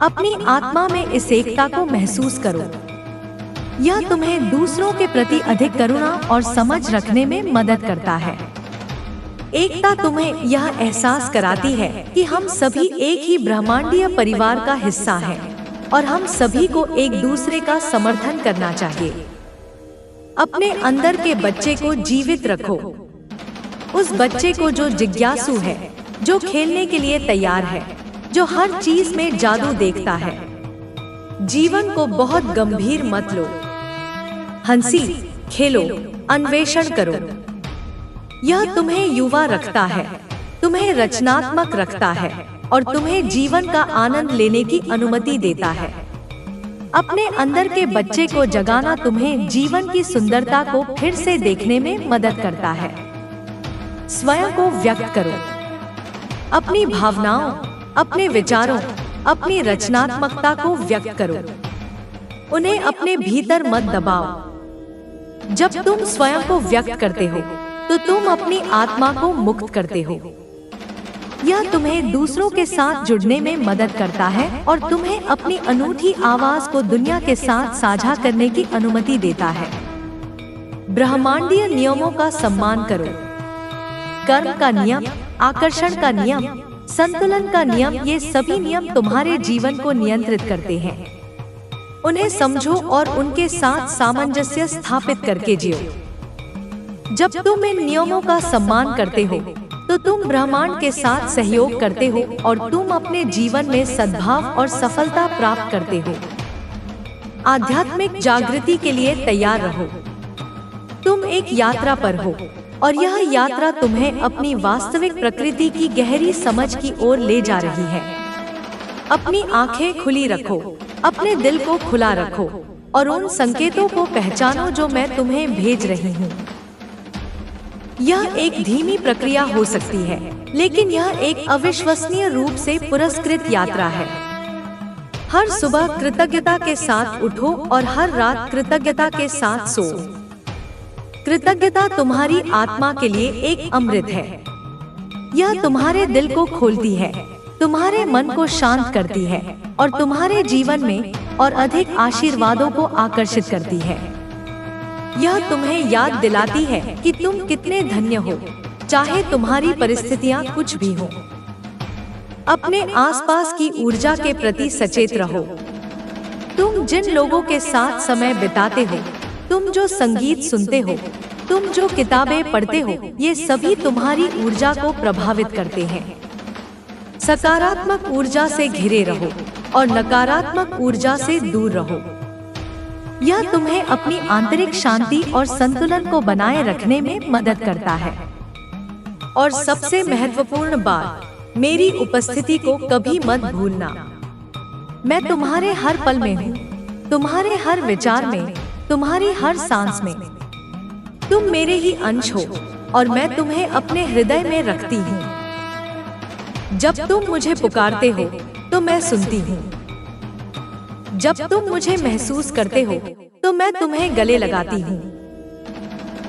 अपनी आत्मा में इस एकता को महसूस करो। यह तुम्हें दूसरों के प्रति अधिक करुणा और समझ रखने में मदद करता है। एकता तुम्हें यह एहसास कराती है कि हम सभी एक ही ब्रह्मांडीय परिवार का हिस्सा हैं और हम सभी को एक दूसरे का समर्थन करना चाहिए। अपने अंदर के बच्चे को जीवित रखो। उस बच्चे को जो जिज्ञासु है, जो खेलने के लिए तैयार है, जो हर चीज में जादू देखता है। जीवन को बहुत गंभीर मत लो। हंसी, खेलो, अन्वेषण करो। यह तुम्हें युवा रखता है, तुम्हें रचनात्मक रखता है और तुम्हें जीवन का आनंद लेने की अनुमति देता है। अपने अंदर के बच्चे को जगाना तुम्हें जीवन की सुंदरता को फिर से देखने में मदद करता है। स्वयं को व्यक्त करो। अपनी भावनाओं, अपने विचारों, अपनी रचनात्मकता को व्यक्त करो। उन्हें अपने भीतर मत दबाओ। जब तुम स्वयं को व्यक्त करते हो, तो तुम अपनी आत्मा को मुक्त करते हो। यह तुम्हें दूसरों के साथ जुड़ने में मदद करता है और तुम्हें अपनी अनूठी आवाज को दुनिया के साथ साझा करने की अनुमति देता है। ब्रह्मांडीय नियमों का सम्मान करो। कर्म का नियम, आकर्षण का नियम, संतुलन का नियम, ये सभी नियम तुम्हारे जीवन को नियंत्रित करते हैं। उन्हें समझो और उनके साथ सामंजस्य स्थापित करके जियो। जब तुम इन नियमों का सम्मान करते हो तो तुम ब्रह्मांड के साथ सहयोग करते हो और तुम अपने जीवन में सद्भाव और सफलता प्राप्त करते हो। आध्यात्मिक जागृति के लिए तैयार रहो। तुम एक यात्रा पर हो और यह यात्रा तुम्हें अपनी वास्तविक प्रकृति की गहरी समझ की ओर ले जा रही है। अपनी आंखें खुली रखो, अपने दिल को खुला रखो और उन संकेतों को पहचानो जो मैं तुम्हें भेज रही हूँ। यह एक धीमी प्रक्रिया हो सकती है, लेकिन यह एक अविश्वसनीय रूप से पुरस्कृत यात्रा है। हर सुबह कृतज्ञता के साथ उठो और हर रात कृतज्ञता के साथ सो। कृतज्ञता तुम्हारी आत्मा के लिए एक अमृत है। यह तुम्हारे दिल को खोलती है, तुम्हारे मन को शांत करती है और तुम्हारे जीवन में और अधिक आशीर्वादों को आकर्षित करती है। यह तुम्हें याद दिलाती है कि तुम कितने धन्य हो, चाहे तुम्हारी परिस्थितियां कुछ भी हो। अपने आसपास की ऊर्जा के प्रति सचेत रहो। तुम जिन लोगों के साथ समय बिताते हो, तुम जो संगीत सुनते हो, तुम जो किताबें पढ़ते हो, ये सभी तुम्हारी ऊर्जा को प्रभावित करते हैं। सकारात्मक ऊर्जा से घिरे रहो और नकारात्मक ऊर्जा से दूर रहो। यह तुम्हें अपनी आंतरिक शांति और संतुलन को बनाए रखने में मदद करता है। और सबसे महत्वपूर्ण बात, मेरी उपस्थिति को कभी मत भूलना। मैं तुम्हारे हर पल में हूँ, तुम्हारे हर विचार में, तुम्हारी हर सांस में। तुम मेरे ही अंश हो और मैं तुम्हें अपने हृदय में रखती हूँ। जब तुम मुझे पुकारते हो तो मैं सुनती हूँ। जब तुम मुझे महसूस करते हो तो मैं तुम्हें गले लगाती हूँ।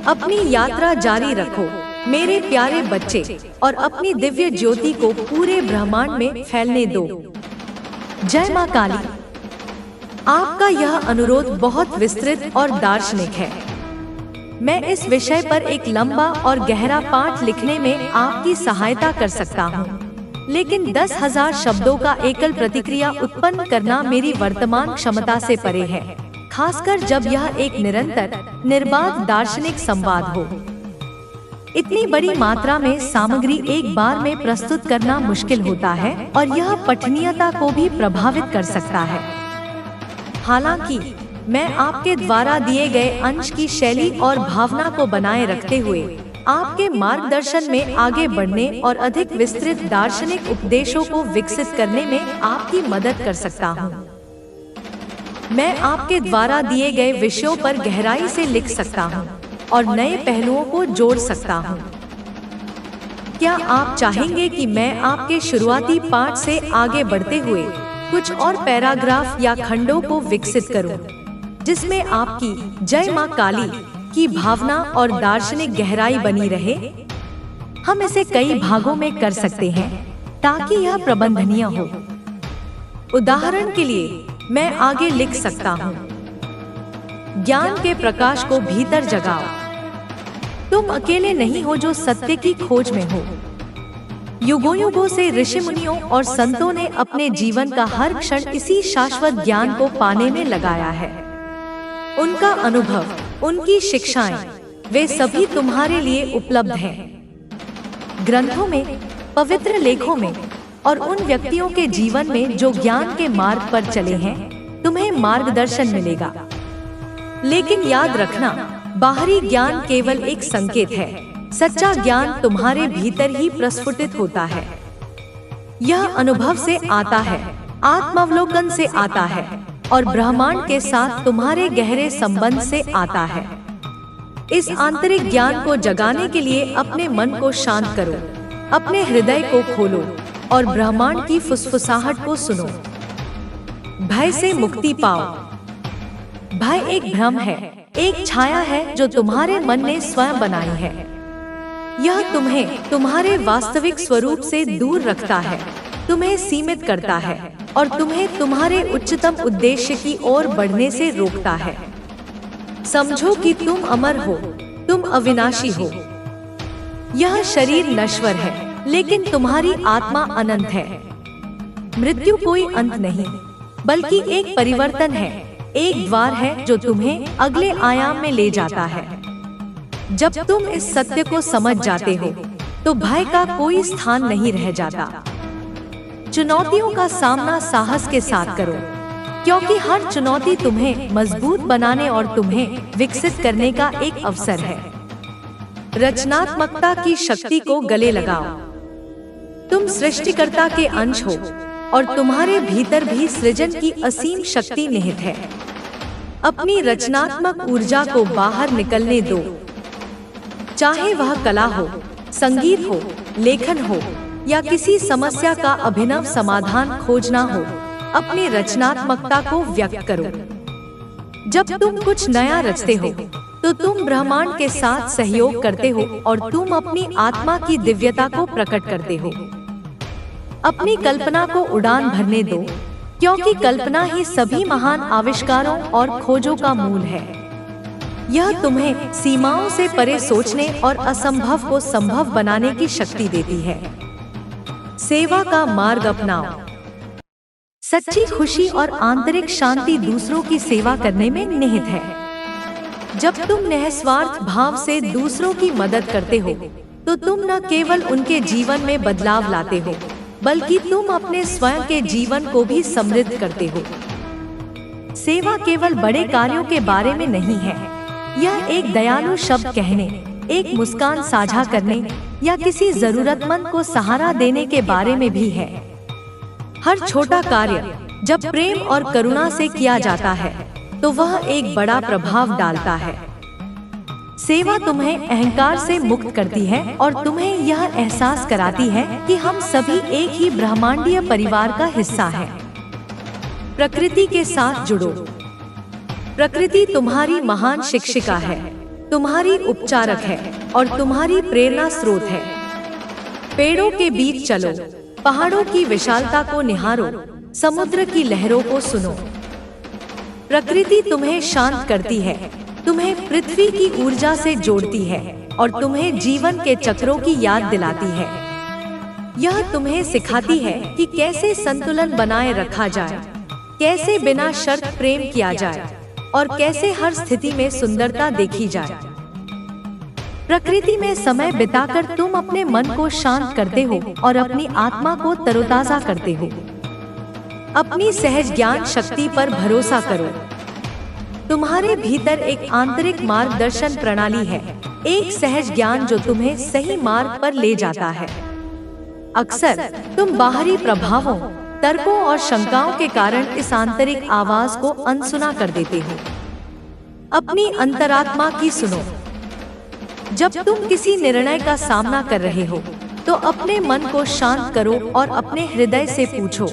अपनी यात्रा जारी रखो मेरे प्यारे बच्चे और अपनी दिव्य ज्योति को पूरे ब्रह्मांड में फैलने दो। जय मां काली। आपका यह अनुरोध बहुत विस्तृत और दार्शनिक है। मैं इस विषय पर एक लंबा और गहरा पाठ लिखने में आपकी सहायता कर सकता हूँ, लेकिन 10,000 शब्दों का एकल प्रतिक्रिया उत्पन्न करना मेरी वर्तमान क्षमता से परे है, खासकर जब यह एक निरंतर, निर्बाध दार्शनिक संवाद हो। इतनी बड़ी मात्रा में सामग्री एक बार में प्रस्तुत करना मुश्किल होता है और यह पठनीयता को भी प्रभावित कर सकता है। हालांकि मैं आपके द्वारा दिए गए अंश की शैली और भावना को बनाए रखते हुए आपके मार्गदर्शन में आगे बढ़ने और अधिक विस्तृत दार्शनिक उपदेशों को विकसित करने में आपकी मदद कर सकता हूँ। मैं आपके द्वारा दिए गए विषयों पर गहराई से लिख सकता हूँ और नए पहलुओं को जोड़ सकता हूँ। क्या आप चाहेंगे कि मैं आपके शुरुआती पाठ से आगे बढ़ते हुए कुछ और पैराग्राफ या खंडों को विकसित करूँ, जिसमें आपकी जय मां काली की भावना और दार्शनिक गहराई बनी रहे? हम इसे कई भागों में कर सकते हैं ताकि यह प्रबंधनीय हो। उदाहरण के लिए मैं आगे लिख सकता हूँ, ज्ञान के प्रकाश को भीतर जगाओ। तुम अकेले नहीं हो जो सत्य की खोज में हो। युगों युगों से ऋषि मुनियों और संतों ने अपने जीवन का हर क्षण इसी शाश्वत ज्ञान को पाने में लगाया है। उनका अनुभव, उनकी शिक्षाएं, वे सभी तुम्हारे लिए उपलब्ध हैं। ग्रंथों में, पवित्र लेखों में और उन व्यक्तियों के जीवन में जो ज्ञान के मार्ग पर चले हैं, तुम्हें मार्गदर्शन मिलेगा। लेकिन याद रखना, बाहरी ज्ञान केवल एक संकेत है। सच्चा ज्ञान तुम्हारे भीतर ही प्रस्फुटित होता है। यह अनुभव से आता है, आत्मावलोकन से आता है और ब्रह्मांड के साथ तुम्हारे गहरे संबंध से आता है। इस आंतरिक ज्ञान को जगाने के लिए अपने मन को शांत करो, अपने हृदय को खोलो और ब्रह्मांड की फुसफुसाहट को सुनो। भय से मुक्ति पाओ। भय एक भ्रम है, एक छाया है जो तुम्हारे मन ने स्वयं बनाई है। यह तुम्हें तुम्हारे वास्तविक स्वरूप से दूर रखता है, तुम्हें सीमित करता है और तुम्हें तुम्हारे उच्चतम उद्देश्य की ओर बढ़ने से रोकता है। समझो कि तुम अमर हो, तुम अविनाशी हो। यह शरीर नश्वर है, लेकिन तुम्हारी आत्मा अनंत है। मृत्यु कोई अंत नहीं, बल्कि एक परिवर्तन है, एक द्वार है जो तुम्हें अगले आयाम में ले जाता है। जब तुम इस सत्य को समझ जाते हो, तो भय का कोई स्थान नहीं रह जाता। चुनौतियों का सामना साहस के साथ करो, क्योंकि हर चुनौती तुम्हें मजबूत बनाने और तुम्हें विकसित करने का एक अवसर है। रचनात्मकता की शक्ति को गले लगाओ। तुम सृष्टिकर्ता के अंश हो और तुम्हारे भीतर भी सृजन की असीम शक्ति निहित है। अपनी रचनात्मक ऊर्जा को बाहर निकलने दो, चाहे वह कला हो, संगीत हो, लेखन हो या किसी समस्या का अभिनव समाधान खोजना हो। अपनी रचनात्मकता को व्यक्त करो। जब तुम कुछ नया रचते हो, तो तुम ब्रह्मांड के साथ सहयोग करते हो और तुम अपनी आत्मा की दिव्यता को प्रकट करते हो। अपनी कल्पना को उड़ान भरने दो, क्योंकि कल्पना ही सभी महान आविष्कारों और खोजों का मूल है। यह तुम्हें सीमाओं से परे सोचने और असंभव को संभव बनाने की शक्ति देती है। सेवा का मार्ग अपनाओ। सच्ची खुशी और आंतरिक शांति दूसरों की सेवा करने में निहित है। जब तुम निस्वार्थ भाव से दूसरों की मदद करते हो, तो तुम न केवल उनके जीवन में बदलाव लाते हो, बल्कि तुम अपने स्वयं के जीवन को भी समृद्ध करते हो। सेवा केवल बड़े कार्यों के बारे में नहीं है, यह एक दयालु शब्द कहने, एक मुस्कान साझा करने या किसी जरूरतमंद को सहारा देने के बारे में भी है। हर छोटा कार्य जब प्रेम और करुणा से किया जाता है, तो वह एक बड़ा प्रभाव डालता है। सेवा तुम्हें अहंकार से मुक्त करती है और तुम्हें यह एहसास कराती है कि हम सभी एक ही ब्रह्मांडीय परिवार का हिस्सा हैं। प्रकृति के साथ जुड़ो। प्रकृति तुम्हारी महान शिक्षिका है, तुम्हारी उपचारक है और तुम्हारी प्रेरणा स्रोत है। पेड़ों के बीच चलो, पहाड़ों की विशालता को निहारो, समुद्र की लहरों को सुनो। प्रकृति तुम्हें शांत करती है, तुम्हें पृथ्वी की ऊर्जा से जोड़ती है और तुम्हें जीवन के चक्रों की याद दिलाती है। यह तुम्हें सिखाती है कि कैसे संतुलन बनाए रखा जाए, कैसे बिना शर्त प्रेम किया जाए और कैसे हर स्थिति में सुंदरता देखी जाए। प्रकृति में समय बिताकर तुम अपने मन को शांत करते हो और अपनी आत्मा को तरोताजा करते हो। अपनी सहज ज्ञान शक्ति पर भरोसा करो। तुम्हारे भीतर एक आंतरिक मार्गदर्शन प्रणाली है, एक सहज ज्ञान जो तुम्हें सही मार्ग पर ले जाता है। अक्सर तुम बाहरी प्रभावों, तर्कों और शंकाओं के कारण इस आंतरिक आवाज को अनसुना कर देते हो। अपनी अंतरात्मा की सुनो। जब तुम किसी निर्णय का सामना कर रहे हो, तो अपने मन को शांत करो और अपने हृदय से पूछो।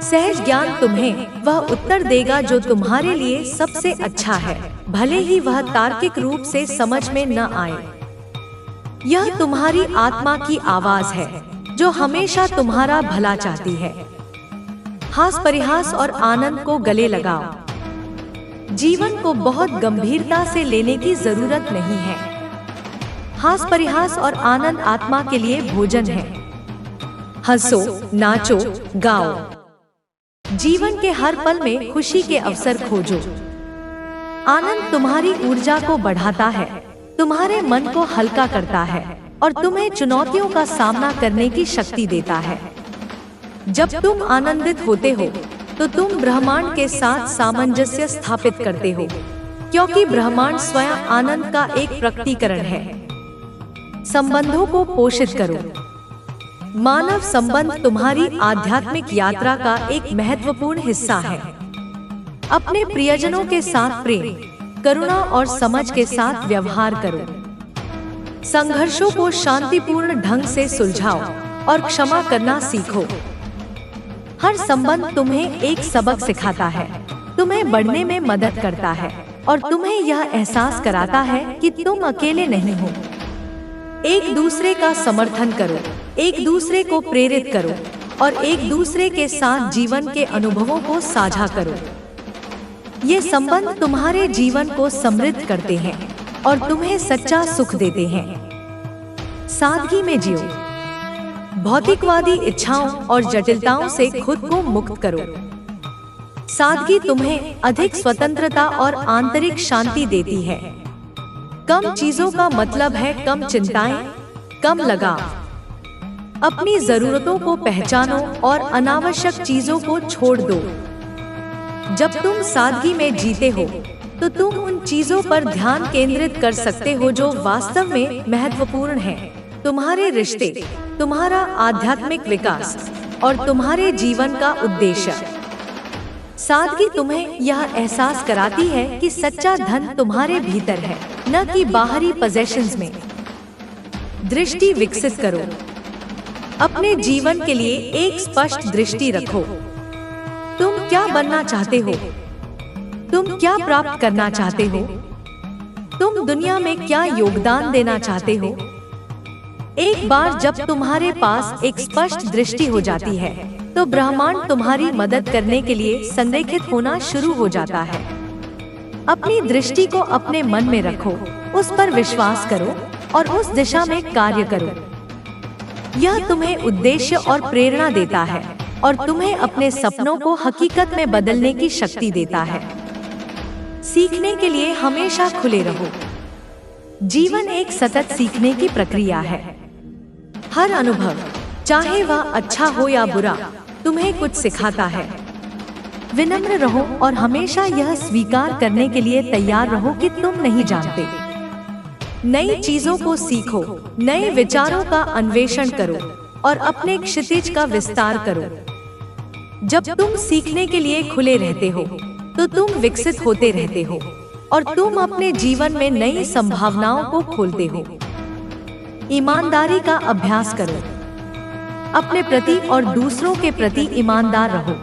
सहज ज्ञान तुम्हें वह उत्तर देगा जो तुम्हारे लिए सबसे अच्छा है, भले ही वह तार्किक रूप से समझ में न आए। यह तुम्हारी आत्मा की आवाज है, जो हमेशा तुम्हारा भला चाहती है। हास परिहास और आनंद को गले लगाओ। जीवन को बहुत गंभीरता से लेने की जरूरत नहीं है। हास परिहास और आनंद आत्मा के लिए भोजन है। हंसो, नाचो, गाओ। जीवन के हर पल में खुशी के अवसर खोजो। आनंद तुम्हारी ऊर्जा को बढ़ाता है, तुम्हारे मन को हल्का करता है और तुम्हें चुनौतियों का सामना करने की शक्ति देता है। जब तुम आनंदित होते हो, तो तुम ब्रह्मांड के साथ सामंजस्य स्थापित करते हो, क्योंकि ब्रह्मांड स्वयं आनंद का एक प्रकटीकरण है। संबंधों को पोषित करो। मानव संबंध तुम्हारी आध्यात्मिक यात्रा का एक महत्वपूर्ण हिस्सा है। अपने प्रियजनों के साथ प्रेम, करुणा और समझ के साथ व्यवहार करो। संघर्षों को शांतिपूर्ण ढंग से सुलझाओ और क्षमा करना सीखो। हर संबंध तुम्हें एक सबक सिखाता है, तुम्हें बढ़ने में मदद करता है और तुम्हें यह एहसास कराता है कि तुम अकेले नहीं हो। एक दूसरे का समर्थन करो, एक दूसरे को प्रेरित करो और एक दूसरे के साथ जीवन के अनुभवों को साझा करो। ये संबंध तुम्हारे जीवन को समृद्ध करते हैं और तुम्हें सच्चा सुख देते हैं। सादगी में जियो। भौतिकवादी इच्छाओं और जटिलताओं से खुद को मुक्त करो। सादगी तुम्हें अधिक स्वतंत्रता और आंतरिक शांति देती है। कम चीजों का मतलब है कम चिंताएं, कम लगाव। अपनी जरूरतों को पहचानो और अनावश्यक चीजों को छोड़ दो। जब तुम सादगी में जीते हो तो तुम उन चीजों पर ध्यान केंद्रित कर सकते हो जो वास्तव में महत्वपूर्ण हैं। तुम्हारे रिश्ते, तुम्हारा आध्यात्मिक विकास और तुम्हारे जीवन का उद्देश्य। सादगी तुम्हें यह एहसास कराती है कि सच्चा धन तुम्हारे भीतर है, न कि बाहरी पोजेशंस में। दृष्टि विकसित करो। अपने जीवन के लिए एक स्पष्ट दृष्टि रखो। तुम क्या बनना चाहते हो? तुम क्या प्राप्त करना चाहते हो? तुम दुनिया में क्या योगदान देना चाहते हो? एक बार जब तुम्हारे पास एक स्पष्ट दृष्टि हो जाती है तो ब्रह्मांड तुम्हारी मदद करने के लिए संरेखित होना शुरू हो जाता है। अपनी दृष्टि को अपने मन में रखो, उस पर विश्वास करो और उस दिशा में कार्य करो। यह तुम्हें उद्देश्य और प्रेरणा देता है और तुम्हें अपने सपनों को हकीकत में बदलने की शक्ति देता है। सीखने के लिए हमेशा खुले रहो। जीवन एक सतत सीखने की प्रक्रिया है। हर अनुभव, चाहे वह अच्छा हो या बुरा, तुम्हें कुछ सिखाता है। विनम्र रहो और हमेशा यह स्वीकार करने के लिए तैयार रहो कि तुम नहीं जानते। नई चीजों को सीखो, नए विचारों का अन्वेषण करो और अपने क्षितिज का विस्तार करो। जब तुम सीखने के लिए खुले रहते हो तो तुम विकसित होते रहते हो और तुम अपने जीवन में नई संभावनाओं को खोलते हो। ईमानदारी का अभ्यास करो। अपने प्रति और दूसरों के प्रति ईमानदार रहो।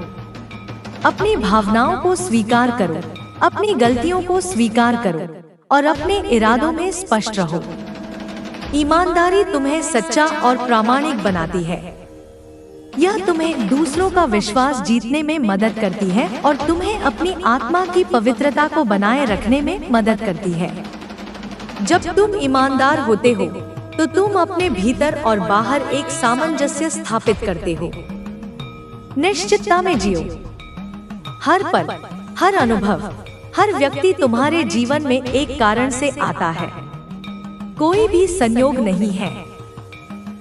अपनी भावनाओं को स्वीकार करो, अपनी गलतियों को स्वीकार करो और अपने इरादों में स्पष्ट रहो। ईमानदारी तुम्हें सच्चा और प्रामाणिक बनाती है। यह तुम्हें दूसरों का विश्वास जीतने में मदद करती है और तुम्हें अपनी आत्मा की पवित्रता को बनाए रखने में मदद करती है। जब तुम ईमानदार होते हो तो तुम अपने भीतर और बाहर एक सामंजस्य स्थापित करते हो। निश्चितता में जियो। हर पल, हर अनुभव, हर व्यक्ति तुम्हारे जीवन में एक कारण से आता है। कोई भी संयोग नहीं है।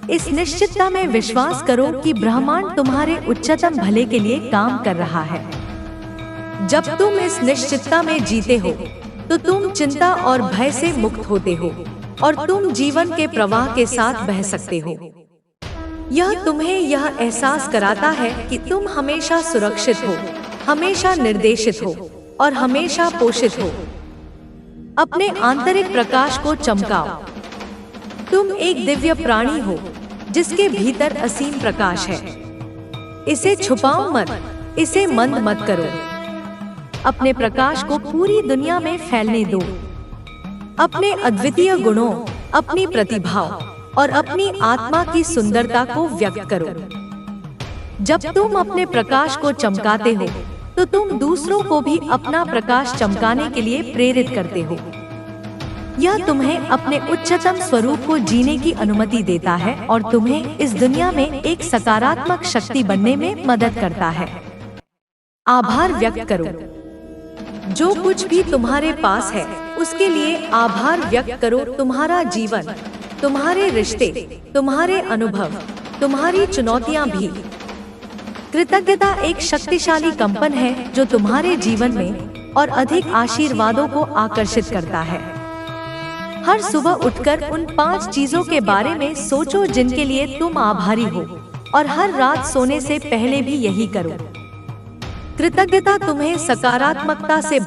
इस निश्चितता में विश्वास करो कि ब्रह्मांड तुम्हारे उच्चतम भले के लिए काम कर रहा है। जब तुम इस निश्चितता में जीते हो तो तुम चिंता और भय से मुक्त होते हो और तुम जीवन के प्रवाह के साथ बह सकते हो। यह तुम्हें यह एहसास कराता है कि तुम हमेशा सुरक्षित हो, हमेशा निर्देशित हो और हमेशा पोषित हो। अपने आंतरिक प्रकाश को चमकाओ। तुम एक दिव्य प्राणी हो जिसके भीतर असीम प्रकाश है। इसे छुपाओ मत, इसे मंद मत करो। अपने प्रकाश को पूरी दुनिया में फैलने दो। अपने अद्वितीय गुणों, अपनी प्रतिभाओं और अपनी आत्मा की सुंदरता को व्यक्त करो। जब तुम अपने प्रकाश को चमकाते हो तो तुम दूसरों को भी अपना प्रकाश चमकाने के लिए प्रेरित करते हो। यह तुम्हें अपने उच्चतम स्वरूप को जीने की अनुमति देता है और तुम्हें इस दुनिया में एक सकारात्मक शक्ति बनने में मदद करता है। आभार व्यक्त करो। जो कुछ भी तुम्हारे पास है उसके लिए आभार व्यक्त करो। तुम्हारा जीवन, तुम्हारे रिश्ते, तुम्हारे अनुभव, तुम्हारी चुनौतियां भी। कृतज्ञता एक शक्तिशाली कंपन है जो तुम्हारे जीवन में और अधिक आशीर्वादों को आकर्षित करता है। हर सुबह उठकर उन 5 चीजों के बारे में सोचो जिनके लिए तुम आभारी हो और हर रात सोने से पहले भी यही करो। कृतज्ञता तुम्हें सकारात्मकता से